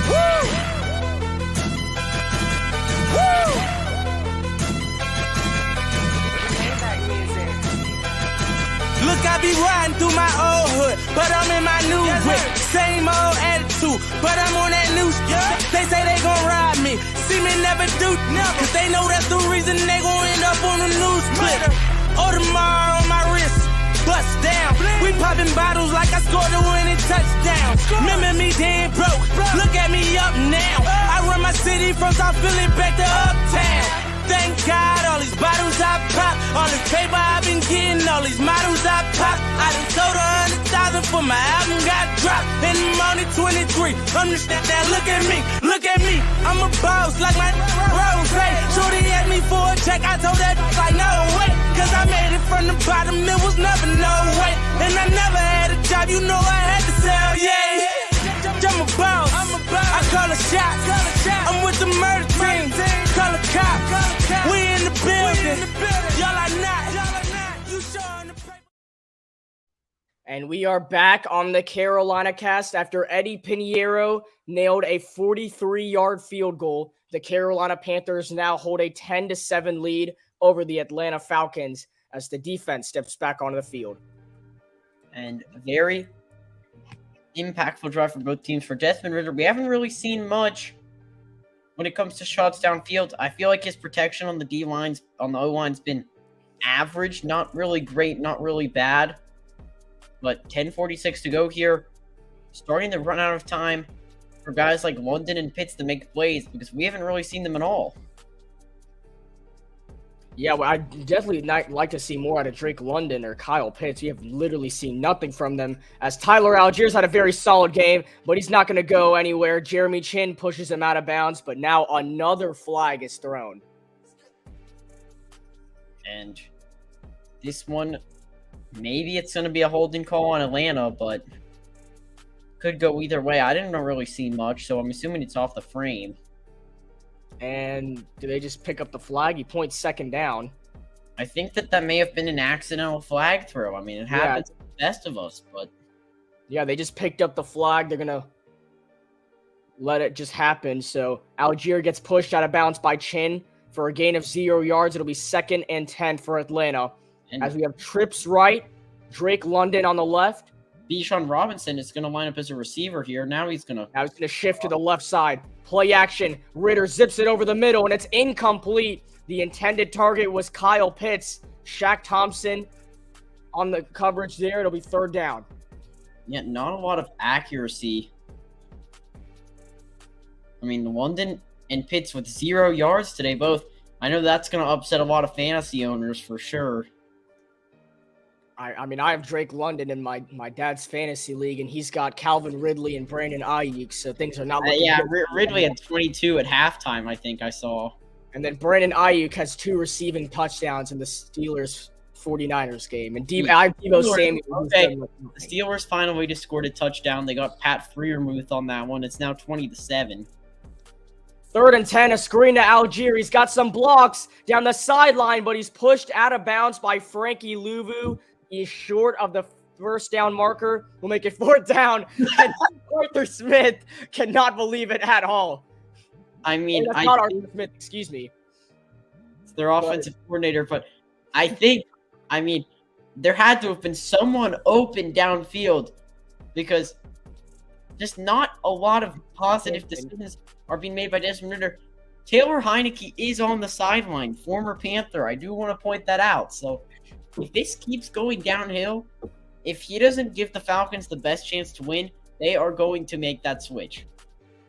Woo! Woo! Look, I be riding through my old hood, but I'm in my new whip. Same old attitude, but I'm on that new shit. They say they gon' ride me, see me never do, cause they know that's the reason they gon' end up on the news clip. Audemars on my wrist, bust down. We popping bottles like I scored a winning touchdown. Remember me dead broke, look at me up now. I run my city from South Philly back to Uptown. Thank God, all these bottles I pop, all this paper I've been getting, all these models I pop. I done sold 100,000 for my album got dropped, and I'm only 23. Understand that? Look at me, I'm a boss like my Rose. Shorty asked me for a check, I told that like no way, cause I made it from the bottom, it was never no way, and I never had a job, you know I had to sell, yeah. I'm a boss, I call a shot, I'm with the murder team, call a cop, we in the building, y'all are not, you showing the paper. And we are back on the Carolina Cast after Eddie Pinheiro nailed a 43-yard field goal. The Carolina Panthers now hold a 10-7 lead over the Atlanta Falcons as the defense steps back onto the field. And a very impactful drive for both teams. For Desmond Ridder, we haven't really seen much when it comes to shots downfield. I feel like his protection on the D-lines, on the O-line's been average, not really great, not really bad. But 10:46 to go here. Starting to run out of time for guys like London and Pitts to make plays because we haven't really seen them at all. Yeah, well, I'd definitely like to see more out of Drake London or Kyle Pitts. We have literally seen nothing from them, as Tyler Algiers had a very solid game, but he's not going to go anywhere. Jeremy Chin pushes him out of bounds, but now another flag is thrown. And this one, maybe it's going to be a holding call on Atlanta, but could go either way. I didn't really see much, so I'm assuming it's off the frame. And do they just pick up the flag? He points second down. I think that may have been an accidental flag throw. I mean, it happens to the best of us, but... Yeah, they just picked up the flag. They're going to let it just happen. So Algier gets pushed out of bounds by Chin for a gain of 0 yards. It'll be 2nd and 10 for Atlanta. And as we have trips right, Drake London on the left. Bijan Robinson is going to line up as a receiver here. Now he's going to shift to the left side. Play action. Ridder zips it over the middle, and it's incomplete. The intended target was Kyle Pitts. Shaq Thompson on the coverage there. It'll be 3rd down. Yeah, not a lot of accuracy. I mean, London and Pitts with 0 yards today, both. I know that's going to upset a lot of fantasy owners for sure. I mean, I have Drake London in my dad's fantasy league, and he's got Calvin Ridley and Brandon Ayuk, so things are not looking good. Ridley had 22 at halftime, I think I saw. And then Brandon Ayuk has 2 receiving touchdowns in the Steelers 49ers game. And I have Deebo Samuel. Okay, the Steelers finally just scored a touchdown. They got Pat Freiermuth on that one. It's now 20-7. 3rd and 10, a screen to Algier. He's got some blocks down the sideline, but he's pushed out of bounds by Frankie Louvu. He's short of the first down marker. We'll make it 4th down. And Arthur Smith cannot believe it at all. I mean, that's not Arthur Smith, excuse me. It's their offensive coordinator, but I think, there had to have been someone open downfield because just not a lot of positive decisions are being made by Desmond Ridder. Taylor Heineke is on the sideline, former Panther. I do want to point that out. So if this keeps going downhill, if he doesn't give the Falcons the best chance to win, they are going to make that switch.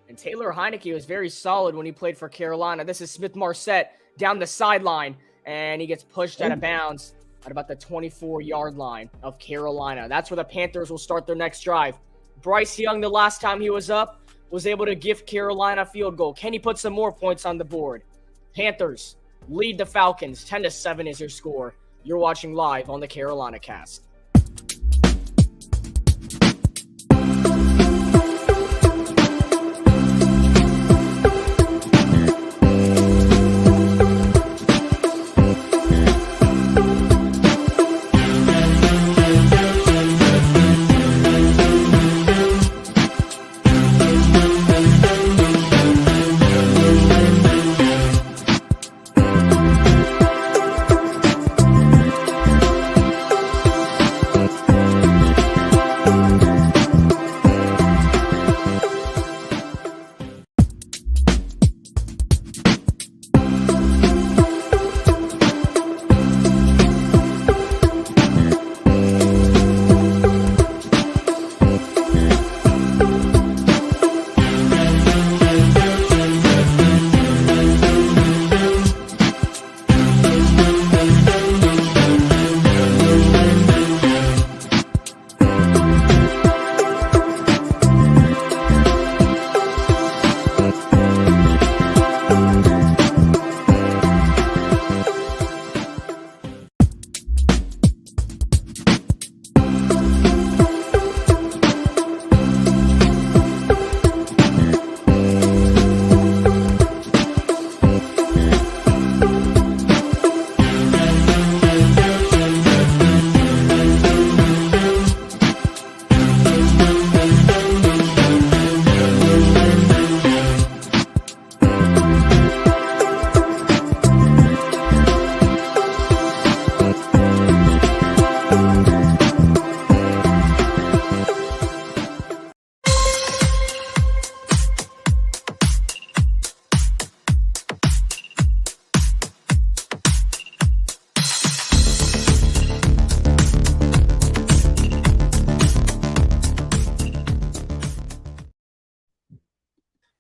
And Taylor Heineke was very solid when he played for Carolina. This is Smith Marset down the sideline, and he gets pushed out of bounds at about the 24-yard line of Carolina. That's where the Panthers will start their next drive. Bryce Young, the last time he was up, was able to give Carolina a field goal. Can he put some more points on the board? Panthers lead the Falcons. 10-7 is your score. You're watching live on the Carolina Cast.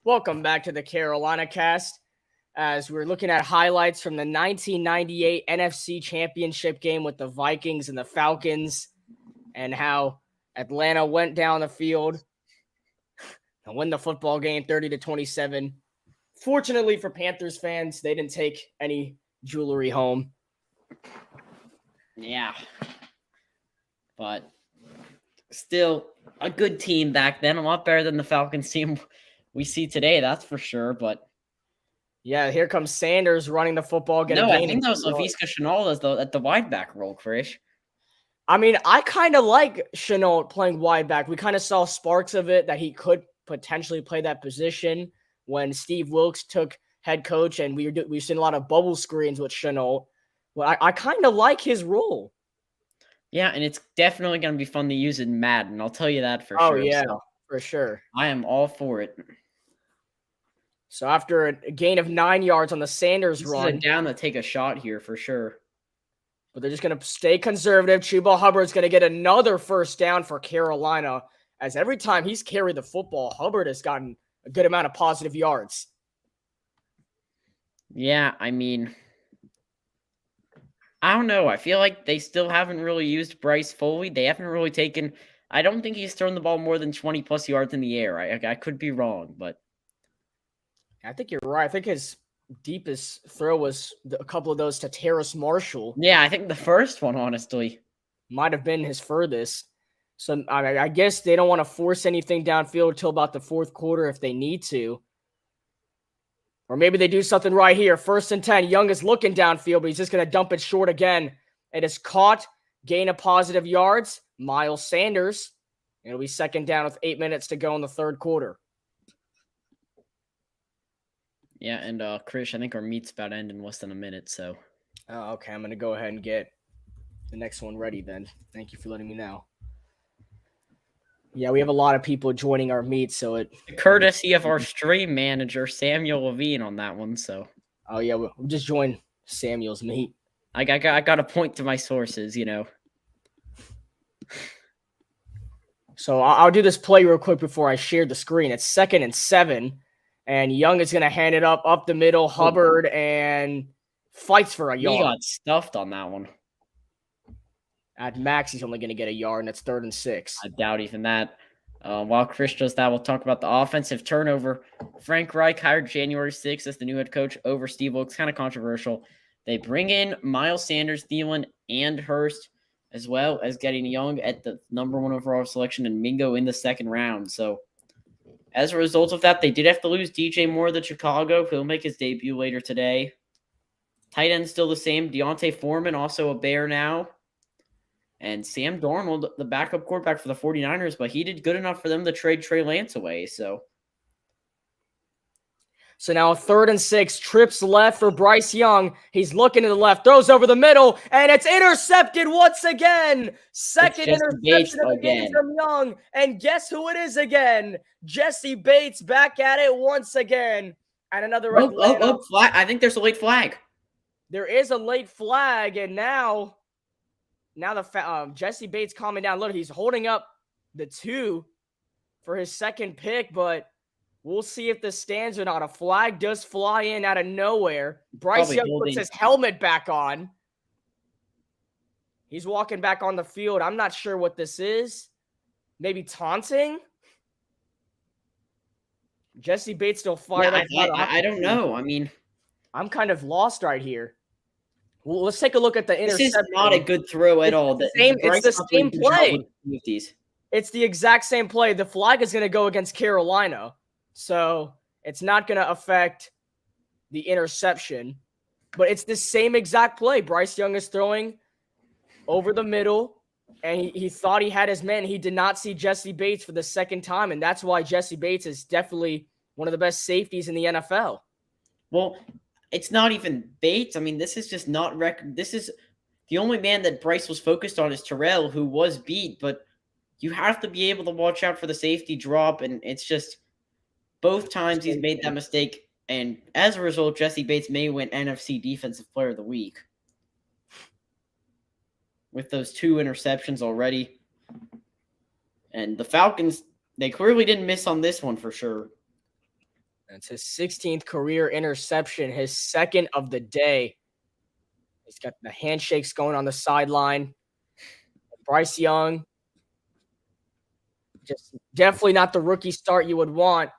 Welcome back to the Carolina Cast, as we're looking at highlights from the 1998 NFC Championship game with the Vikings and the Falcons, and how Atlanta went down the field and win the football game 30-27. Fortunately for Panthers fans, they didn't take any jewelry home. Yeah. But still a good team back then, a lot better than the Falcons team we see today, that's for sure. But yeah, here comes Sanders running the football. I think that was Laviska Shenault at the wide back role, Krish. I mean, I kind of like Shenault playing wide back. We kind of saw sparks of it that he could potentially play that position when Steve Wilkes took head coach, and we've seen a lot of bubble screens with Shenault. Well, I kind of like his role. Yeah, and it's definitely going to be fun to use in Madden. I'll tell you that for sure. Oh, yeah, for sure. I am all for it. So after a gain of 9 yards on the Sanders run. This is a down to take a shot here for sure. But they're just going to stay conservative. Chuba Hubbard's going to get another first down for Carolina, as every time he's carried the football, Hubbard has gotten a good amount of positive yards. Yeah, I mean, I don't know. I feel like they still haven't really used Bryce fully. They haven't really taken. I don't think he's thrown the ball more than 20 plus yards in the air. I could be wrong, but I think you're right. I think his deepest throw was a couple of those to Terrace Marshall. yeah, I think the first one, honestly, Might have been his furthest. So I guess they don't want to force anything downfield until about the fourth quarter if they need to. Or maybe they do something right here. 1st and 10. Young is looking downfield, but he's just going to dump it short again. It is caught. Gain of positive yards. Miles Sanders. It'll be 2nd down with 8 minutes to go in the 3rd quarter. yeah. And Krish, I think our meet's about to end in less than a minute. So Oh, okay. I'm going to go ahead and get the next one ready then. Thank you for letting me know. Yeah, we have a lot of people joining our meet, so it. courtesy of our stream manager Samuel Levine on that one. So Oh yeah, we'll just join Samuel's meet. I got to point to my sources, you know. So I'll do this play real quick before I share the screen. It's 2nd and 7, and Young is going to hand it up the middle. Hubbard and fights for a He yard. got stuffed on that one. At max, he's only going to get a yard, and it's 3rd and 6. I doubt even that. While Chris does that, we'll talk about the offensive turnover. Frank Reich hired January 6th as the new head coach over Steve Wilkes. Kind of controversial. They bring in Miles Sanders, Thielen, and Hurst, as well as getting Young at the number 1 overall selection and Mingo in the 2nd round. So as a result of that, they did have to lose DJ Moore to Chicago. He'll make his debut later today. Tight end still the same. Deontay Foreman, also a Bear now. And Sam Darnold, the backup quarterback for the 49ers, but he did good enough for them to trade Trey Lance away. So now 3rd and 6, trips left for Bryce Young. He's looking to the left, throws over the middle, and it's intercepted once again. 2nd interception of the game from Young. And guess who it is again? Jesse Bates back at it once again. And another flag. I think there's a late flag. There is a late flag, and now the Jesse Bates calming down a little. He's holding up the 2 for his 2nd pick, but we'll see if this stands or not. A flag does fly in out of nowhere. Bryce Young puts his helmet back on. He's walking back on the field. I'm not sure what this is. Maybe taunting? Jesse Bates still fired up. I don't know. I mean, I'm kind of lost right here. Well, let's take a look at the interception. This is not a good throw at all. It's the same play. It's the exact same play. The flag is going to go against Carolina, so it's not going to affect the interception. But it's the same exact play. Bryce Young is throwing over the middle, and he thought he had his man. He did not see Jesse Bates for the 2nd time, and that's why Jesse Bates is definitely one of the best safeties in the NFL. Well, it's not even Bates. I mean, this is just not record. This is the only man that Bryce was focused on is Terrell, who was beat. But you have to be able to watch out for the safety drop, and it's just both times he's made that mistake. And as a result, Jesse Bates may win NFC Defensive Player of the Week with those 2 interceptions already. And the Falcons, they clearly didn't miss on this one for sure. It's his 16th career interception, his 2nd of the day. He's got the handshakes going on the sideline. Bryce Young, just definitely not the rookie start you would want.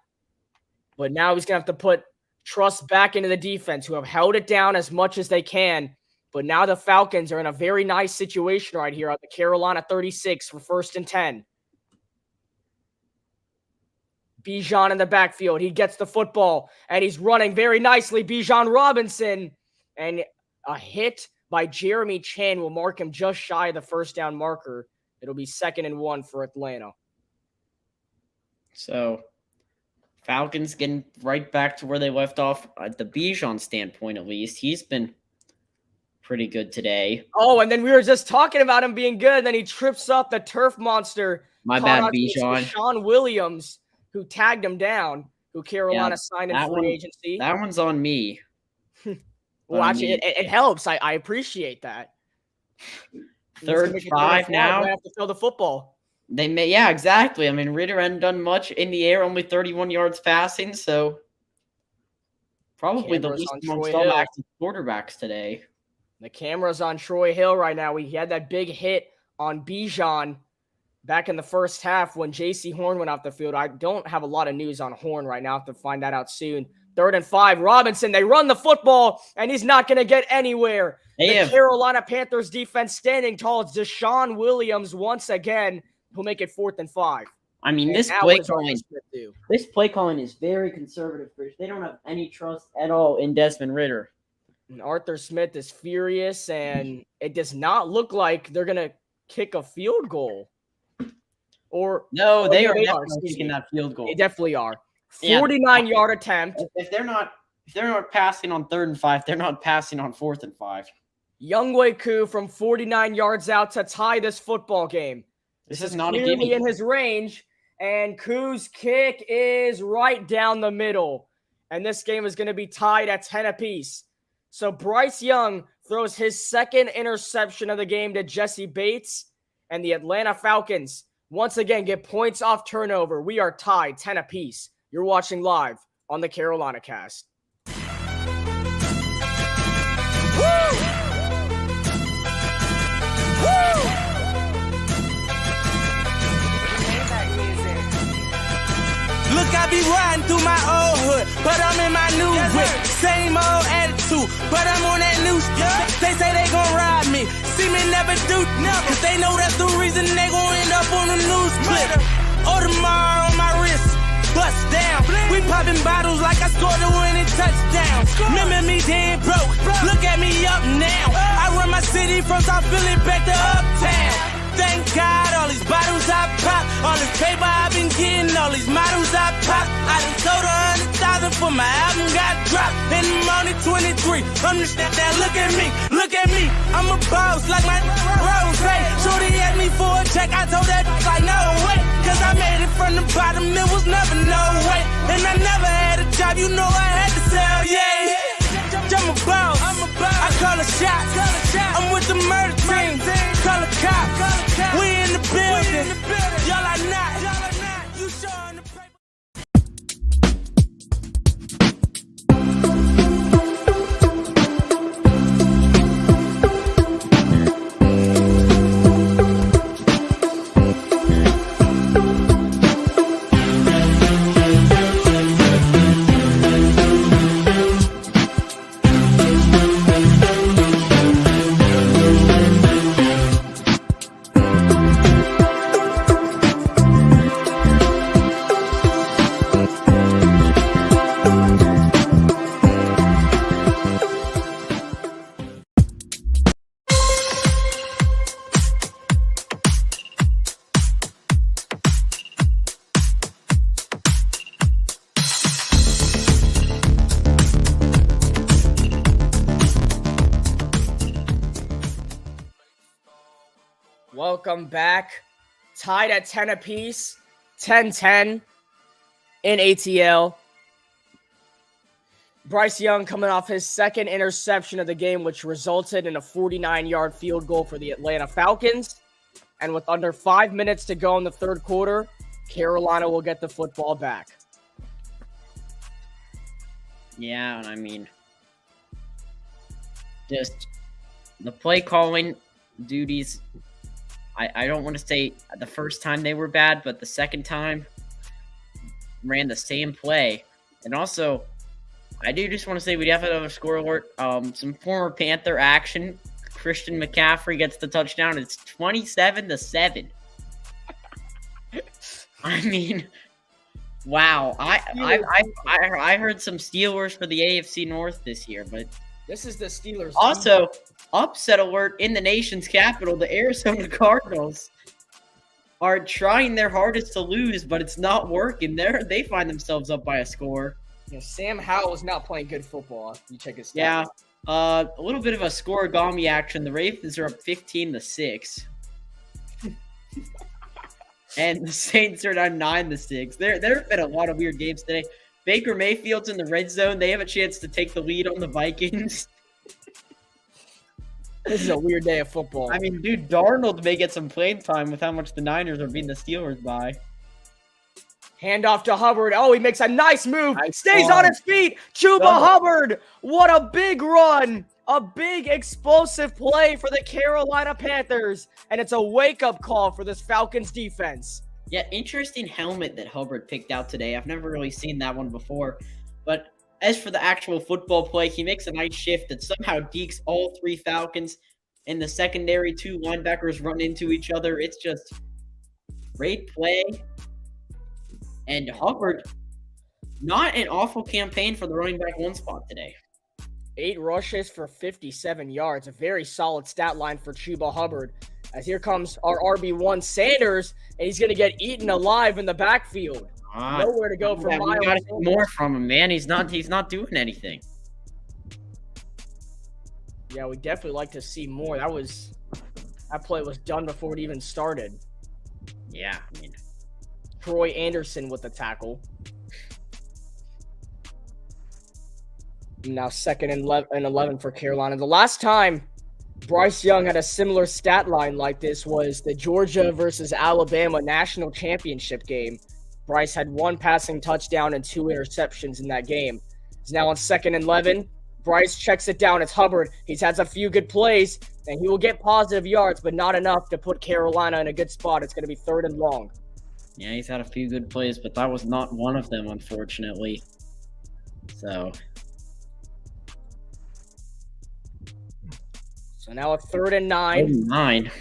But now he's going to have to put trust back into the defense, who have held it down as much as they can. But now the Falcons are in a very nice situation right here at the Carolina 36 for 1st and 10. Bijan in the backfield. He gets the football, and he's running very nicely. Bijan Robinson. And a hit by Jeremy Chan will mark him just shy of the 1st down marker. It'll be 2nd and 1 for Atlanta. So, Falcons getting right back to where they left off. At the Bijan standpoint, at least, he's been pretty good today. Oh, and then we were just talking about him being good, and then he trips up the turf monster. My bad, Bijan. Sean Williams, who tagged him down, who Carolina signed in free agency. That one's on me. Well, actually, it helps. I appreciate that. 3rd and 5 now. They have to throw the football. They may, yeah, exactly. I mean, Ritter hadn't done much in the air, only 31 yards passing, so probably the least amongst all active quarterbacks today. The camera's on Troy Hill right now. He had that big hit on Bijan back in the first half when J.C. Horn went off the field. I don't have a lot of news on Horn right now. I have to find that out soon. 3rd and 5. Robinson, they run the football, and he's not going to get anywhere. The Carolina Panthers defense standing tall. It's Deshaun Williams once again who'll make it 4th and 5. I mean, this play calling is very conservative. They don't have any trust at all in Desmond Ridder. And Arthur Smith is furious, and it does not look like they're going to kick a field goal. They are definitely kicking that field goal. They definitely are. 49-yard attempt. If they're not passing on 3rd and 5, they're not passing on 4th and 5. Younghoe Koo from 49 yards out to tie this football game. This is not a gimme gimme. In his range, and Koo's kick is right down the middle. And this game is going to be tied at 10 apiece. So Bryce Young throws his 2nd interception of the game to Jesse Bates, and the Atlanta Falcons once again get points off turnover. We are tied 10 apiece. You're watching live on the Carolina Cast. Look, I be riding through my old hood, but I'm in my new whip. Same old attitude, but I'm on that new shit. They say they gon' ride me, see me never do, cause they know that's the reason they gon' end up on the news clip. Audemars on my wrist, bust down. We popping bottles like I scored a winning touchdown. Remember me dead broke, look at me up now. I run my city from South Philly back to Uptown. Thank God, all these bottles I pop, all this paper I've been getting, all these models I pop. I done sold 100,000 for my album got dropped, and I'm only 23. Understand that? Look at me, I'm a boss like my Rose. Shorty asked me for a check, I told that like no way, cause I made it from the bottom, it was never no way. And I never had a job, you know I had to sell, yeah. I'm a boss, I call a shot. I'm with the murder team, call a cop. We in the building, y'all are not. You showing the paper. Welcome back. Tied at 10 apiece. 10-10 in ATL. Bryce Young coming off his 2nd interception of the game, which resulted in a 49-yard field goal for the Atlanta Falcons. And with under 5 minutes to go in the 3rd quarter, Carolina will get the football back. Yeah, I mean, just the play calling duties. I don't want to say the first time they were bad, but the second time ran the same play. And also, I do just want to say we have another score alert. Some former Panther action. Christian McCaffrey gets the touchdown. It's 27-7. I mean, wow. I heard some Steelers for the AFC North this year, but this is the Steelers. Also, upset alert in the nation's capital. The Arizona Cardinals are trying their hardest to lose, but it's not working. They find themselves up by a score. Yeah, Sam Howell is not playing good football. You check his stats. Yeah, a little bit of a scoregami action. The Ravens are up 15-6. And the Saints are down 9-6. There have been a lot of weird games today. Baker Mayfield's in the red zone. They have a chance to take the lead on the Vikings. This is a weird day of football. I mean, dude, Darnold may get some playing time with how much the Niners are beating the Steelers by. Handoff to Hubbard. Oh, he makes a nice move. Stays on his feet. Chuba Hubbard. What a big run. A big explosive play for the Carolina Panthers, and it's a wake-up call for this Falcons defense. Yeah, interesting helmet that Hubbard picked out today. I've never really seen that one before. But as for the actual football play, he makes a nice shift that somehow dekes all 3 Falcons. In the secondary, 2 linebackers run into each other. It's just great play. And Hubbard, not an awful campaign for the running back 1 spot today. 8 rushes for 57 yards. A very solid stat line for Chuba Hubbard. As here comes our RB1 Sanders, and he's going to get eaten alive in the backfield. Nowhere to go for Miles. We got to see more from him, man. He's not doing anything. Yeah, we definitely like to see more. That play was done before it even started. Yeah, I mean, Troy Anderson with the tackle. Now 2nd and 11 for Carolina. The last time Bryce Young had a similar stat line like this was the Georgia versus Alabama national championship game. Bryce had 1 passing touchdown and 2 interceptions in that game. He's now on 2nd and 11. Bryce checks it down. It's Hubbard. He's had a few good plays, and he will get positive yards, but not enough to put Carolina in a good spot. It's going to be 3rd and long. Yeah, he's had a few good plays, but that was not one of them, unfortunately. So now a 3rd and 9.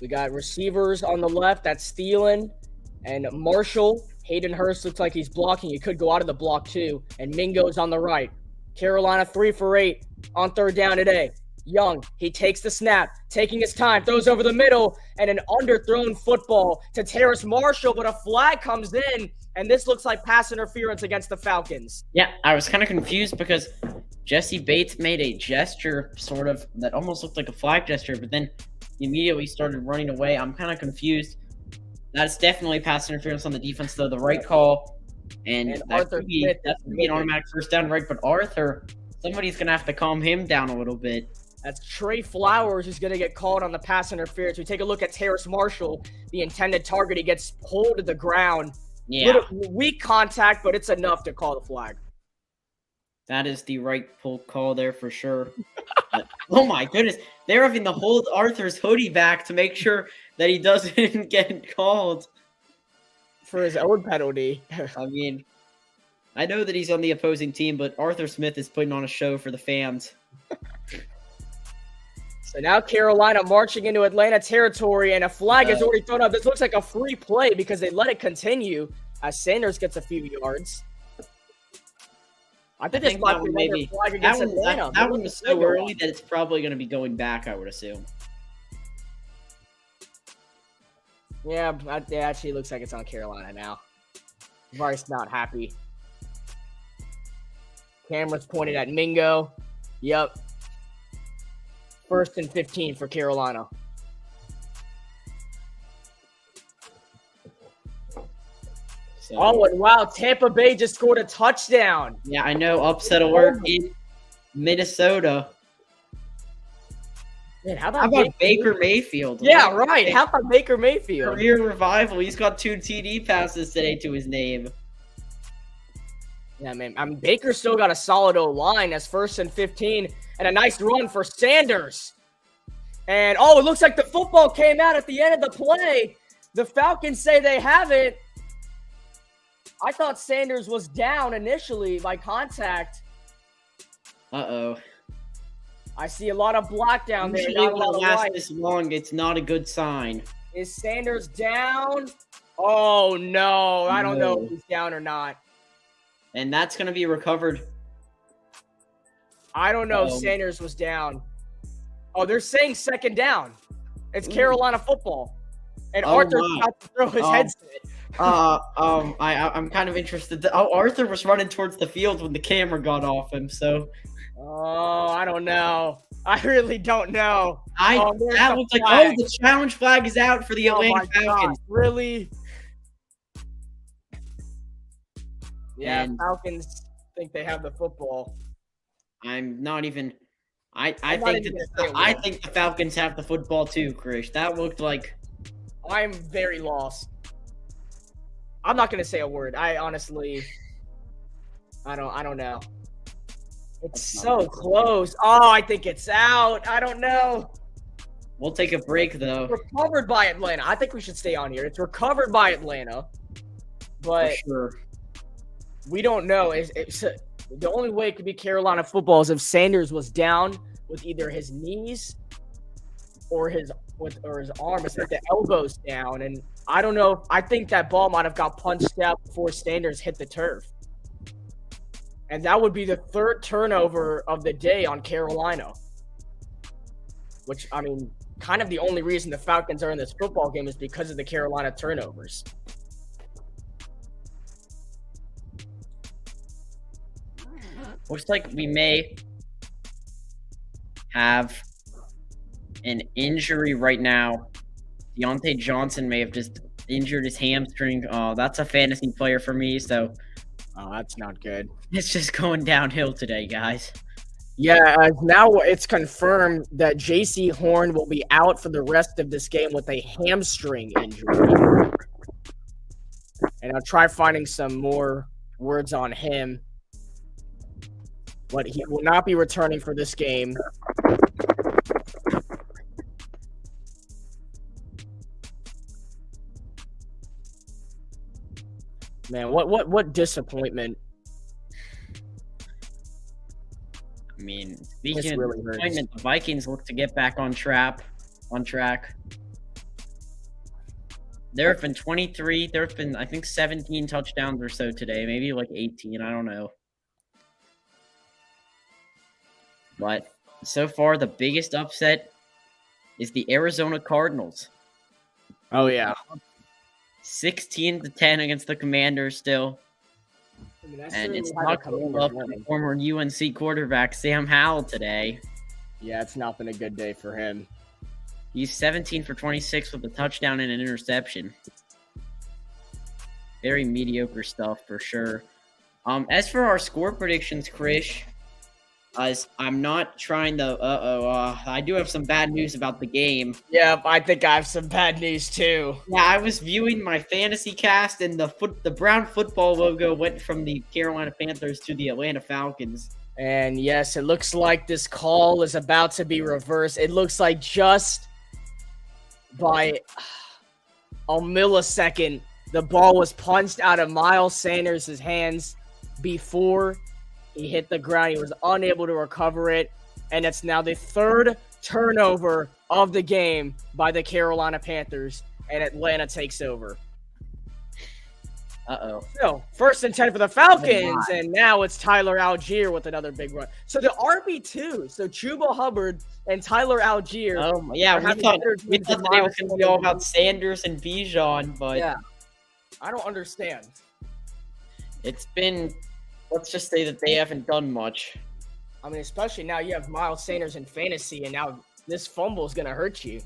We got receivers on the left. That's Thielen and Marshall. Hayden Hurst looks like he's blocking. He could go out of the block too. And Mingo's on the right. Carolina 3 for 8 on 3rd down today. Young, he takes the snap, taking his time, throws over the middle, and an underthrown football to Terrace Marshall, but a flag comes in, and this looks like pass interference against the Falcons. Yeah, I was kind of confused because Jesse Bates made a gesture sort of that almost looked like a flag gesture, but then he immediately started running away. I'm kind of confused. That's definitely pass interference on the defense, though. The right call. And that Arthur Smith, that's going to be an automatic first down, right? But Arthur, somebody's going to have to calm him down a little bit. That's Trey Flowers who's going to get called on the pass interference. We take a look at Terrace Marshall, the intended target. He gets pulled to the ground. Yeah. Little weak contact, but it's enough to call the flag. That is the right pull call there for sure. But, oh my goodness. They're having to hold Arthur's hoodie back to make sure that he doesn't get called. For his own penalty. I mean, I know that he's on the opposing team, but Arthur Smith is putting on a show for the fans. So now Carolina marching into Atlanta territory, and a flag is already thrown up. This looks like a free play because they let it continue as Sanders gets a few yards. I think this might be maybe flag against Atlanta. That one was so early that it's probably going to be going back, I would assume. Yeah, it actually looks like it's on Carolina now. Bryce not happy. Camera's pointed at Mingo. Yep. 1st and 15 for Carolina. So, oh, and wow, Tampa Bay just scored a touchdown. Yeah, I know. Upset alert in Minnesota. Man, how about Baker Mayfield? Yeah, right. How about Baker Mayfield? Career revival. He's got 2 TD passes today to his name. Yeah, man. I mean, Baker still got a solid O-line as 1st and 15 and a nice run for Sanders. And, it looks like the football came out at the end of the play. The Falcons say they have it. I thought Sanders was down initially by contact. Uh-oh. I see a lot of black down there. Usually when it lasts this long, it's not a good sign. Is Sanders down? Oh, no. I don't know if he's down or not. And that's going to be recovered. I don't know if Sanders was down. Oh, they're saying 2nd down. It's Carolina football. And Arthur's about to throw his headset. I'm kind of interested. Arthur was running towards the field when the camera got off him, so... Oh, I don't know. I really don't know. That looks like, the challenge flag is out for the Atlanta Falcons. God, really? Yeah, Falcons think they have the football. I'm not even. I think the Falcons have the football too, Krish. That looked like. I'm very lost. I'm not gonna say a word. I honestly, I don't know. It's so close. Oh, I think it's out. I don't know. We'll take a break, though. Recovered by Atlanta. I think we should stay on here. It's recovered by Atlanta. But For sure. we don't know. The only way it could be Carolina football is if Sanders was down with either his knees or his arm. It's like the elbows down. And I don't know. I think that ball might have got punched out before Sanders hit the turf. And that would be the third turnover of the day on Carolina. Which, I mean, kind of the only reason the Falcons are in this football game is because of the Carolina turnovers. Looks like we may have an injury right now. Deontay Johnson may have just injured his hamstring. Oh, that's a fantasy player for me, so Oh, that's not good. it's just going downhill today, guys. Yeah, now it's confirmed that J.C. Horn will be out for the rest of this game with a hamstring injury. And I'll try finding some more words on him. But he will not be returning for this game. Man, what disappointment. I mean, This speaking of really hurts. disappointment, the Vikings look to get back on track. There have been 23. There have been, I think, 17 touchdowns or so today. Maybe like 18. I don't know. But so far, the biggest upset is the Arizona Cardinals. Oh, yeah. 16-10 against the Commanders still. I mean, that's And certainly it's how the not going Commanders well for running. the former UNC quarterback, Sam Howell, today. Yeah, it's not been a good day for him. He's 17 for 26 with a touchdown and an interception. Very mediocre stuff for sure. As for our score predictions, Krish, I'm not trying to. I do have some bad news about the game. Yeah, I think I have some bad news too. Yeah, I was viewing my fantasy cast, and the brown football logo went from the Carolina Panthers to the Atlanta Falcons. And yes, it looks like this call is about to be reversed. It looks like just by a millisecond, the ball was punched out of Miles Sanders' hands before he hit the ground. He was unable to recover it. And it's now the third turnover of the game by the Carolina Panthers. And Atlanta takes over. Uh-oh. So, 1st and 10 for the Falcons, and now it's Tyler Algier with another big run. So the RB2, so Chuba Hubbard and Tyler Algier. Oh, yeah, we thought today was going to be all about Sanders and Bijan, but Yeah, I don't understand. it's been, let's just say that they haven't done much. I mean, especially now you have Miles Sanders in fantasy, and now this fumble is going to hurt you.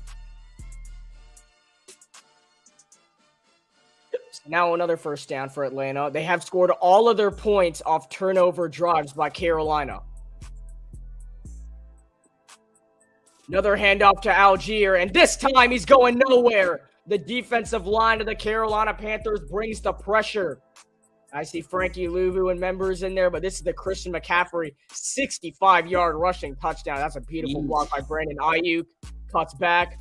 So now another first down for Atlanta. They have scored all of their points off turnover drives by Carolina. Another handoff to Algier, and this time he's going nowhere. The defensive line of the Carolina Panthers brings the pressure. I see Frankie Louvu and members in there, but this is the Christian McCaffrey 65-yard rushing touchdown. That's a beautiful block by Brandon Ayuk. Cuts back,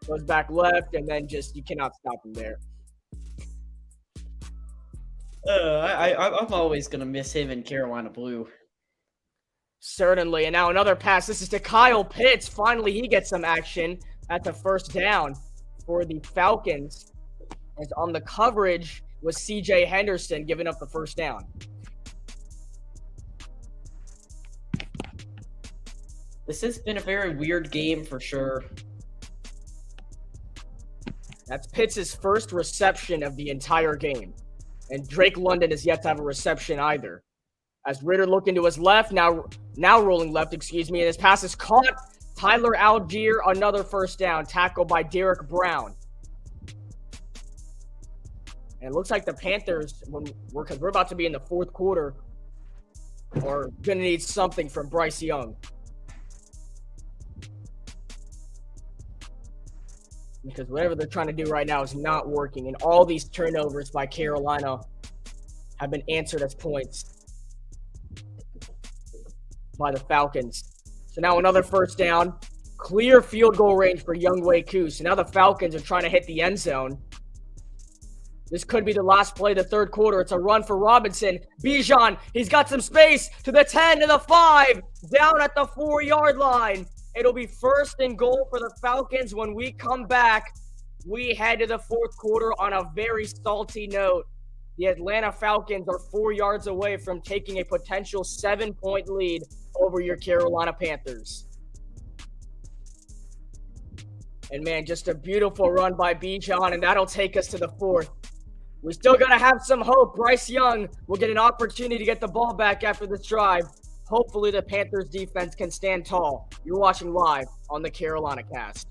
goes back left, and then just you cannot stop him there. I'm always going to miss him in Carolina Blue. Certainly. And now another pass. This is to Kyle Pitts. Finally, he gets some action at the first down for the Falcons. It's on the coverage with C.J. Henderson giving up the first down. This has been a very weird game for sure. That's Pitts' first reception of the entire game. And Drake London is yet to have a reception either. As Ritter looking to his left, now rolling left, and his pass is caught. Tyler Algier, another first down, tackled by Derek Brown. And it looks like the Panthers, because we're about to be in the fourth quarter, are going to need something from Bryce Young. Because whatever they're trying to do right now is not working. And all these turnovers by Carolina have been answered as points. by the Falcons. So now another first down. Clear field goal range for Younghoe Koo. So now the Falcons are trying to hit the end zone. This could be the last play of the third quarter. It's a run for Robinson. Bijan, he's got some space to the 10, to the 5, down at the 4-yard line. It'll be first and goal for the Falcons. When we come back, we head to the fourth quarter on a very salty note. The Atlanta Falcons are 4 yards away from taking a potential 7-point lead over your Carolina Panthers. And man, just a beautiful run by Bijan, and that'll take us to the fourth. We still got to have some hope. Bryce Young will get an opportunity to get the ball back after this drive. Hopefully the Panthers defense can stand tall. You're watching live on the Carolina Cast.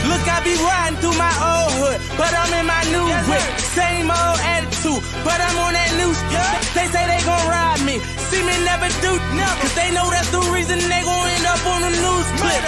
Look, I be riding through my old hood, but I'm in my new whip. Same old attitude, but I'm on that new shit. They say they gon' ride me, see me never do, cause they know that's the reason they gon' end up on the news clip.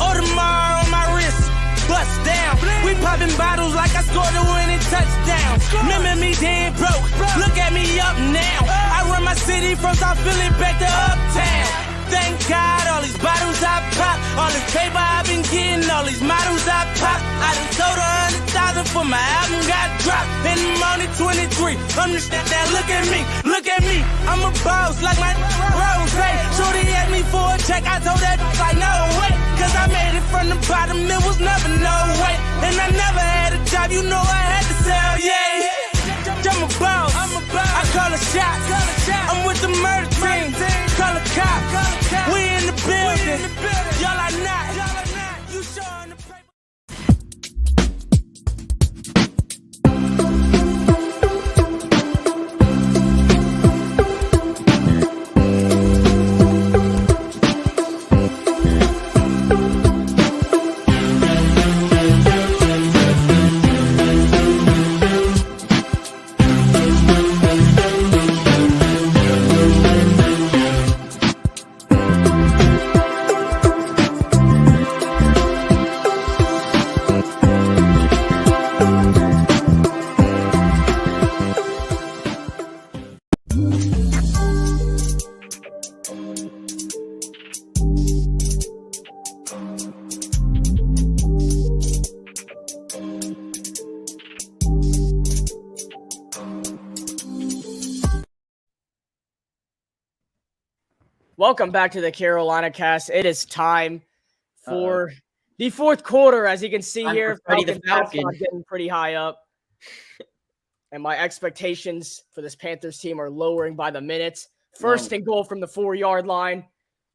Audemars on my wrist, bust down. We popping bottles like I scored a winning touchdown. Remember me dead broke, look at me up now. I run my city from South Philly back to Uptown. Thank God, all these bottles I pop, all this paper I've been getting, all these models I pop. I done sold 100,000 for my album got dropped, and I'm only 23. Understand that? Look at me, I'm a boss like my Rose. Shorty asked me for a check, I told that like no way, cause I made it from the bottom, it was never no way. And I never had a job, you know I had to sell, yeah. I'm a boss, I call a shot. I'm with the murder team, call a cop. We in the building, y'all are not. You showing the paper. Welcome back to the Carolina Cast. It is time for the fourth quarter. As you can see here, Falcons are getting pretty high up. And my expectations for this Panthers team are lowering by the minute. First and goal from the 4-yard line.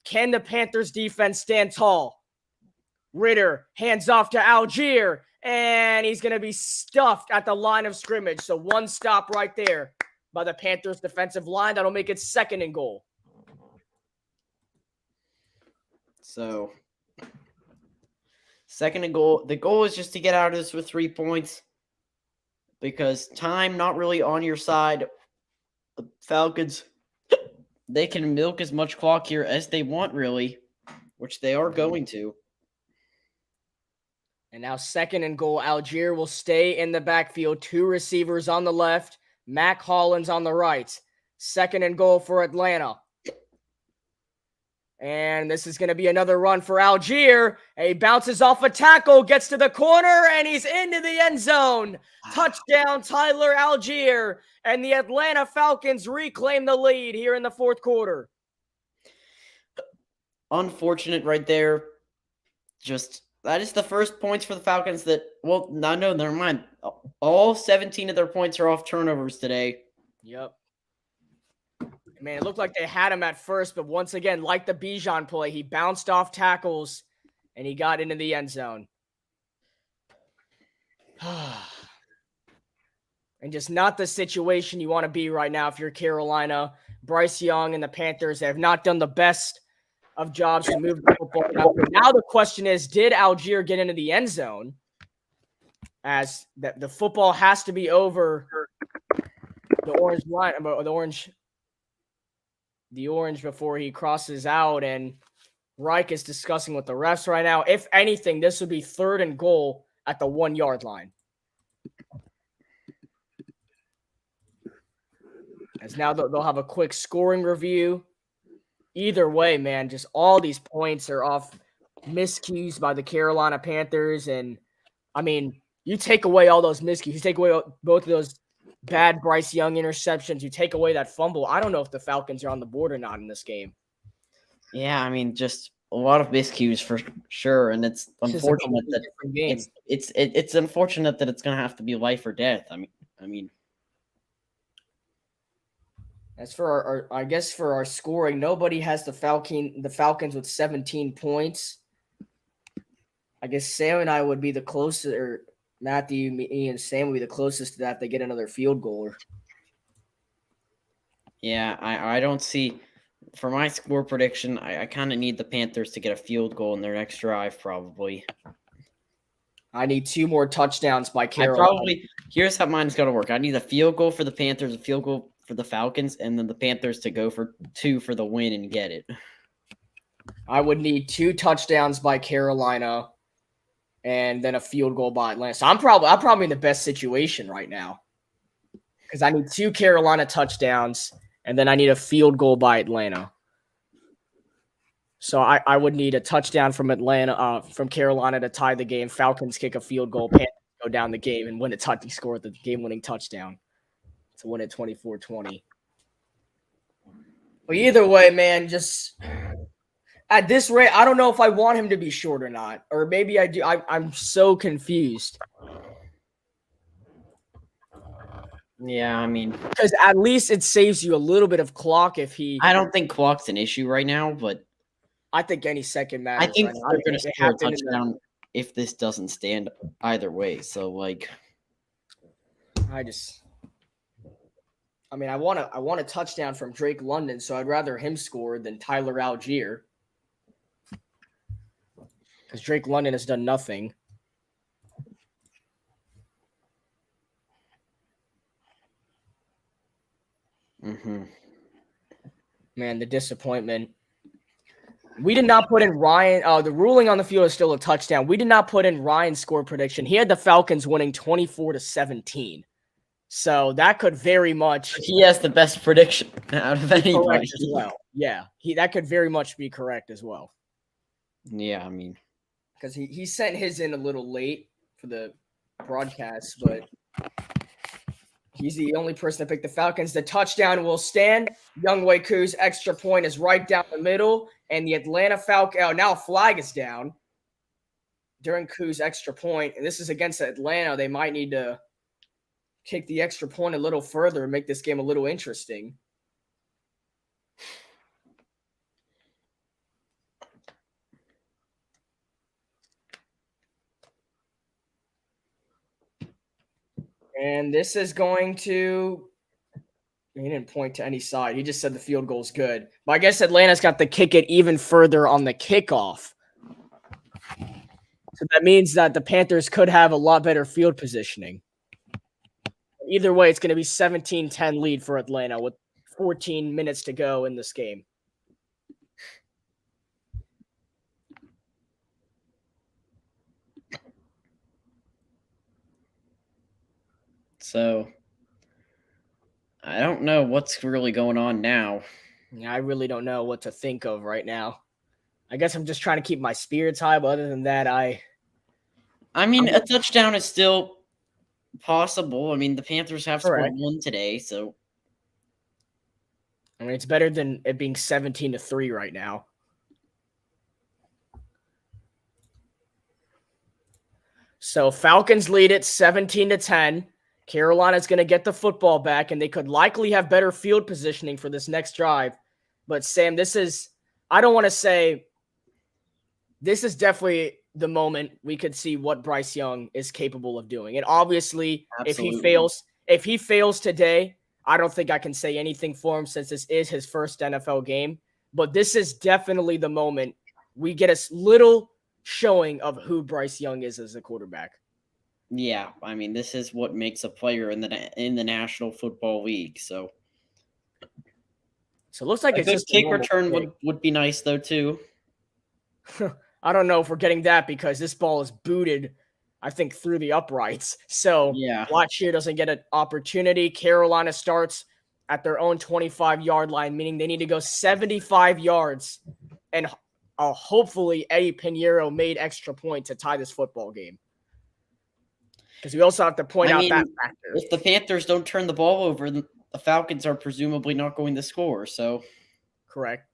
Can the Panthers defense stand tall? Ritter hands off to Algier, and he's going to be stuffed at the line of scrimmage. So one stop right there by the Panthers defensive line. That'll make it second and goal. So, second and goal. The goal is just to get out of this with 3 points because time not really on your side. The Falcons, they can milk as much clock here as they want, really, which they are going to. And now second and goal. Algier will stay in the backfield. 2 receivers on the left. Mac Hollins on the right. Second and goal for Atlanta. And this is going to be another run for Algier. He bounces off a tackle, gets to the corner, and he's into the end zone. Touchdown, Tyler Algier. And the Atlanta Falcons reclaim the lead here in the fourth quarter. Unfortunate right there. Just, that is the first points for the Falcons that, well, no, never mind. All 17 of their points are off turnovers today. Yep. Man, it looked like they had him at first, but once again, like the Bijan play, he bounced off tackles and he got into the end zone. And just not the situation you want to be right now if you're Carolina. Bryce Young and the Panthers have not done the best of jobs to move the football. Now the question is, did Algier get into the end zone? As the football has to be over the orange line, the orange before he crosses out, and Reich is discussing with the refs right now. If anything, this would be 3rd and goal at the 1-yard line. As now they'll have a quick scoring review. Either way, man, just all these points are off miscues by the Carolina Panthers. And, I mean, you take away all those miscues. You take away both of those bad Bryce Young interceptions. You take away that fumble. I don't know if the Falcons are on the board or not in this game. Yeah, I mean, just a lot of miscues for sure, and it's unfortunate that it's unfortunate that it's going to have to be life or death. I mean. As for I guess for our scoring, nobody has the Falcons with 17 points. I guess Sam and I would be the closest, or Matthew, me, and Sam would be the closest to that if they get another field goal. Yeah, I don't see. For my score prediction, I kind of need the Panthers to get a field goal in their next drive, probably. I need 2 more touchdowns by Carolina. Here's how mine's going to work. I need a field goal for the Panthers, a field goal for the Falcons, and then the Panthers to go for 2 for the win and get it. I would need 2 touchdowns by Carolina and then a field goal by Atlanta. So I'm probably in the best situation right now because I need 2 Carolina touchdowns and then I need a field goal by Atlanta. So I would need a touchdown from from Carolina to tie the game. Falcons kick a field goal, Panthers go down the game and win score the game-winning touchdown to win at 24-20. But either way, man, just at this rate, I don't know if I want him to be short or not. Or maybe I do. I'm so confused. Yeah, I mean. Because at least it saves you a little bit of clock if he. I don't think clock's an issue right now, but. I think any second matters. I think right they're going to score a touchdown if this doesn't stand either way. So, like. I want a touchdown from Drake London, so I'd rather him score than Tyler Algier. Because Drake London has done nothing. Mm-hmm. Man, the disappointment. We did not put in Ryan. The ruling on the field is still a touchdown. We did not put in Ryan's score prediction. He had the Falcons winning 24-17. So that could very much. He has the best prediction out of anybody as well. Yeah, that could very much be correct as well. Yeah, I mean, because he sent his in a little late for the broadcast, but he's the only person that picked the Falcons. The touchdown will stand. Younghoe Koo's extra point is right down the middle, and the Atlanta Falcons. Now a flag is down during Koo's extra point, and this is against Atlanta. They might need to kick the extra point a little further and make this game a little interesting. And this is going to – he didn't point to any side. He just said the field goal's good. But I guess Atlanta's got to kick it even further on the kickoff. So that means that the Panthers could have a lot better field positioning. Either way, it's going to be 17-10 lead for Atlanta with 14 minutes to go in this game. So, I don't know what's really going on now. Yeah, I really don't know what to think of right now. I guess I'm just trying to keep my spirits high, but other than that, a touchdown is still possible. I mean, the Panthers have scored 1 today, so. I mean, it's better than it being 17-3 right now. So Falcons lead it 17-10. Carolina's going to get the football back, and they could likely have better field positioning for this next drive. But, Sam, I don't want to say this is definitely the moment we could see what Bryce Young is capable of doing. And obviously, Absolutely. if he fails today, I don't think I can say anything for him since this is his first NFL game. But this is definitely the moment we get a little showing of who Bryce Young is as a quarterback. Yeah, I mean, this is what makes a player in the National Football League. So it looks like it's just kick return would be nice though too. I don't know if we're getting that because this ball is booted, I think, through the uprights. So Yeah. watch here doesn't get an opportunity. Carolina starts at their own 25-yard line, meaning they need to go 75 yards. And hopefully Eddie Pinheiro made extra point to tie this football game. Because we also have to point out that factor. If the Panthers don't turn the ball over, the Falcons are presumably not going to score. So, correct.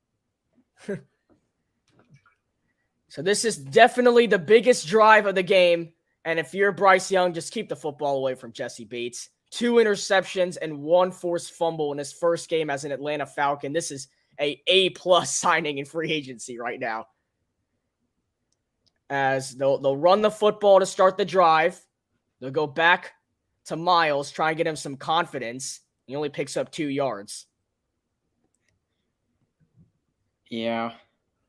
So this is definitely the biggest drive of the game. And if you're Bryce Young, just keep the football away from Jesse Bates. 2 interceptions and 1 forced fumble in his first game as an Atlanta Falcon. This is A+ signing in free agency right now. As they'll run the football to start the drive. They'll go back to Miles, try and get him some confidence. He only picks up 2 yards. yeah.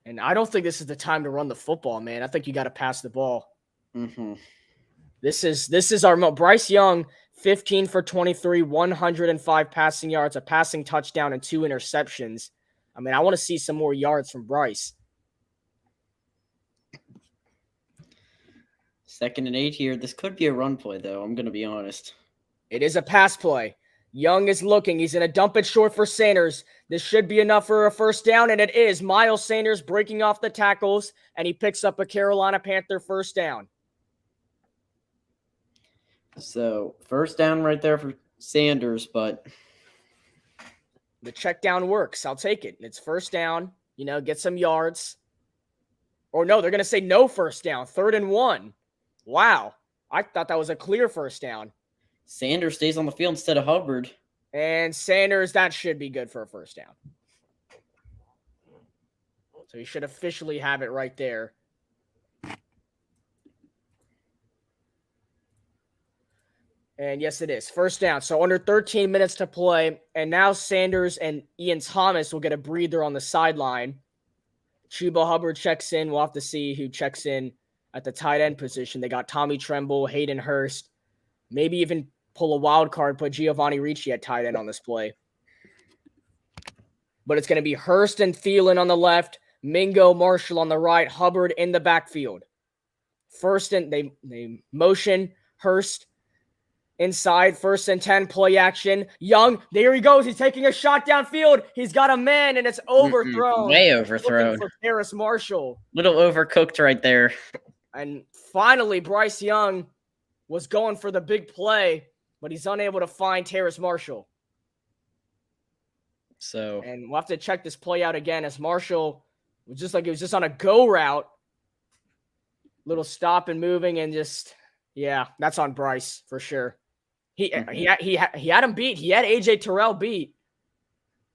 And I don't think this is the time to run the football, man. I think you got to pass the ball. Mm-hmm. This is our Bryce Young, 15 for 23, 105 passing yards, a passing touchdown, and 2 interceptions. I mean, I want to see some more yards from Bryce. 2nd and 8 here. This could be a run play, though. I'm going to be honest. It is a pass play. Young is looking. He's going to dump it short for Sanders. This should be enough for a first down, and it is. Miles Sanders breaking off the tackles, and he picks up a Carolina Panther first down. So, first down right there for Sanders, but the check down works. I'll take it. It's first down. Get some yards. Or no, they're going to say no first down. 3rd and 1. Wow. I thought that was a clear first down. Sanders stays on the field instead of Hubbard. And Sanders, that should be good for a first down. So you should officially have it right there. And yes, it is. First down. So under 13 minutes to play. And now Sanders and Ian Thomas will get a breather on the sideline. Chuba Hubbard checks in. We'll have to see who checks in at the tight end position. They got Tommy Tremble, Hayden Hurst. Maybe even pull a wild card, put Giovanni Ricci at tight end on this play. But it's going to be Hurst and Thielen on the left, Mingo, Marshall on the right, Hubbard in the backfield. First and they motion Hurst inside, 1st and 10, play action. Young, there he goes. He's taking a shot downfield. He's got a man, and it's overthrown. Way overthrown. For Terrace Marshall. Little overcooked right there. And finally, Bryce Young was going for the big play, but he's unable to find Terrace Marshall. So, and we'll have to check this play out again as Marshall was just on a go route. Little stop and moving and just, yeah, that's on Bryce for sure. He had him beat. He had AJ Terrell beat.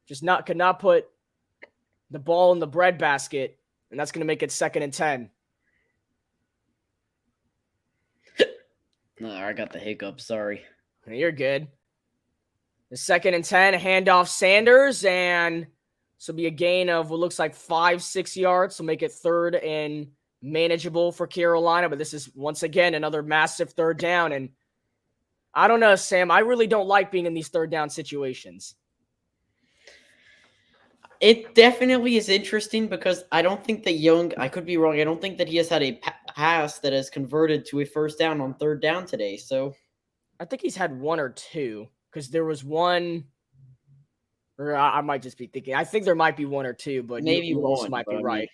Could not put the ball in the breadbasket, and that's going to make it 2nd and 10. No, I got the hiccup. Sorry. You're good. The 2nd and 10, handoff Sanders, and this will be a gain of what looks like 5-6 yards. So make it 3rd and manageable for Carolina. But this is, once again, another massive 3rd down. And I don't know, Sam. I really don't like being in these 3rd down situations. It definitely is interesting because I don't think that Young, I could be wrong, I don't think that he has had a pass that has converted to a first down on 3rd down today. So I think he's had 1 or 2 because there was one, or I might just be thinking, I think there might be 1 or 2, but maybe you also one might be but right.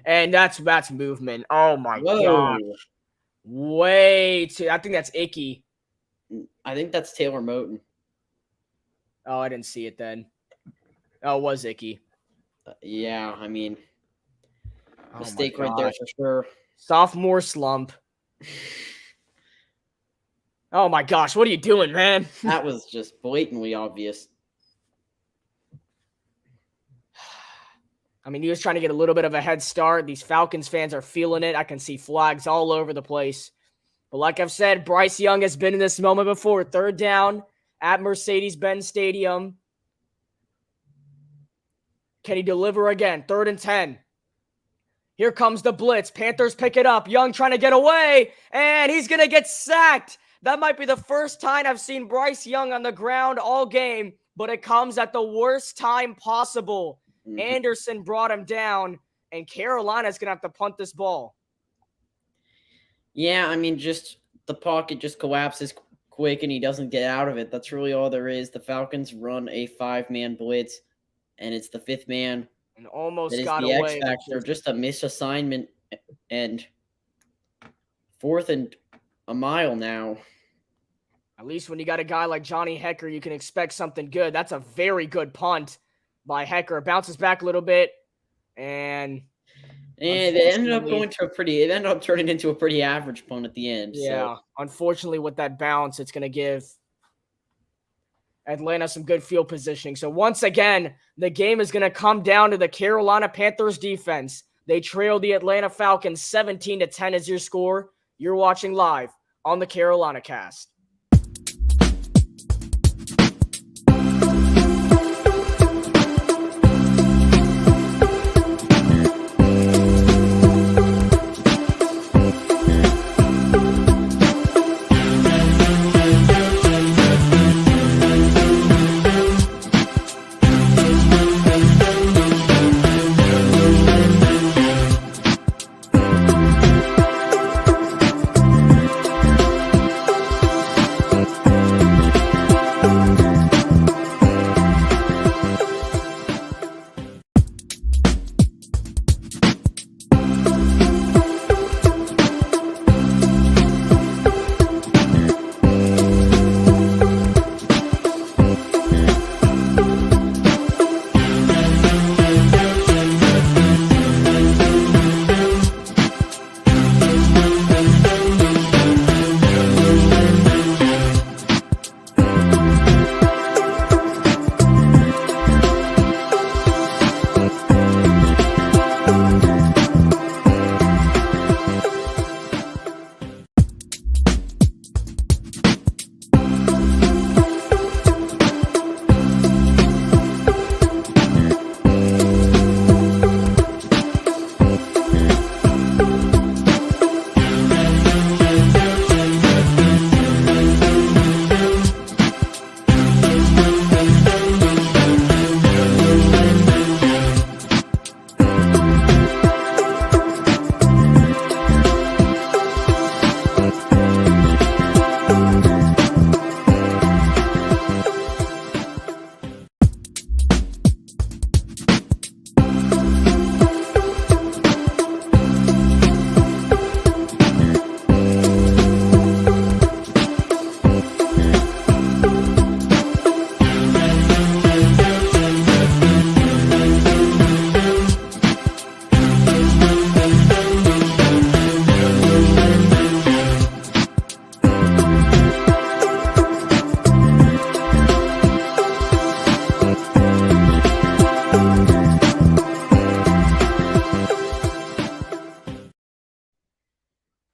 And that's movement. Oh my Whoa. God. Way too, I think that's Icky. I think that's Taylor Moton. Oh, I didn't see it then. Oh, it was Icky. Yeah, I mean, Oh mistake my right there gosh. for sure. Sophomore slump. Oh my gosh, what are you doing, man? That was just blatantly obvious. I mean, he was trying to get a little bit of a head start. These Falcons fans are feeling it. I can see flags all over the place. But like I've said, Bryce Young has been in this moment before. 3rd down at Mercedes-Benz Stadium. Can he deliver again? 3rd and 10. Here comes the blitz. Panthers pick it up. Young trying to get away, and he's going to get sacked. That might be the first time I've seen Bryce Young on the ground all game, but it comes at the worst time possible. Anderson brought him down, and Carolina's going to have to punt this ball. Yeah, I mean, just the pocket just collapses quick and he doesn't get out of it. That's really all there is. The Falcons run a 5-man blitz, and it's the 5th man And almost that is got the away. X factor. Just a misassignment, and 4th and a mile now. At least when you got a guy like Johnny Hecker, you can expect something good. That's a very good punt by Hecker. Bounces back a little bit, and it ended up going to it ended up turning into a pretty average punt at the end. Yeah, so. Unfortunately, with that bounce, it's going to give Atlanta some good field positioning. So once again, the game is going to come down to the Carolina Panthers defense. They trail the Atlanta Falcons 17-10 as your score. You're watching live on the Carolina Cast.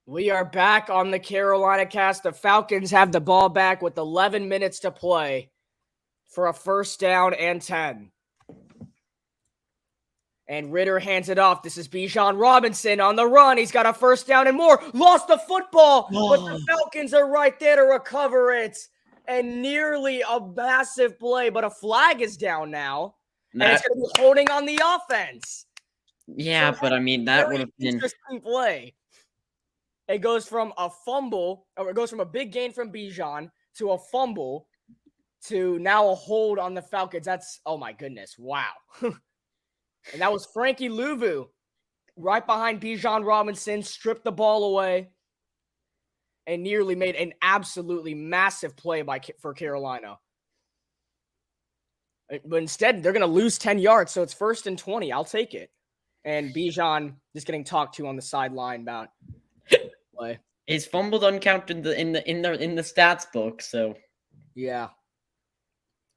We are back on the Carolina Cast. The Falcons have the ball back with 11 minutes to play for a 1st down and 10. And Ritter hands it off. This is Bijan Robinson on the run. He's got a 1st down and more. Lost the football, but the Falcons are right there to recover it. And nearly a massive play, but a flag is down now. And it's going to be holding on the offense. Yeah, so but I mean, that would have been interesting play. It goes from a fumble, or it goes from a big gain from Bijan to a fumble to now a hold on the Falcons. That's, oh my goodness, wow. And that was Frankie Louvu right behind Bijan Robinson, stripped the ball away, and nearly made an absolutely massive play for Carolina. But instead, they're going to lose 10 yards, so it's 1st and 20. I'll take it. And Bijan just getting talked to on the sideline about play. His fumble doesn't count in the stats book, so yeah.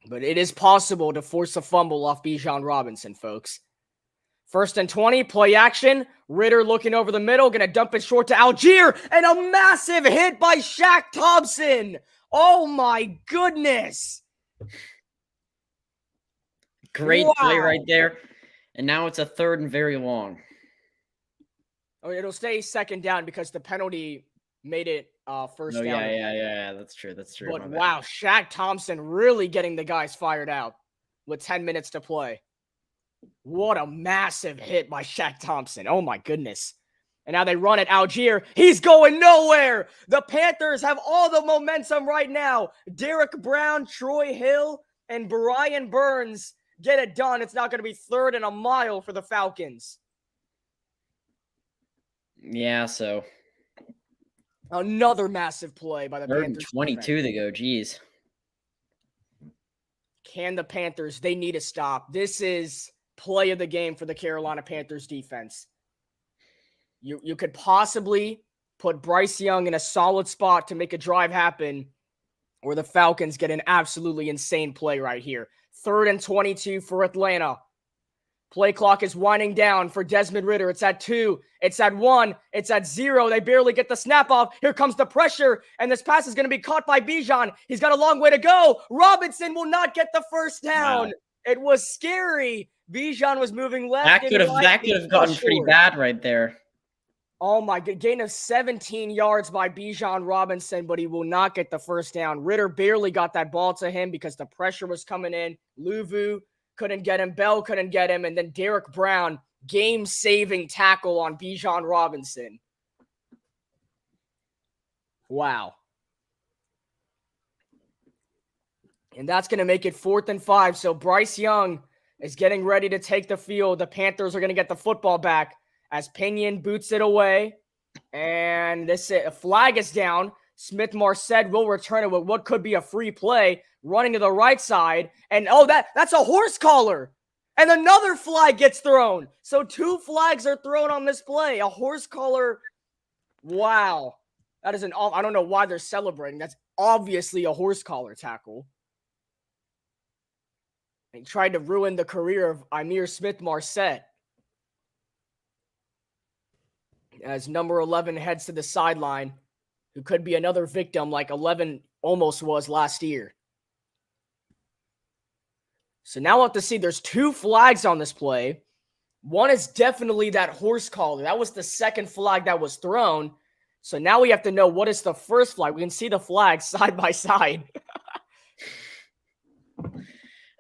But it is possible to force a fumble off Bijan Robinson, folks. 1st and 20, play action. Ritter looking over the middle, going to dump it short to Algier, and a massive hit by Shaq Thompson. Oh my goodness. Great play right there. And now it's a 3rd and very long. Oh, it'll stay 2nd down because the penalty made it 1st down. Yeah. That's true. But wow, Shaq Thompson really getting the guys fired out with 10 minutes to play. What a massive hit by Shaq Thompson. Oh my goodness. And now they run it. Algier. He's going nowhere. The Panthers have all the momentum right now. Derek Brown, Troy Hill, and Brian Burns get it done. It's not going to be 3rd and a mile for the Falcons. Yeah, so Another massive play by the 3rd and Panthers. 22 to go. Jeez. Can the Panthers? They need to stop. This is play of the game for the Carolina Panthers defense. You could possibly put Bryce Young in a solid spot to make a drive happen, or the Falcons get an absolutely insane play right here. 3rd and 22 for Atlanta. Play clock is winding down for Desmond Ridder. It's at 2. It's at 1. It's at 0. They barely get the snap off. Here comes the pressure, and this pass is going to be caught by Bijan. He's got a long way to go. Robinson will not get the first down. Wow. It was scary. Bijan was moving left. That could have gotten pretty bad right there. Oh my good. Gain of 17 yards by Bijan Robinson, but he will not get the first down. Ridder barely got that ball to him because the pressure was coming in. Luvu couldn't get him. Bell couldn't get him. And then Derek Brown, game-saving tackle on Bijan Robinson. Wow. And that's going to make it 4th and 5. So Bryce Young is getting ready to take the field. The Panthers are going to get the football back as Pinion boots it away. And a flag is down. Smith-Marset will return it with what could be a free play, running to the right side. And that's a horse collar. And another flag gets thrown. So 2 flags are thrown on this play. A horse collar. Wow. That is I don't know why they're celebrating. That's obviously a horse collar tackle. He tried to ruin the career of Ihmir Smith-Marset. As number 11 heads to the sideline, who could be another victim like 11 almost was last year. So now we'll have to see. There's 2 flags on this play. One is definitely that horse collar. That was the second flag that was thrown. So now we have to know what is the first flag. We can see the flags side by side.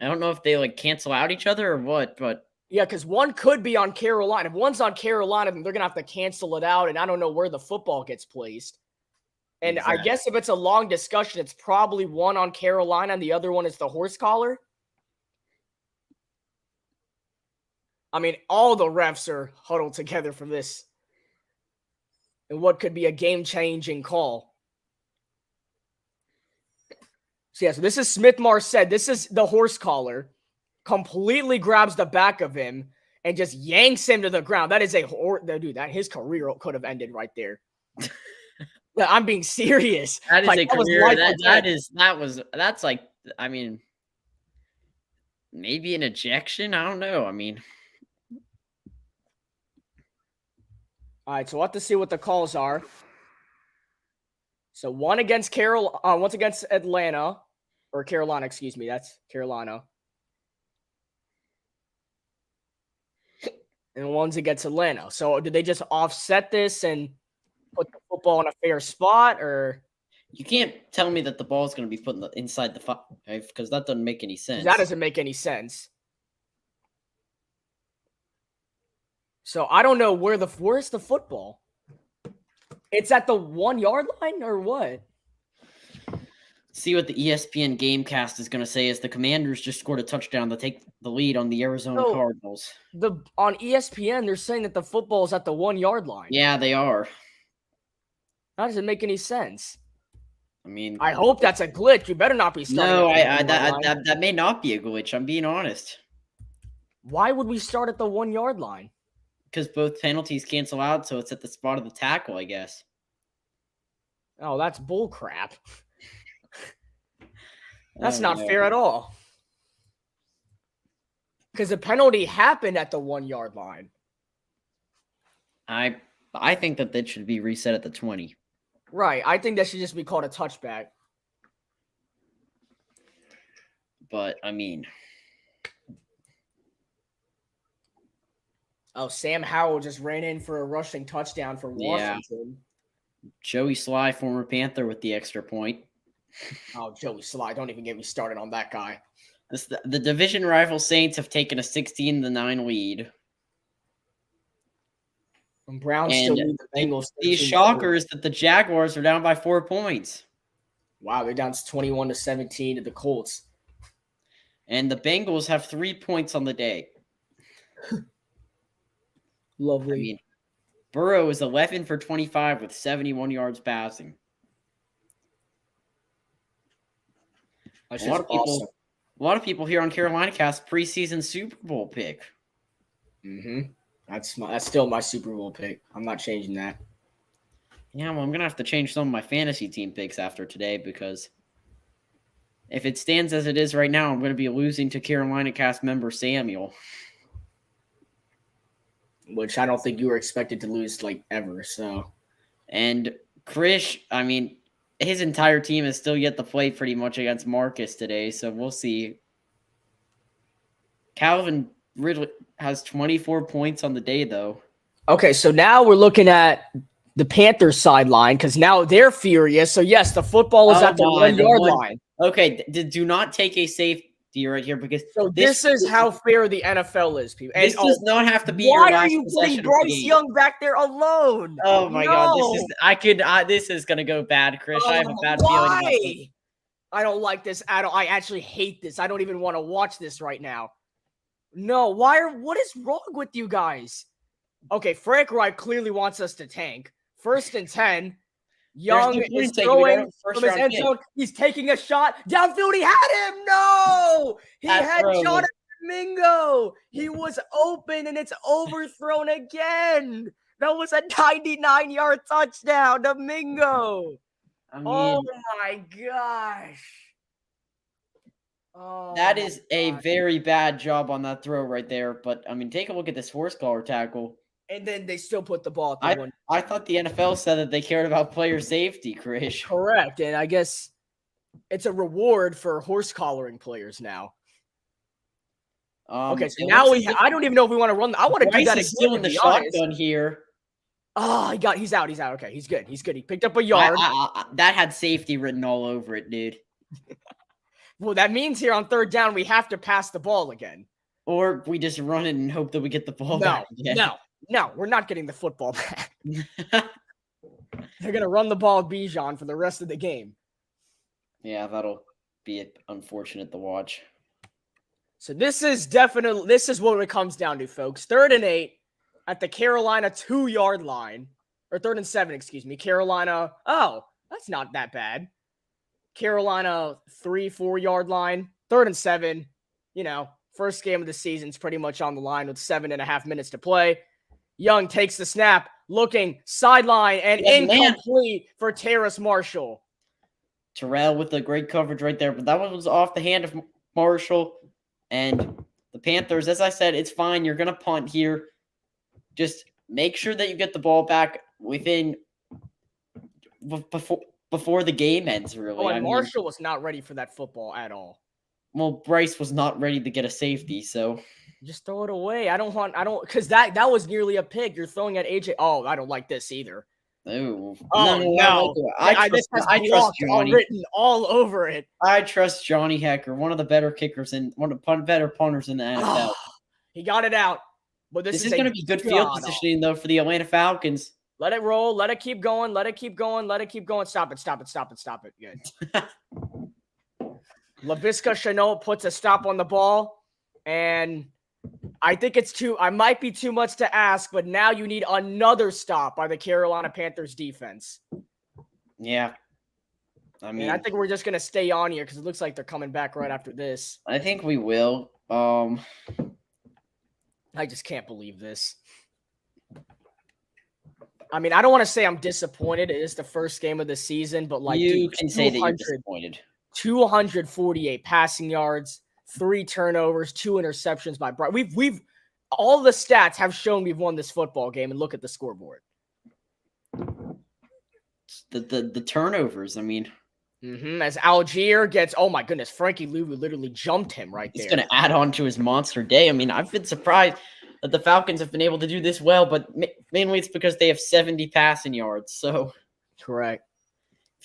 I don't know if they cancel out each other or what, but yeah, because one could be on Carolina. If one's on Carolina, then they're going to have to cancel it out, and I don't know where the football gets placed. And exactly. I guess if it's a long discussion, it's probably one on Carolina and the other one is the horse collar. I mean, all the refs are huddled together for this. And what could be a game-changing call. So, so this is Smith-Marset. This is the horse collar. Completely grabs the back of him and just yanks him to the ground. That is dude, his career could have ended right there. I'm being serious. That is a career. That's I mean, maybe an ejection. I don't know. I mean, all right. So we'll have to see what the calls are. So one against once against Atlanta or Carolina. Excuse me. That's Carolina. And one's against Atlanta. So did they just offset this and put the football in a fair spot, or? You can't tell me that the ball is going to be put inside the 5 because that doesn't make any sense. That doesn't make any sense. So I don't know where's the football? It's at the 1 yard line or what? See what the ESPN Gamecast is going to say is the Commanders just scored a touchdown to take the lead on the Arizona Cardinals. On ESPN, they're saying that the football is at the 1 yard line. Yeah, they are. That doesn't make any sense. I mean, I hope that's a glitch. You better not be starting. No, that may not be a glitch. I'm being honest. Why would we start at the 1 yard line? Because both penalties cancel out, so it's at the spot of the tackle, I guess. Oh, that's bull crap. That's not fair at all. Because the penalty happened at the 1 yard line. I think that should be reset at the 20. Right. I think that should just be called a touchback. But, I mean. Oh, Sam Howell just ran in for a rushing touchdown for Washington. Yeah. Joey Sly, former Panther, with the extra point. Oh, Joey Sly. Don't even get me started on that guy. The division rival Saints have taken a 16-9 lead. And Browns And still lead the Bengals. the 13-4. shocker is that the Jaguars are down by 4 points. Wow, they're down to 21-17 to the Colts. And the Bengals have 3 points on the day. Lovely. I mean, Burrow is 11 for 25 with 71 yards passing. That's A lot just of people, awesome. a lot of people here on Carolina Cast preseason Super Bowl pick. That's still my Super Bowl pick. I'm not changing that. Yeah, well, I'm gonna have to change some of my fantasy team picks after today because if it stands as it is right now, I'm gonna be losing to Carolina Cast member Samuel. Which I don't think you were expected to lose like ever. So, And Krish, I mean, his entire team is still yet to play pretty much against Marcus today, so we'll see. Calvin Ridley has 24 points on the day, though. okay, so now we're looking at the Panthers sideline because now they're furious. So yes, the football is at the 1 yard line. Okay, do not take a safety right here because So this is how fair the NFL is, people. And this does not have to be why your are last you possession putting of the Bryce game. Young back there alone? Oh my god, No. this is gonna go bad, Krish. I have a bad feeling about this. Why? I don't like this at all. I actually hate this. I don't even want to watch this right now. No, what is wrong with you guys? Okay, Frank Reich clearly wants us to tank. 1st and 10. Young There's no is point taking throwing it. First from his round end pick. zone. He's taking a shot. Downfield, he had him. No! He That had throw Jonathan Mingo. He was open, and it's overthrown again. That was a 99-yard touchdown to Mingo. I mean, Oh, my gosh. Oh, that my is a gosh. very bad job on that throw right there. But I mean, take a look at this horse collar tackle. And then they still put the ball at the one. I thought the NFL said that they cared about player safety, Krish. Correct. And I guess it's a reward for horse collaring players now. Okay, so it now looks like I don't even know if we want to run. I want to do Bryce that is again. still To in the be honest. shotgun here. Oh, he's out. He's out. Okay, he's good. He's good. He picked up a yard. That had safety written all over it, dude. Well, that means here on 3rd down, we have to pass the ball again. Or we just run it and hope that we get the ball No, back again. no, we're not getting the football back. They're going to run the ball with Bijan for the rest of the game. Yeah, that'll be unfortunate to watch. So this is what it comes down to, folks. 3rd and 8 at the Carolina 2-yard line. Or 3rd and 7, excuse me. Carolina, that's not that bad. Carolina 3-4 yard line. 3rd and 7. First game of the season's pretty much on the line with 7.5 minutes to play. Young takes the snap, looking sideline and incomplete for Terrace Marshall. Terrell with the great coverage right there, but that one was off the hand of Marshall. And the Panthers, as I said, it's fine. You're going to punt here. Just make sure that you get the ball back before the game ends, really. Oh, and Marshall was not ready for that football at all. Well, Bryce was not ready to get a safety, so just throw it away. Because that was nearly a pick. You're throwing at AJ. Oh, I don't like this either. Ooh. No. I trust Johnny. Written all over it. I trust Johnny Hecker, one of the better kickers and one of the better punters in the NFL. He got it out. But this is going to be good field positioning, though, for the Atlanta Falcons. Let it roll. Let it keep going. Let it keep going. Let it keep going. Stop it. Good. Laviska Shenault puts a stop on the ball. And I think I might be too much to ask, but now you need another stop by the Carolina Panthers defense. Yeah. I mean, I think we're just going to stay on here because it looks like they're coming back right after this. I think we will. I just can't believe this. I mean, I don't want to say I'm disappointed. It is the first game of the season, but you can say that you're disappointed. 248 passing yards, 3 turnovers, 2 interceptions by Bryce. We've all the stats have shown we've won this football game, and look at the scoreboard. The turnovers, I mean. As Algier gets, oh my goodness, Frankie Louvu literally jumped him right there. He's going to add on to his monster day. I mean, I've been surprised that the Falcons have been able to do this well, but mainly it's because they have 70 passing yards. So, correct.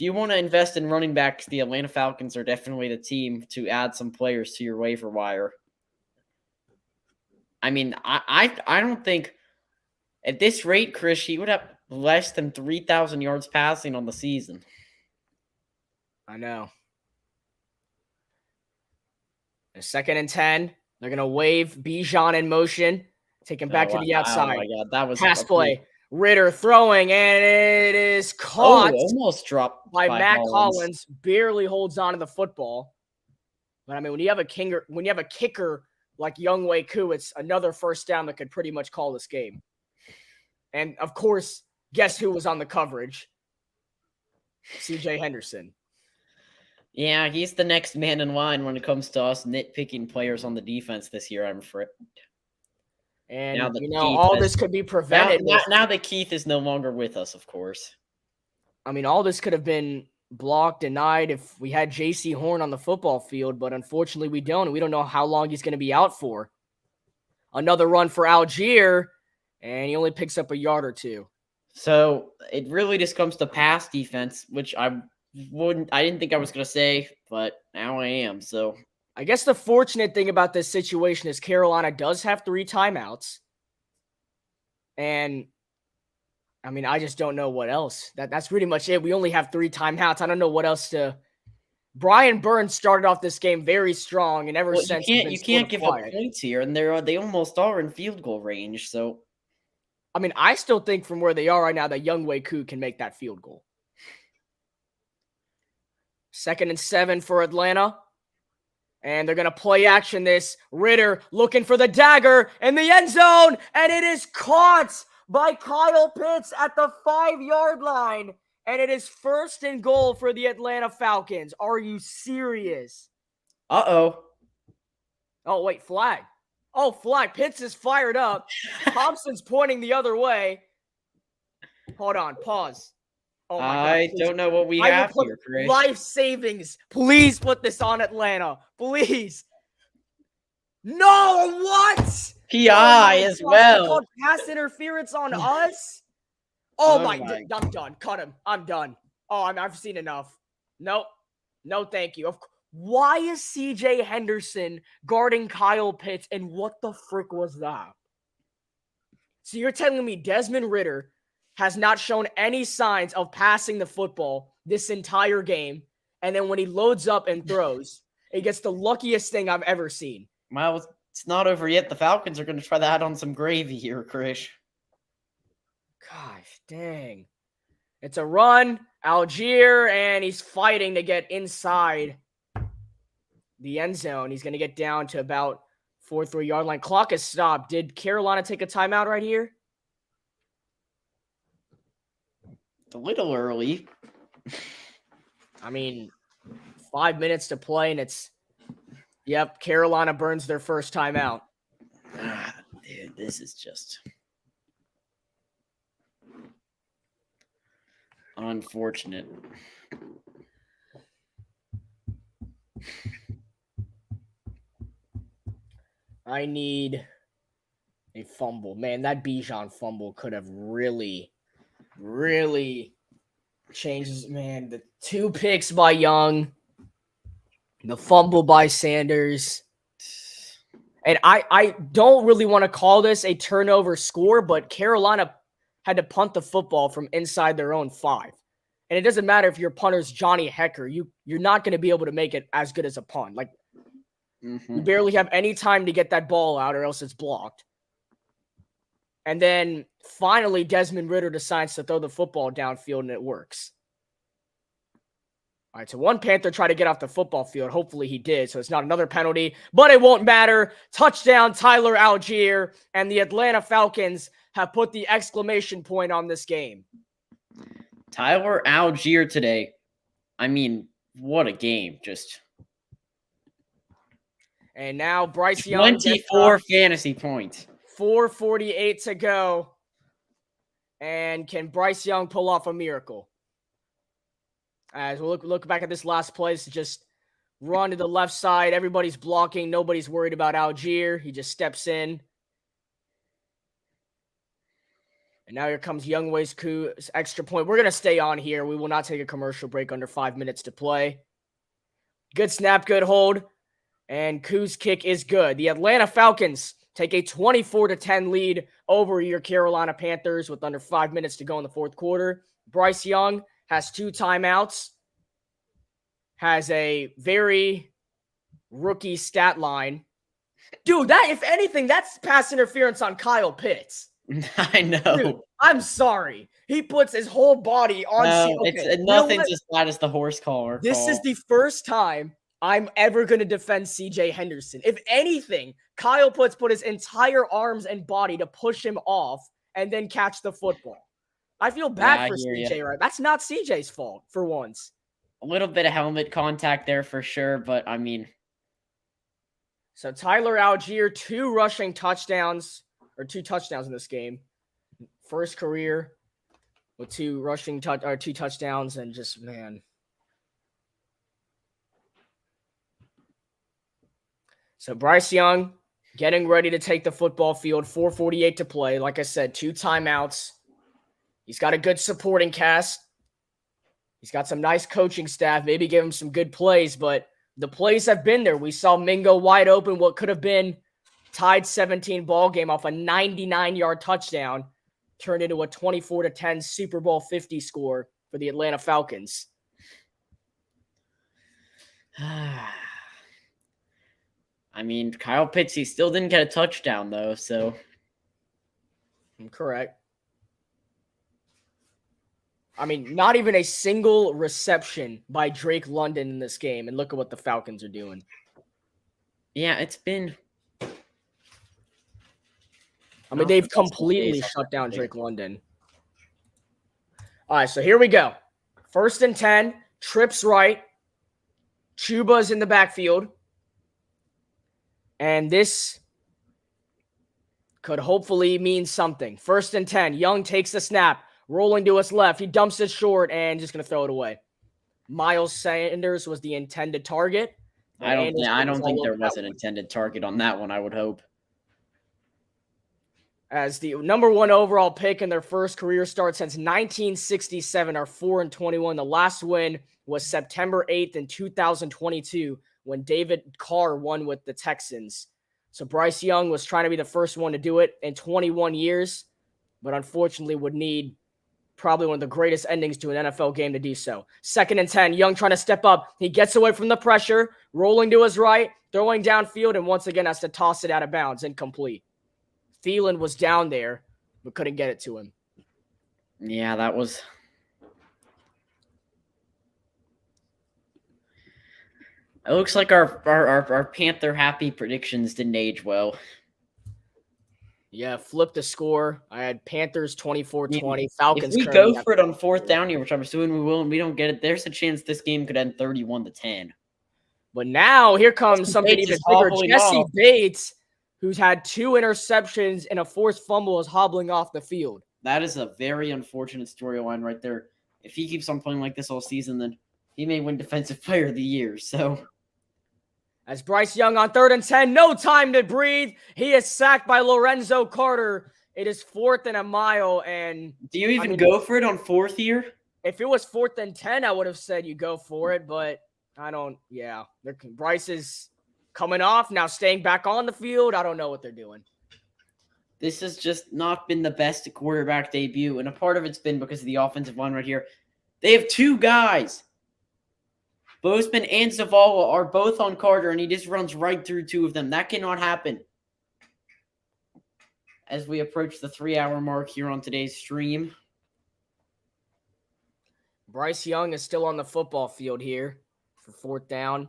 if you want to invest in running backs, the Atlanta Falcons are definitely the team to add some players to your waiver wire. I mean, I don't think at this rate, Chris, he would have less than 3,000 yards passing on the season. I know. A 2nd and 10. They're going to wave Bijan in motion. Take him back to the outside. Oh, my God. That was pass play. Ritter throwing, and it is caught. Almost dropped by Matt Collins. Barely holds on to the football. But, I mean, when you have a kicker like Younghoe Koo, it's another first down that could pretty much call this game. And, of course, guess who was on the coverage? C.J. Henderson. Yeah, he's the next man in line when it comes to us nitpicking players on the defense this year, I'm afraid. And, all this could be prevented. Now that Keith is no longer with us, of course. I mean, all this could have been blocked, denied if we had J.C. Horn on the football field, but unfortunately we don't, and we don't know how long he's going to be out for. Another run for Algier, and he only picks up a yard or two. So it really just comes to pass defense, which I didn't think I was going to say, but now I am. So I guess the fortunate thing about this situation is Carolina does have 3 timeouts. And I mean, I just don't know what else. That's pretty much it. We only have 3 timeouts. I don't know what else to. Brian Burns started off this game very strong, and ever since you can't give up points here, and they almost are in field goal range. So I mean, I still think from where they are right now that Younghoe Koo can make that field goal. 2nd and 7 for Atlanta. And they're going to play action this. Ritter looking for the dagger in the end zone. And it is caught by Kyle Pitts at the 5-yard line. And it is 1st and goal for the Atlanta Falcons. Are you serious? Uh-oh. Oh, wait, flag. Oh, flag. Pitts is fired up. Thompson's pointing the other way. Hold on. Pause. Oh my God. I don't know what we have here, Chris. Life savings. Please put this on Atlanta. Please. No, what? PI as well. Pass interference on us? Oh my God. I'm done. Cut him. I'm done. Oh, I've seen enough. Nope. No, thank you. Why is C.J. Henderson guarding Kyle Pitts, and what the frick was that? So you're telling me Desmond Ritter has not shown any signs of passing the football this entire game, and then when he loads up and throws, he gets the luckiest thing I've ever seen. Well, it's not over yet. The Falcons are going to try to add on some gravy here, Chris. Gosh, dang. It's a run, Algier, and he's fighting to get inside the end zone. He's going to get down to about 4-3-yard line. Clock is stopped. Did Carolina take a timeout right here? A little early. I mean, 5 minutes to play, and yep, Carolina burns their first timeout. Dude, this is just unfortunate. I need a fumble. Man, that Bijan fumble could have really changes. Man, the 2 picks by Young, the fumble by Sanders. And I don't really want to call this a turnover score, but Carolina had to punt the football from inside their own 5. And it doesn't matter if your punter's Johnny Hecker. You're not going to be able to make it as good as a punt. Like, you barely have any time to get that ball out or else it's blocked. And then finally Desmond Ritter decides to throw the football downfield and it works. All right, so one Panther tried to get off the football field. Hopefully he did, so it's not another penalty. But it won't matter. Touchdown, Tyler Algier. And the Atlanta Falcons have put the exclamation point on this game. Tyler Algier today. I mean, what a game. Just... And now Bryce Young. 24 fantasy points. 4:48 to go. And can Bryce Young pull off a miracle? As we look back at this last play, it's just run to the left side. Everybody's blocking. Nobody's worried about Algier. He just steps in. And now here comes Youngway's Koo's extra point. We're going to stay on here. We will not take a commercial break under 5 minutes to play. Good snap, good hold. And Koo's kick is good. The Atlanta Falcons take a 24-10 lead over your Carolina Panthers with under 5 minutes to go in the fourth quarter. Bryce Young has 2 timeouts, has a very rookie stat line. Dude, that, if anything, that's pass interference on Kyle Pitts. I know. Dude, I'm sorry. He puts his whole body on. Nothing's as bad as the horse collar. This is the first time I'm ever going to defend CJ Henderson. If anything, Kyle Pitts put his entire arms and body to push him off and then catch the football. I feel bad for CJ, right? That's not CJ's fault for once. A little bit of helmet contact there for sure, but I mean. So Tyler Algier, 2 rushing touchdowns, or 2 touchdowns in this game. First career with 2 rushing 2 touchdowns, and just, man. So Bryce Young getting ready to take the football field, 4:48 to play. Like I said, 2 timeouts. He's got a good supporting cast. He's got some nice coaching staff, maybe give him some good plays, but the plays have been there. We saw Mingo wide open, what could have been tied 17 ball game off a 99-yard touchdown, turned into a 24-10 Super Bowl 50 score for the Atlanta Falcons. I mean, Kyle Pitts, he still didn't get a touchdown, though, so. Correct. I mean, not even a single reception by Drake London in this game, and look at what the Falcons are doing. Yeah, it's been. I mean, they've completely shut down Drake London. All right, so here we go. 1st and 10, trips right. Chuba's in the backfield. And this could hopefully mean something. 1st and 10, Young takes the snap. Rolling to his left. He dumps it short and just going to throw it away. Miles Sanders was the intended target. I don't think there was an intended target on that one, I would hope. As the number 1 overall pick in their first career start since 1967 are 4-21. The last win was September 8th in 2022 when David Carr won with the Texans. So Bryce Young was trying to be the first one to do it in 21 years, but unfortunately would need probably one of the greatest endings to an NFL game to do so. 2nd and 10, Young trying to step up. He gets away from the pressure, rolling to his right, throwing downfield, and once again has to toss it out of bounds, incomplete. Thielen was down there, but couldn't get it to him. Yeah, that was. It looks like our Panther happy predictions didn't age well. Yeah, flip the score. I had Panthers 24-20. Falcons. If we go for it on 4th down here, which I'm assuming we will, and we don't get it, there's a chance this game could end 31-10. But now here comes something even bigger. Jesse Bates, who's had 2 interceptions and a forced fumble, is hobbling off the field. That is a very unfortunate storyline right there. If he keeps on playing like this all season, then he may win Defensive Player of the Year. So, as Bryce Young on 3rd and 10, no time to breathe. He is sacked by Lorenzo Carter. It is 4th and a mile. And do you even go for it on 4th here? If it was 4th and 10, I would have said you go for it, but I don't. Yeah, Bryce is coming off now, staying back on the field. I don't know what they're doing. This has just not been the best quarterback debut, and a part of it's been because of the offensive line right here. They have 2 guys. Bozeman and Zavala are both on Carter, and he just runs right through 2 of them. That cannot happen. As we approach the 3-hour mark here on today's stream. Bryce Young is still on the football field here for 4th down.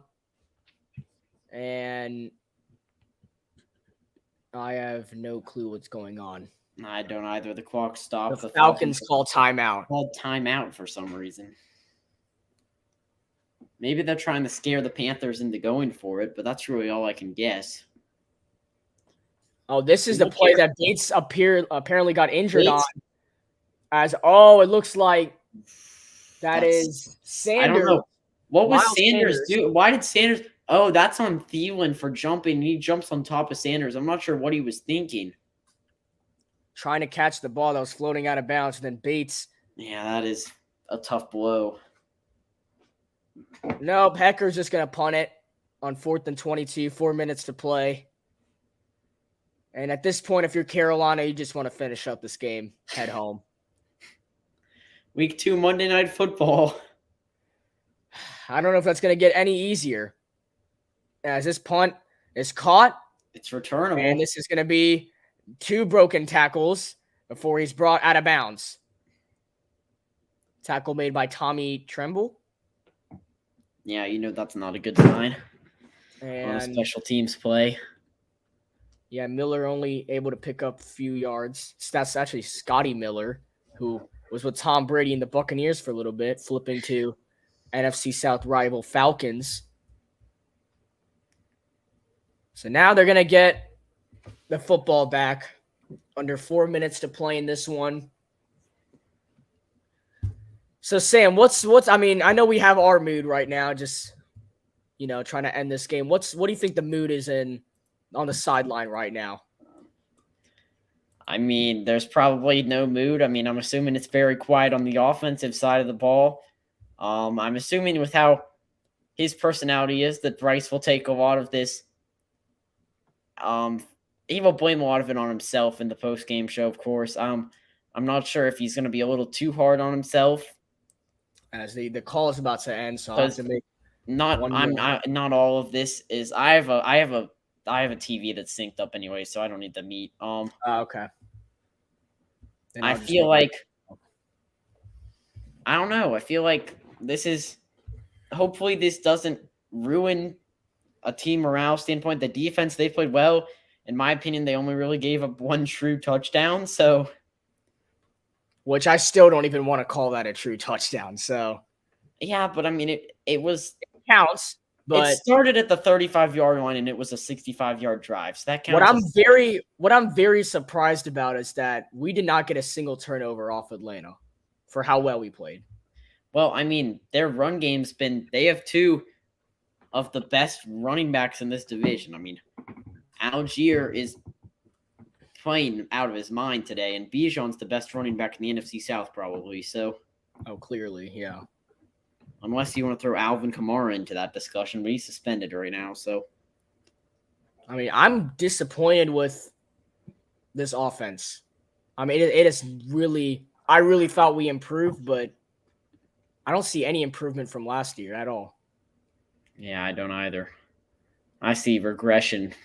And I have no clue what's going on. I don't either. The clock stopped. The Falcons call timeout. Called timeout for some reason. Maybe they're trying to scare the Panthers into going for it, but that's really all I can guess. Oh, this is the play that Bates apparently got injured on. It looks like that is Sanders. I don't know. What was Sanders doing? Why did Sanders? Oh, that's on Thielen for jumping. He jumps on top of Sanders. I'm not sure what he was thinking. trying to catch the ball that was floating out of bounds. And then Bates. Yeah, that is a tough blow. No, Pecker's just going to punt it on 4th and 22, 4 minutes to play. And at this point, if you're Carolina, you just want to finish up this game, head home. Week 2 Monday Night Football. I don't know if that's going to get any easier. As this punt is caught. It's returnable. And this is going to be 2 broken tackles before he's brought out of bounds. Tackle made by Tommy Tremble. Yeah, you know that's not a good sign on a And special teams play. yeah, Miller only able to pick up a few yards. That's actually Scotty Miller, who was with Tom Brady and the Buccaneers for a little bit, flipping to NFC South rival Falcons. So now they're going to get the football back. Under 4 minutes to play in this one. So Sam, what's I mean, I know we have our mood right now, just trying to end this game. What do you think the mood is on the sideline right now? I mean, there's probably no mood. I mean, I'm assuming it's very quiet on the offensive side of the ball. I'm assuming with how his personality is that Bryce will take a lot of this. He will blame a lot of it on himself in the post-game show, of course. I'm not sure if he's going to be a little too hard on himself. As the call is about to end, so I have to make not all of this is I have a TV that's synced up anyway, so I don't need the meat. okay. Then I I'll just feel make- like I don't know. I feel like this is hopefully this doesn't ruin a team morale standpoint. The defense, they played well. In my opinion, they only really gave up 1 true touchdown. So, which I still don't even want to call that a true touchdown. So yeah, but I mean, it was counts. But it started at the 35-yard line and it was a 65-yard drive. So that counts. What I'm very surprised about is that we did not get a single turnover off Atlanta for how well we played. Well, I mean, their run game's they have 2 of the best running backs in this division. I mean, Algier is playing out of his mind today, and Bijan's the best running back in the NFC South probably. So, clearly, yeah. Unless you want to throw Alvin Kamara into that discussion, but he's suspended right now. So, I mean, I'm disappointed with this offense. I mean, it is really – I really thought we improved, but I don't see any improvement from last year at all. Yeah, I don't either. I see regression.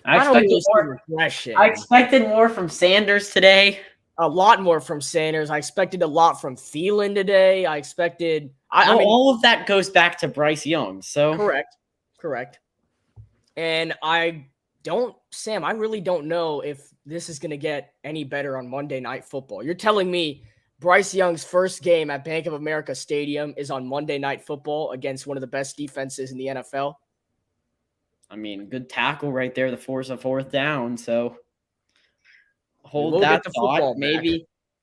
I don't even see regression. I expected more from Sanders today. A lot more from Sanders. I expected a lot from Thielen today. I expected – I mean, all of that goes back to Bryce Young. So Correct. And I really don't know if this is going to get any better on Monday Night Football. You're telling me Bryce Young's first game at Bank of America Stadium is on Monday Night Football against one of the best defenses in the NFL? I mean, good tackle right there. The force of 4th down. So hold that thought.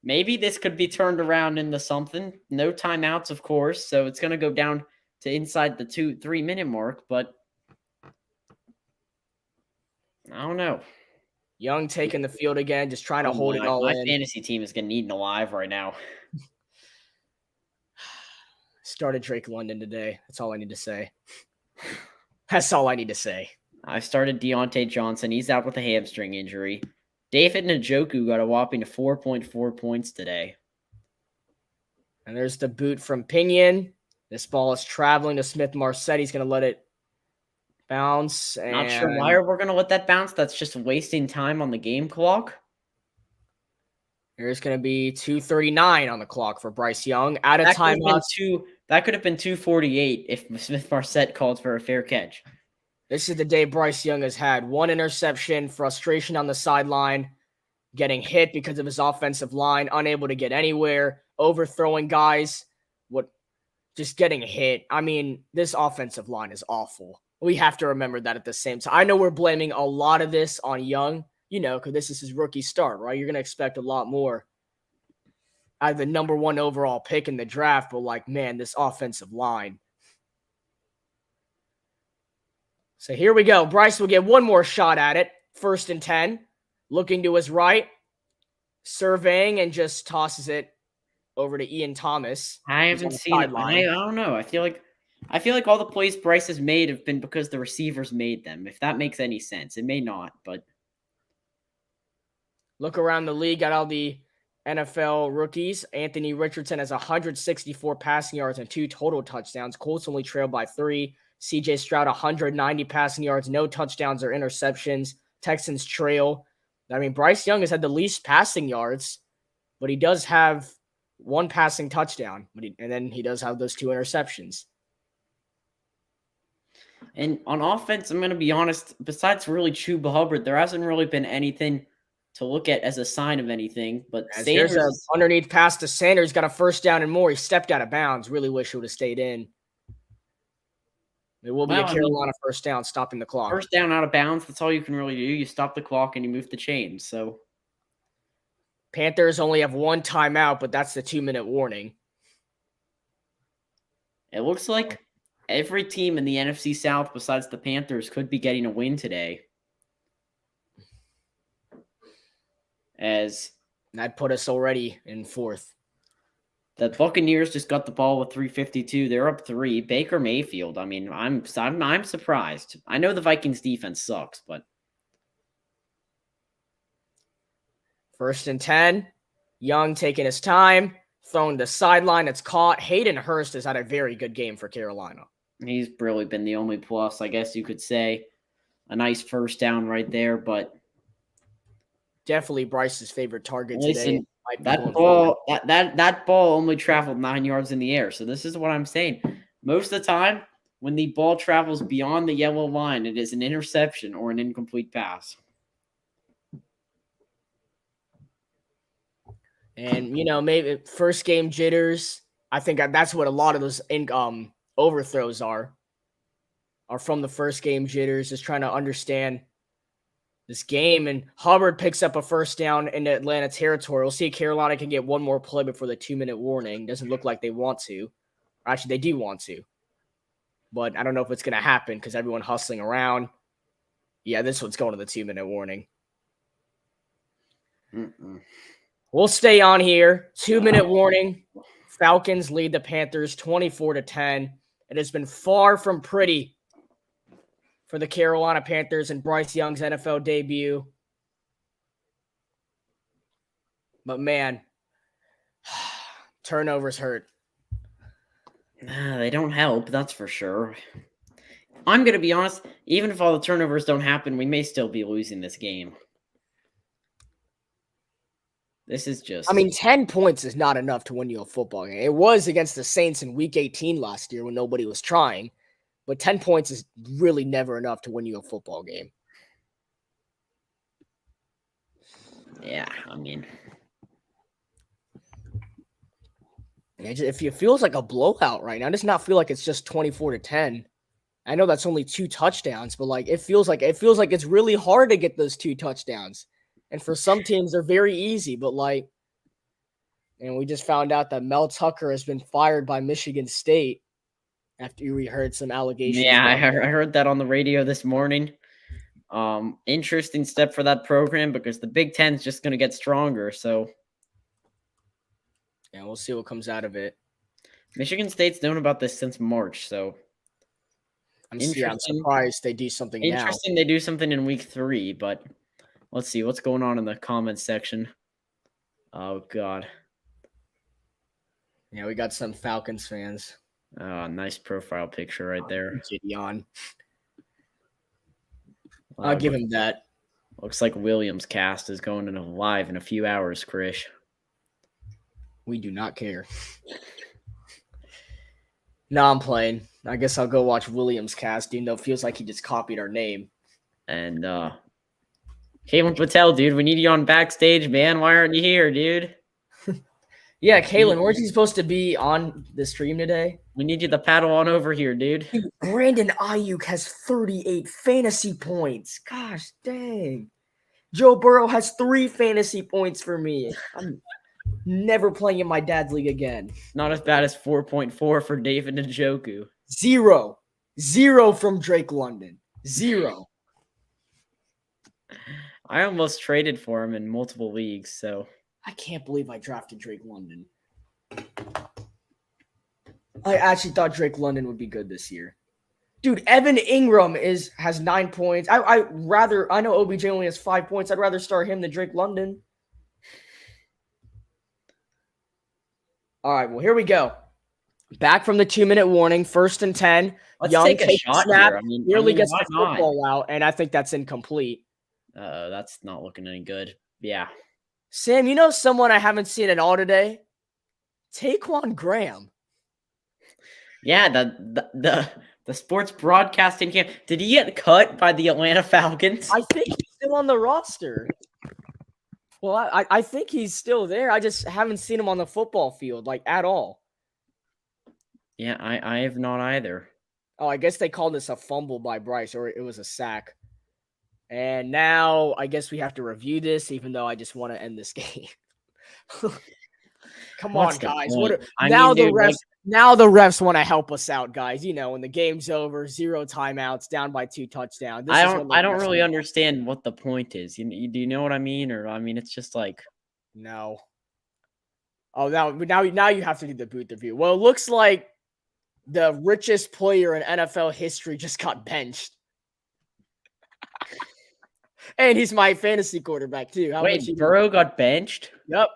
Maybe this could be turned around into something. No timeouts, of course. So it's going to go down to inside the 2-3 minute mark. But I don't know. Young taking the field again, just trying to hold it all in. My fantasy team is getting eaten alive right now. Started Drake London today. That's all I need to say. That's all I need to say. I started Deontay Johnson. He's out with a hamstring injury. David Njoku got a whopping 4.4 points today. And there's the boot from Pinion. This ball is traveling to Smith-Marset. He's going to let it bounce. And not sure why we're going to let that bounce. That's just wasting time on the game clock. There's going to be 2:39 on the clock for Bryce Young. Out of timeout. That could have been 2:48 if Smith-Marset called for a fair catch. This is the day Bryce Young has had. 1 interception, frustration on the sideline, getting hit because of his offensive line, unable to get anywhere, overthrowing guys, just getting hit. I mean, this offensive line is awful. We have to remember that at the same time. I know we're blaming a lot of this on Young, because this is his rookie start, right? You're going to expect a lot more out of the number 1 overall pick in the draft, but man, this offensive line. So here we go. Bryce will get one more shot at it. 1st and 10. Looking to his right. surveying and just tosses it over to Ian Thomas. I who's on haven't the seen it. sideline. I don't know. I feel like all the plays Bryce has made have been because the receivers made them. If that makes any sense, it may not, but Look around the league at all the NFL rookies. Anthony Richardson has 164 passing yards and 2 total touchdowns. Colts only trail by 3. CJ Stroud, 190 passing yards, no touchdowns or interceptions. Texans trail. I mean, Bryce Young has had the least passing yards, but he does have 1 passing touchdown, and then he does have those 2 interceptions. And on offense, I'm going to be honest, besides really Chuba Hubbard, there hasn't really been anything to look at as a sign of anything. But As there's an underneath pass to Sanders, got a first down and more. He stepped out of bounds. Really wish he would have stayed in. It will be a Carolina first down, stopping the clock. First down out of bounds, that's all you can really do. You stop the clock and you move the chains. So Panthers only have 1 timeout, but that's the 2-minute warning. it looks like every team in the NFC South besides the Panthers could be getting a win today. As that put us already in 4th. The Buccaneers just got the ball with 3:52. They're up 3. Baker Mayfield. I mean, I'm surprised. I know the Vikings defense sucks, but 1st and 10. Young taking his time, throwing the sideline. It's caught. Hayden Hurst has had a very good game for Carolina. He's really been the only plus, I guess you could say. A nice first down right there, but definitely Bryce's favorite target today. That ball only traveled 9 yards in the air. So this is what I'm saying. Most of the time, when the ball travels beyond the yellow line, it is an interception or an incomplete pass. And, maybe first game jitters. I think that's what a lot of those overthrows are from the first game jitters, just trying to understand this game. And Hubbard picks up a first down in Atlanta territory. We'll see if Carolina can get 1 more play before the 2-minute warning. Doesn't look like they want to. Actually, they do want to. But I don't know if it's going to happen because everyone hustling around. Yeah, this one's going to the 2-minute warning. We'll stay on here. 2-minute warning. Falcons lead the Panthers 24-10. It has been far from pretty for the Carolina Panthers and Bryce Young's NFL debut. But man, turnovers hurt. They don't help, that's for sure. I'm going to be honest, even if all the turnovers don't happen, we may still be losing this game. This is just... 10 points is not enough to win you a football game. It was against the Saints in Week 18 last year when nobody was trying. But 10 points is really never enough to win you a football game. Yeah, It feels like a blowout right now. It does not feel like it's just 24-10. I know that's only 2 touchdowns, but it feels like it's really hard to get those 2 touchdowns. And for some teams, they're very easy. But and we just found out that Mel Tucker has been fired by Michigan State after we heard some allegations. Yeah, I heard that on the radio this morning. Interesting step for that program because the Big Ten is just going to get stronger. So, yeah, we'll see what comes out of it. Michigan State's known about this since March, so I'm surprised they do something now. Interesting they do something in week 3, but let's see what's going on in the comments section. Oh, God. Yeah, we got some Falcons fans. Nice profile picture right there. Gideon. I'll give him that. Looks like Williams cast is going in live in a few hours, Krish. We do not care. No, I'm playing. I guess I'll go watch Williams cast, even though it feels like he just copied our name. And Kalen Patel, dude, we need you on backstage, man. Why aren't you here, dude? Yeah, Kalen, weren't you supposed to be on the stream today? We need you to paddle on over here, dude. Brandon Ayuk has 38 fantasy points. Gosh dang. Joe Burrow has 3 fantasy points for me. I'm never playing in my dad's league again. Not as bad as 4.4 for David Njoku. 0. 0 from Drake London. 0. I almost traded for him in multiple leagues, so. I can't believe I drafted Drake London. I actually thought Drake London would be good this year. Dude, Evan Ingram has 9 points. I know OBJ only has 5 points. I'd rather start him than Drake London. All right, well, here we go. Back from the 2-minute warning, 1st and 10. Let's Young take a takes shot snap, here. nearly gets why the not? football out, and I think that's incomplete. That's not looking any good. Yeah. Sam, you know someone I haven't seen at all today? Taquan Graham. Yeah, the sports broadcasting camp. Did he get cut by the Atlanta Falcons? I think he's still on the roster. Well, I think he's still there. I just haven't seen him on the football field, like, at all. Yeah, I have not either. Oh, I guess they called this a fumble by Bryce, or it was a sack. And now I guess we have to review this, even though I just want to end this game. Come What's on, the guys. point? Now the Dude, refs want to help us out, guys. You know, when the game's over, 0 timeouts, down by 2 touchdowns. I don't really understand what the point is. Do you know what I mean? Or it's just like, no. Oh, now you have to do the booth review. Well, it looks like the richest player in NFL history just got benched. And he's my fantasy quarterback, too. wait, Burrow got benched? Yep.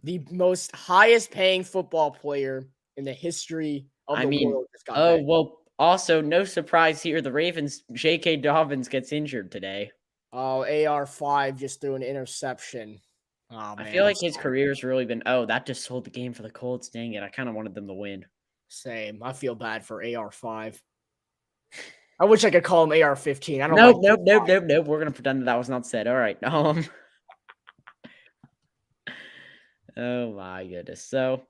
The most highest paying football player in the history of the world just got benched. Well, also, no surprise here. The Ravens, J.K. Dobbins gets injured today. Oh, AR5 just threw an interception. Oh, man, I feel like his career's really been, that just sold the game for the Colts. Dang it. I kind of wanted them to win. Same. I feel bad for AR5. I wish I could call him AR-15. I don't Nope. We're gonna pretend that was not said. All right. Oh my goodness. So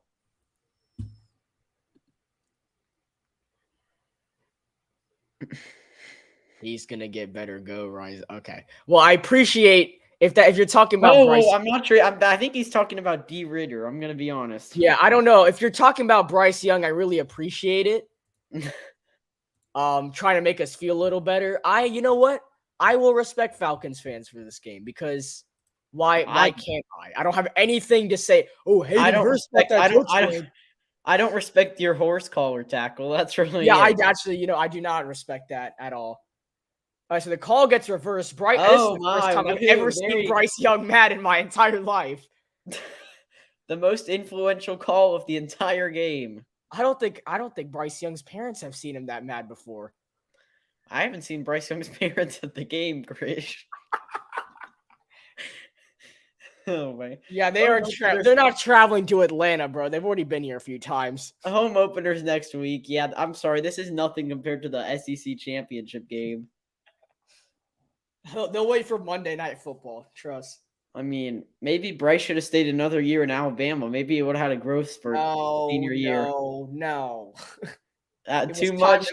he's gonna get better. Go Rise. Okay. Well, I appreciate if you're talking about Bryce. I'm not sure. I think he's talking about D. Ritter. I'm gonna be honest. Yeah, I don't know. If you're talking about Bryce Young, I really appreciate it. Trying to make us feel a little better. You know what? I will respect Falcons fans for this game because why can't I? I don't have anything to say. Oh, hey, I don't respect your horse collar tackle. That's really I do not respect that at all. All right, so the call gets reversed. Bryce, this is the first time I've ever seen Bryce Young mad in my entire life. The most influential call of the entire game. I don't think Bryce Young's parents have seen him that mad before. I haven't seen Bryce Young's parents at the game, Krish. Oh man. Yeah, they're not traveling to Atlanta, bro. They've already been here a few times. Home openers next week. Yeah, I'm sorry. This is nothing compared to the SEC championship game. They'll wait for Monday Night Football. Trust. I mean, maybe Bryce should have stayed another year in Alabama. Maybe it would have had a growth spurt senior year. No. Too much.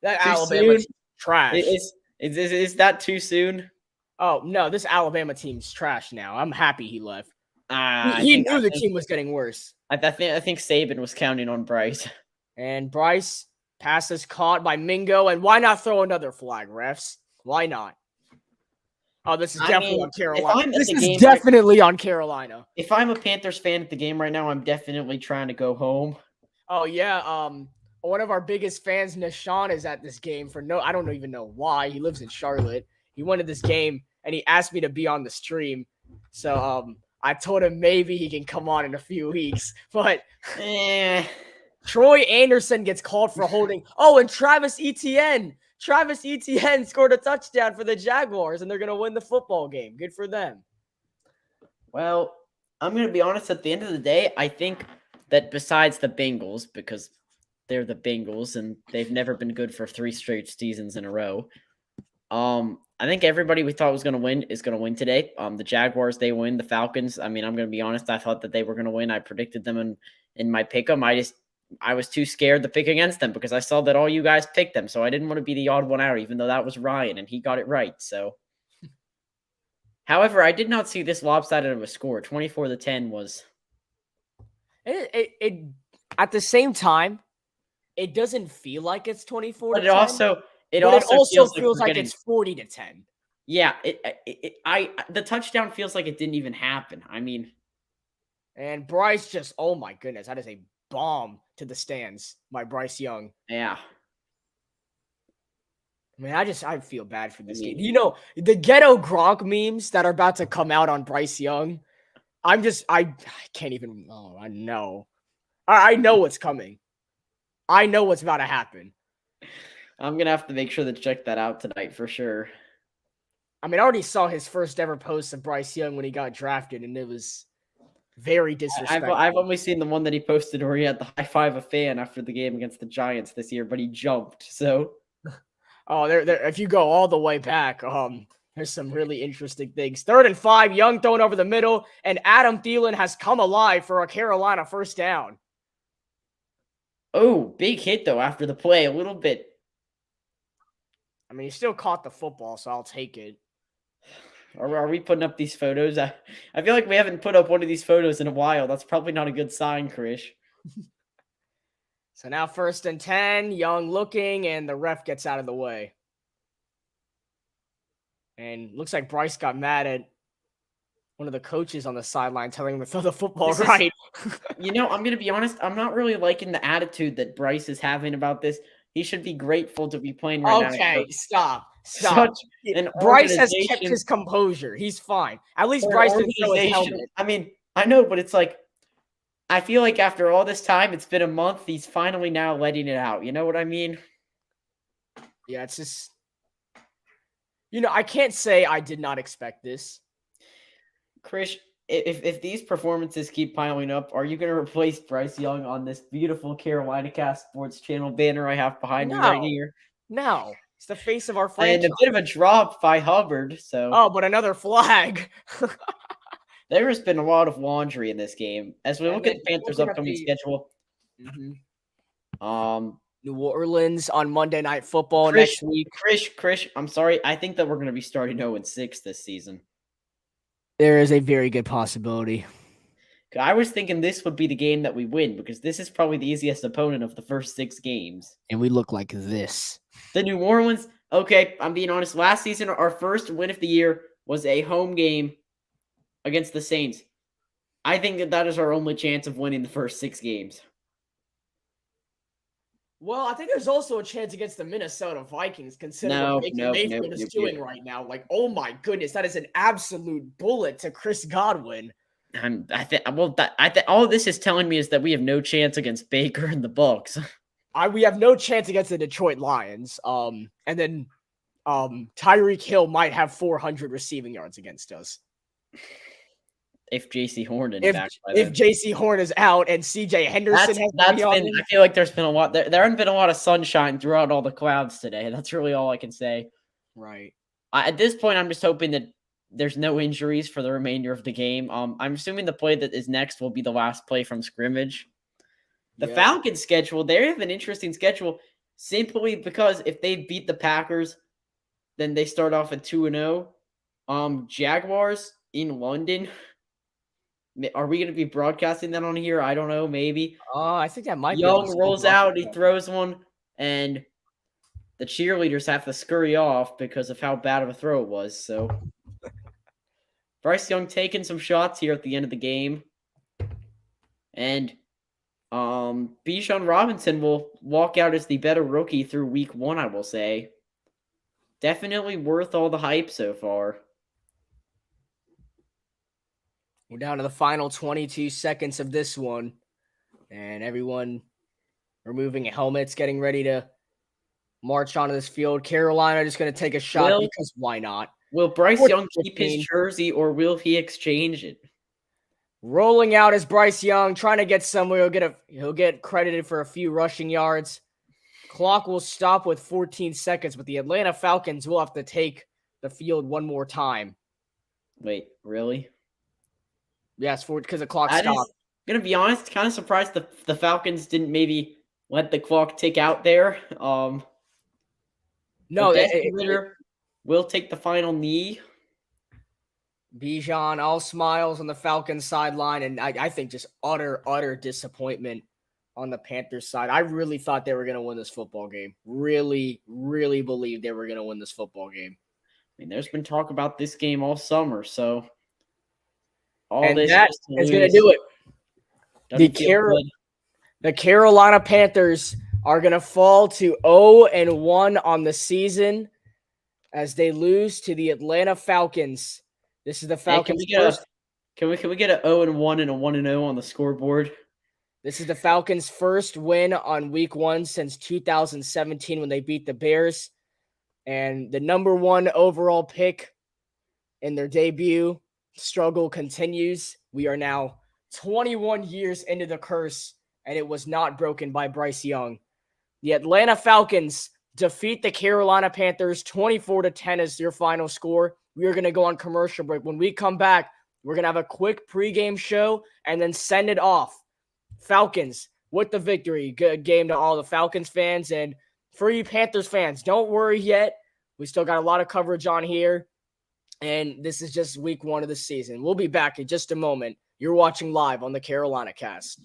That too Alabama soon? Trash. Is that too soon? Oh no, this Alabama team's trash now. I'm happy he left. He knew the team was getting worse. I think Saban was counting on Bryce. And Bryce passes caught by Mingo. And why not throw another flag, refs? Why not? Oh, this is definitely on Carolina. This is definitely on Carolina. If I'm a Panthers fan at the game right now, I'm definitely trying to go home. Oh yeah. One of our biggest fans, Nishan, is at this game I don't even know why. He lives in Charlotte. He went to this game and he asked me to be on the stream. So I told him maybe he can come on in a few weeks. But Troy Anderson gets called for holding. Oh, and Travis Etienne scored a touchdown for the Jaguars, and they're going to win the football game. Good for them. Well, I'm going to be honest. At the end of the day, I think that besides the Bengals, because they're the Bengals and they've never been good for 3 straight seasons in a row, I think everybody we thought was going to win is going to win today. The Jaguars, they win. The Falcons, I mean, I'm going to be honest. I thought that they were going to win. I predicted them in my pick'em. I was too scared to pick against them because I saw that all you guys picked them. So I didn't want to be the odd one out, even though that was Ryan and he got it right. So, however, I did not see this lopsided of a score. 24-10 was. It at the same time, it doesn't feel like it's 24-10. But it also feels like it's 40-10. Yeah, the touchdown feels like it didn't even happen. I mean, And Bryce just, oh my goodness, that is a bomb to the stands by Bryce Young. yeah. I mean, I feel bad for this mean- kid. You know, the ghetto Gronk memes that are about to come out on Bryce Young. I can't even. Oh, I know. I know what's coming. I know what's about to happen. I'm gonna have to make sure to check that out tonight for sure. I mean, I already saw his first ever post of Bryce Young when he got drafted, and it was very disrespectful. I've only seen the one that he posted where he had the high five a fan after the game against the Giants this year, but he jumped. So, Oh, there. If you go all the way back, there's some really interesting things. 3rd and 5, Young thrown over the middle, and Adam Thielen has come alive for a Carolina first down. oh, big hit though after the play, a little bit. I mean, he still caught the football, so I'll take it. Are we putting up these photos? I feel like we haven't put up one of these photos in a while. That's probably not a good sign, Krish. So now 1st and 10, Young looking, and the ref gets out of the way. And looks like Bryce got mad at one of the coaches on the sideline telling him to throw the football right. You know, I'm going to be honest. I'm not really liking the attitude that Bryce is having about this. He should be grateful to be playing right now. Okay, stop. Bryce has kept his composure. He's fine. At least Bryce didn't throw his helmet. I mean, I know, but it's like, I feel like after all this time, it's been a month, he's finally now letting it out. You know what I mean? Yeah, it's just, I can't say I did not expect this. Krish, if these performances keep piling up, are you going to replace Bryce Young on this beautiful Carolina Cast Sports Channel banner I have behind me right here? No. It's the face of our franchise. And a bit of a drop by Hubbard. So, oh, but another flag. There has been a lot of laundry in this game. As we look at the Panthers' upcoming schedule, New Orleans on Monday Night Football next week. Krish, I'm sorry. I think that we're going to be starting 0-6 this season. There is a very good possibility. I was thinking this would be the game that we win because this is probably the easiest opponent of the first 6 games. And we look like this. The New Orleans, okay, I'm being honest. Last season, our first win of the year was a home game against the Saints. I think that is our only chance of winning the first 6 games. Well, I think there's also a chance against the Minnesota Vikings, considering what Baker Mayfield is doing right now. Like, oh my goodness, that is an absolute bullet to Chris Godwin. All this is telling me is that we have no chance against Baker and the Bucs. We have no chance against the Detroit Lions. And then Tyreek Hill might have 400 receiving yards against us. If J.C. Horn if J.C. Horn is out and C.J. Henderson I feel like there's been a lot. There hasn't been a lot of sunshine throughout all the clouds today. That's really all I can say. Right. At this point, I'm just hoping that there's no injuries for the remainder of the game. I'm assuming the play that is next will be the last play from scrimmage. The Falcons schedule, they have an interesting schedule simply because if they beat the Packers, then they start off at 2-0. Jaguars in London. Are we going to be broadcasting that on here? I don't know. Maybe. I think that might be. Young rolls out. He throws one, and the cheerleaders have to scurry off because of how bad of a throw it was. So, Bryce Young taking some shots here at the end of the game, and Bijan Robinson will walk out as the better rookie through week 1. I will say, definitely worth all the hype so far. We're down to the final 22 seconds of this one. And everyone removing helmets, getting ready to march onto this field. Carolina just going to take a shot because why not? Will Bryce Young keep his jersey or will he exchange it? Rolling out is Bryce Young, trying to get somewhere. He'll get credited for a few rushing yards. Clock will stop with 14 seconds, but the Atlanta Falcons will have to take the field one more time. Wait, really? Yes, because the clock stopped. Gonna be honest, kind of surprised the Falcons didn't maybe let the clock tick out there. No, will take the final knee. Bijan, all smiles on the Falcons sideline, and I think just utter disappointment on the Panthers side. I really thought they were going to win this football game. Really, really believed they were going to win this football game. mean, there's been talk about this game all summer, so all And this that just is going to do it. Doesn't feel good. The Carolina Panthers are going to fall to 0-1 on the season as they lose to the Atlanta Falcons. This is the Falcons' first. Can we get a 0-1 and a 1-0 on the scoreboard? This is the Falcons' first win on week 1 since 2017 when they beat the Bears. And the number 1 overall pick in their debut struggle continues. We are now 21 years into the curse, and it was not broken by Bryce Young. The Atlanta Falcons defeat the Carolina Panthers 24-10 as your final score. We are going to go on commercial break. When we come back, we're going to have a quick pregame show and then send it off. Falcons with the victory. Good game to all the Falcons fans. And for you Panthers fans, don't worry yet. We still got a lot of coverage on here. And this is just week 1 of the season. We'll be back in just a moment. You're watching live on the Carolina Cast.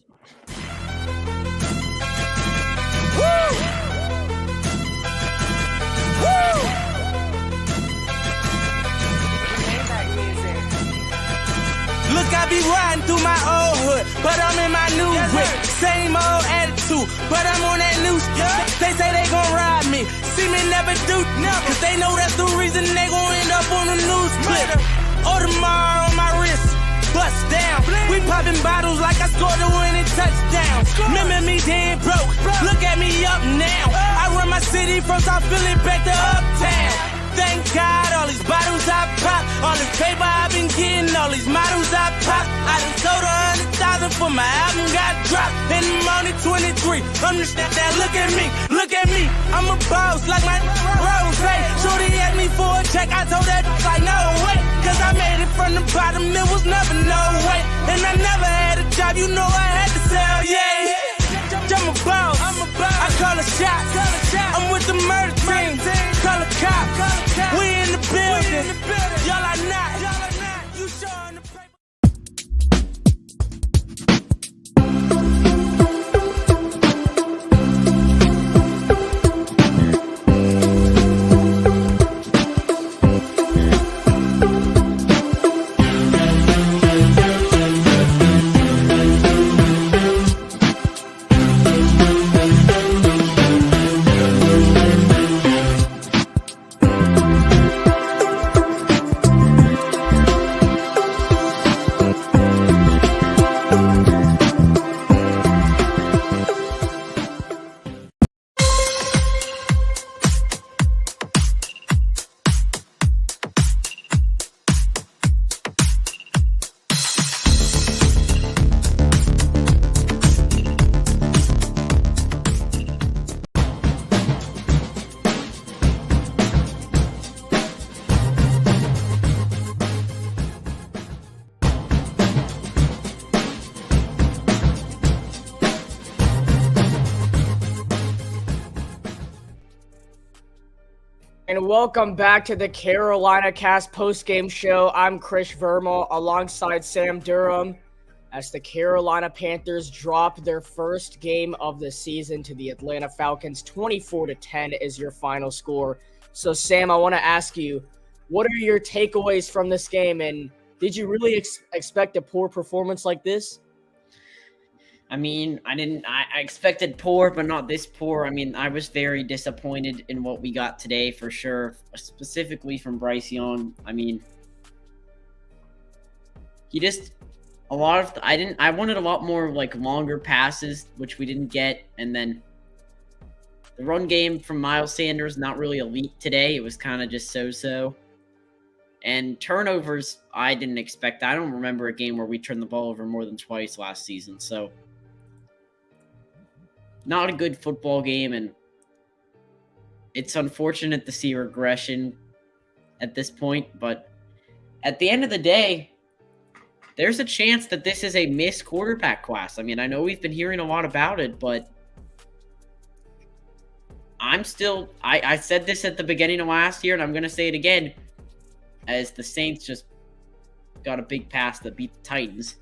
Look, I be riding through my old hood, but I'm in my new whip. Same old attitude, but I'm on that new stuff. They say they gon' ride me, see me never do, cause they know that's the reason they gon' end up on the news clip. Audemars on my wrist, bust down. We popping bottles like I scored a winning touchdown. Remember me dead broke, look at me up now. I run my city from South Philly back to Uptown. Thank God, all these bottles I pop, all this paper I've been getting, all these models I pop. I done sold 100,000 for my album got dropped. And I'm only 23. I'm just that look at me. I'm a boss like my Rose. Shorty asked me for a check, I told that like no way. Cause I made it from the bottom, it was never no way. And I never had a job, you know I had to sell, yeah. I'm a boss, I call a shot. I'm with the murder team, call a cop. We in the building, y'all are not. You showing the paper. And welcome back to the Carolina Cast postgame show. I'm Chris Verma alongside Sam Durham as the Carolina Panthers drop their first game of the season to the Atlanta Falcons. 24-10 is your final score. So, Sam, I want to ask you, what are your takeaways from this game? And did you really expect a poor performance like this? I mean, I expected poor, but not this poor. I mean, I was very disappointed in what we got today for sure, specifically from Bryce Young. I mean, I wanted a lot more like longer passes, which we didn't get. And then the run game from Miles Sanders, not really elite today. It was kind of just so-so. And turnovers, I didn't expect. I don't remember a game where we turned the ball over more than twice last season. So, not a good football game, and it's unfortunate to see regression at this point, but at the end of the day, there's a chance that this is a missed quarterback class. I mean, I know we've been hearing a lot about it, but I said this at the beginning of last year, and I'm going to say it again, as the Saints just got a big pass that beat the Titans.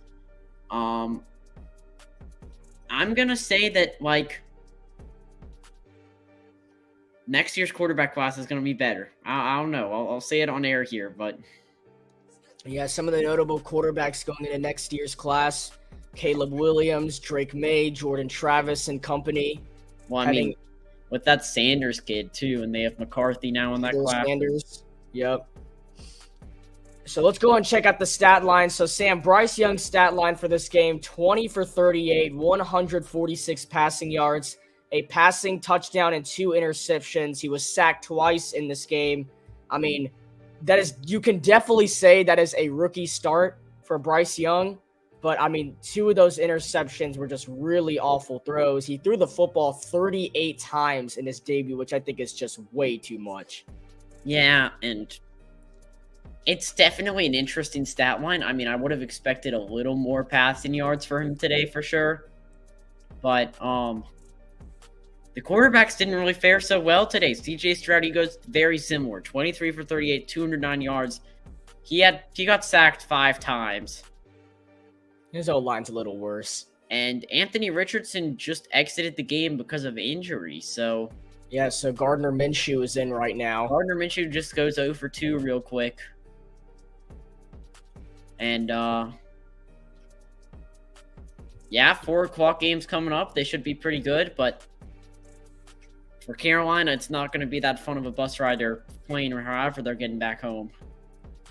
I'm going to say that, like, next year's quarterback class is going to be better. I don't know. I'll say it on air here, but Yeah, some of the notable quarterbacks going into next year's class: Caleb Williams, Drake May, Jordan Travis, and company. well, I mean, with that Sanders kid too, and they have McCarthy now in that class. Sanders. Yep. So let's go and check out the stat line. So Sam, Bryce Young's stat line for this game: 20 for 38, 146 passing yards, a passing touchdown, and 2 interceptions. He was sacked twice in this game. I mean, that is, you can definitely say that is a rookie start for Bryce Young. But, I mean, 2 of those interceptions were just really awful throws. He threw the football 38 times in his debut, which I think is just way too much. Yeah, and it's definitely an interesting stat line. I mean, I would have expected a little more passing yards for him today for sure. But the quarterbacks didn't really fare so well today. CJ Stroud, he goes very similar. 23 for 38, 209 yards. He got sacked 5 times. His O-line's a little worse. And Anthony Richardson just exited the game because of injury. So yeah, so Gardner Minshew is in right now. Gardner Minshew just goes 0 for 2 real quick. And yeah, 4 o'clock games coming up. They should be pretty good, but for Carolina, it's not going to be that fun of a bus ride or plane or however they're getting back home.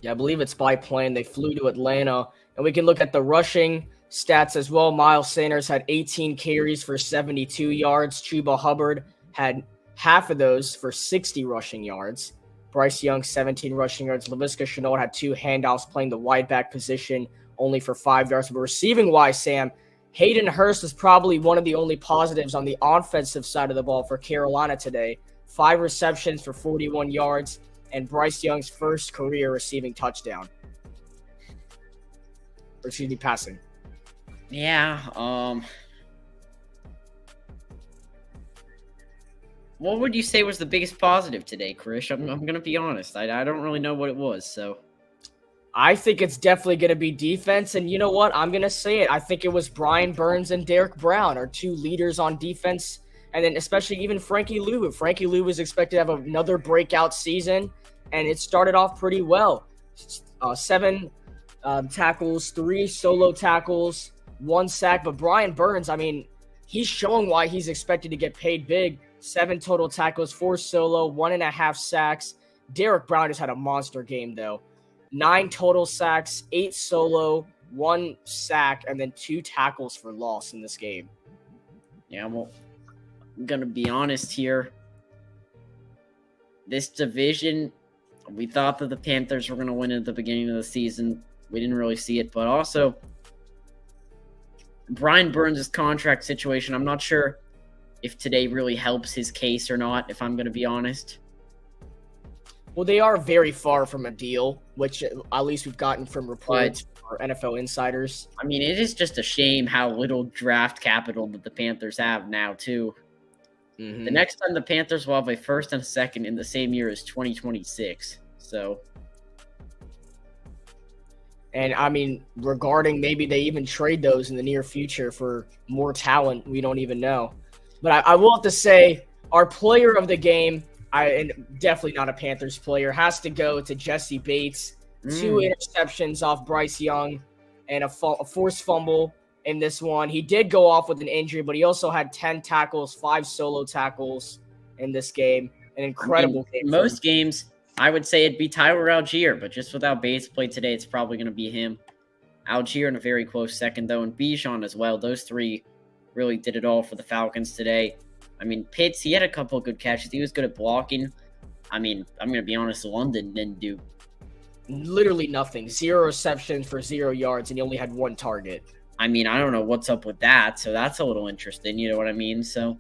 Yeah, I believe it's by plane. They flew to Atlanta. And we can look at the rushing stats as well. Miles Sanders had 18 carries for 72 yards. Chuba Hubbard had half of those for 60 rushing yards. Bryce Young, 17 rushing yards. Laviska Shenault had 2 handoffs playing the wide back position, only for 5 yards. But receiving-wise, Sam, Hayden Hurst is probably one of the only positives on the offensive side of the ball for Carolina today. 5 receptions for 41 yards, and Bryce Young's first career receiving touchdown. Or excuse me, passing. Yeah, what would you say was the biggest positive today, Krish? I'm going to be honest. I don't really know what it was, so. I think it's definitely going to be defense, and you know what? I'm going to say it. I think it was Brian Burns and Derek Brown, our 2 leaders on defense, and then especially even Frankie Lou. Frankie Lou was expected to have another breakout season, and it started off pretty well. 7 tackles, 3 solo tackles, 1 sack. But Brian Burns, I mean, he's showing why he's expected to get paid big. 7 total tackles, 4 solo, 1.5 sacks. Derek Brown just had a monster game, though. 9 total sacks, 8 solo, 1 sack, and then 2 tackles for loss in this game. Yeah, well, I'm going to be honest here. This division, we thought that the Panthers were going to win at the beginning of the season. We didn't really see it, but also Brian Burns' contract situation, I'm not sure if today really helps his case or not, if I'm going to be honest. Well, they are very far from a deal, which at least we've gotten from reports or NFL insiders. I mean, it is just a shame how little draft capital that the Panthers have now, too. Mm-hmm. The next time the Panthers will have a first and a second in the same year is 2026. So, and I mean, regarding maybe they even trade those in the near future for more talent, we don't even know. But I will have to say, our player of the game, and definitely not a Panthers player, has to go to Jesse Bates. 2 interceptions off Bryce Young and a forced fumble in this one. He did go off with an injury, but he also had 10 tackles, 5 solo tackles in this game. An incredible game. Most games, I would say it'd be Tyler Algier, but just without Bates played today, it's probably going to be him. Algier in a very close second, though, and Bijan as well. Those 3 really did it all for the Falcons today. I mean, Pitts, he had a couple of good catches. He was good at blocking. I mean, I'm going to be honest, London didn't do literally nothing. 0 receptions for 0 yards, and he only had 1 target. I mean, I don't know what's up with that, so that's a little interesting, you know what I mean? So,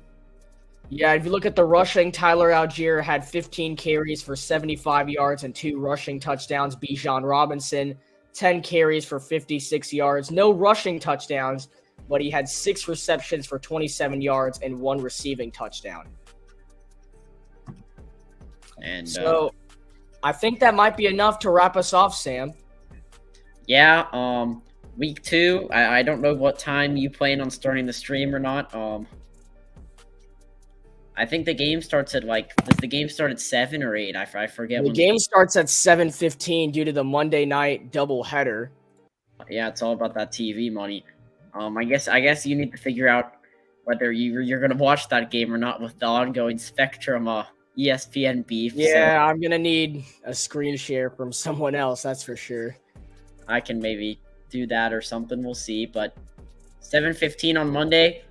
yeah, if you look at the rushing, Tyler Algier had 15 carries for 75 yards and 2 rushing touchdowns. Bijan Robinson, 10 carries for 56 yards. No rushing touchdowns, but he had 6 receptions for 27 yards and 1 receiving touchdown. and So, I think that might be enough to wrap us off, Sam. yeah, week 2, I don't know what time you plan on starting the stream or not. I think the game starts at does the game start at 7 or 8? I forget. The when game starts at 7:15 due to the Monday night doubleheader. Yeah, it's all about that TV money. I guess you need to figure out whether you're gonna watch that game or not with the ongoing Spectrum ESPN beef. Yeah, So I'm gonna need a screen share from someone else. That's for sure. I can maybe do that or something. We'll see. But 7:15 on Monday.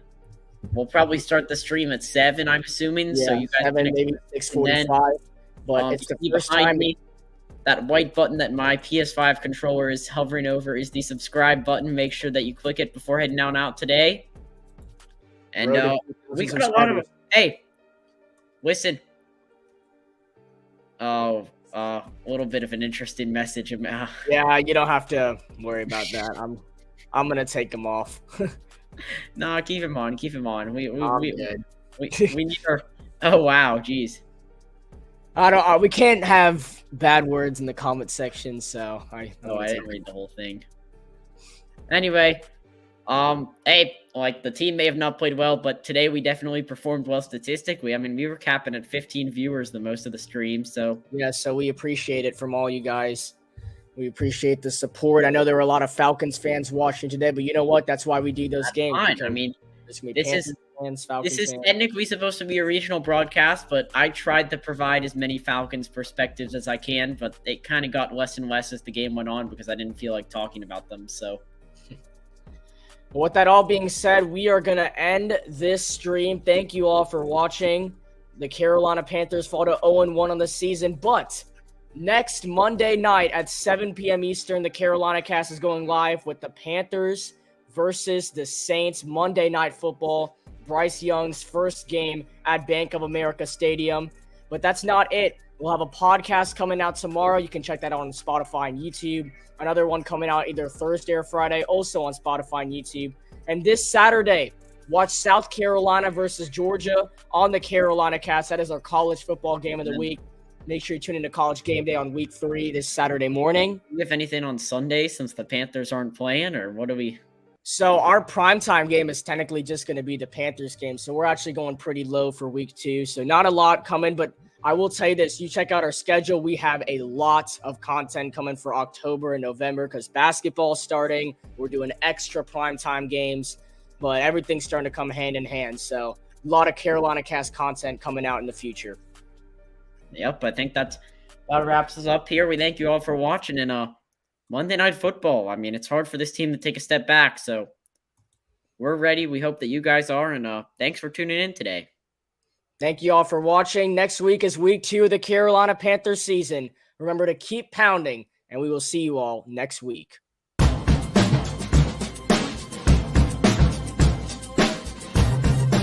We'll probably start the stream at 7. I'm assuming. Yeah, So you guys 7, can maybe 6:45. But it's the see first behind time. me. That white button that my PS5 controller is hovering over is the subscribe button. Make sure that you click it before heading out today. And we got a lot of. Hey, listen. Oh, a little bit of an interesting message. Yeah, you don't have to worry about that. I'm gonna take them off. Nah, keep him on. Keep him on. We good. need our. Oh wow, jeez. I don't. We can't have bad words in the comment section, so I didn't read the whole thing. Anyway, hey, the team may have not played well, but today we definitely performed well statistically. I mean, we were capping at 15 viewers the most of the stream, so yeah. So we appreciate it from all you guys. We appreciate the support. I know there were a lot of Falcons fans watching today, but you know what? That's why we do those games. fine. I mean, this is technically supposed to be a regional broadcast, but I tried to provide as many Falcons perspectives as I can, but it kind of got less and less as the game went on because I didn't feel like talking about them. So, with that all being said, we are going to end this stream. Thank you all for watching. The Carolina Panthers fall to 0-1 on the season, but next Monday night at 7 p.m. Eastern, the Carolina Cast is going live with the Panthers versus the Saints. Monday Night Football. Bryce Young's first game at Bank of America Stadium. But that's not it. We'll have a podcast coming out tomorrow. You can check that out on Spotify and YouTube. Another one coming out either Thursday or Friday, also on Spotify and YouTube. And this Saturday, watch South Carolina versus Georgia on the Carolina Cast. That is our college football game of the week. Make sure you tune into College Game Day on week 3 this Saturday morning. Do you have anything on Sunday since the Panthers aren't playing, or what do we? So our primetime game is technically just going to be the Panthers game. So we're actually going pretty low for week 2. So not a lot coming, but I will tell you this. You check out our schedule. We have a lot of content coming for October and November because basketball's starting. We're doing extra primetime games, but everything's starting to come hand in hand. So a lot of Carolina Cast content coming out in the future. Yep, I think that wraps us up here. We thank you all for watching, and Monday Night Football. I mean, it's hard for this team to take a step back, so we're ready. We hope that you guys are, and thanks for tuning in today. Thank you all for watching. Next week is week 2 of the Carolina Panthers season. Remember to keep pounding, and we will see you all next week.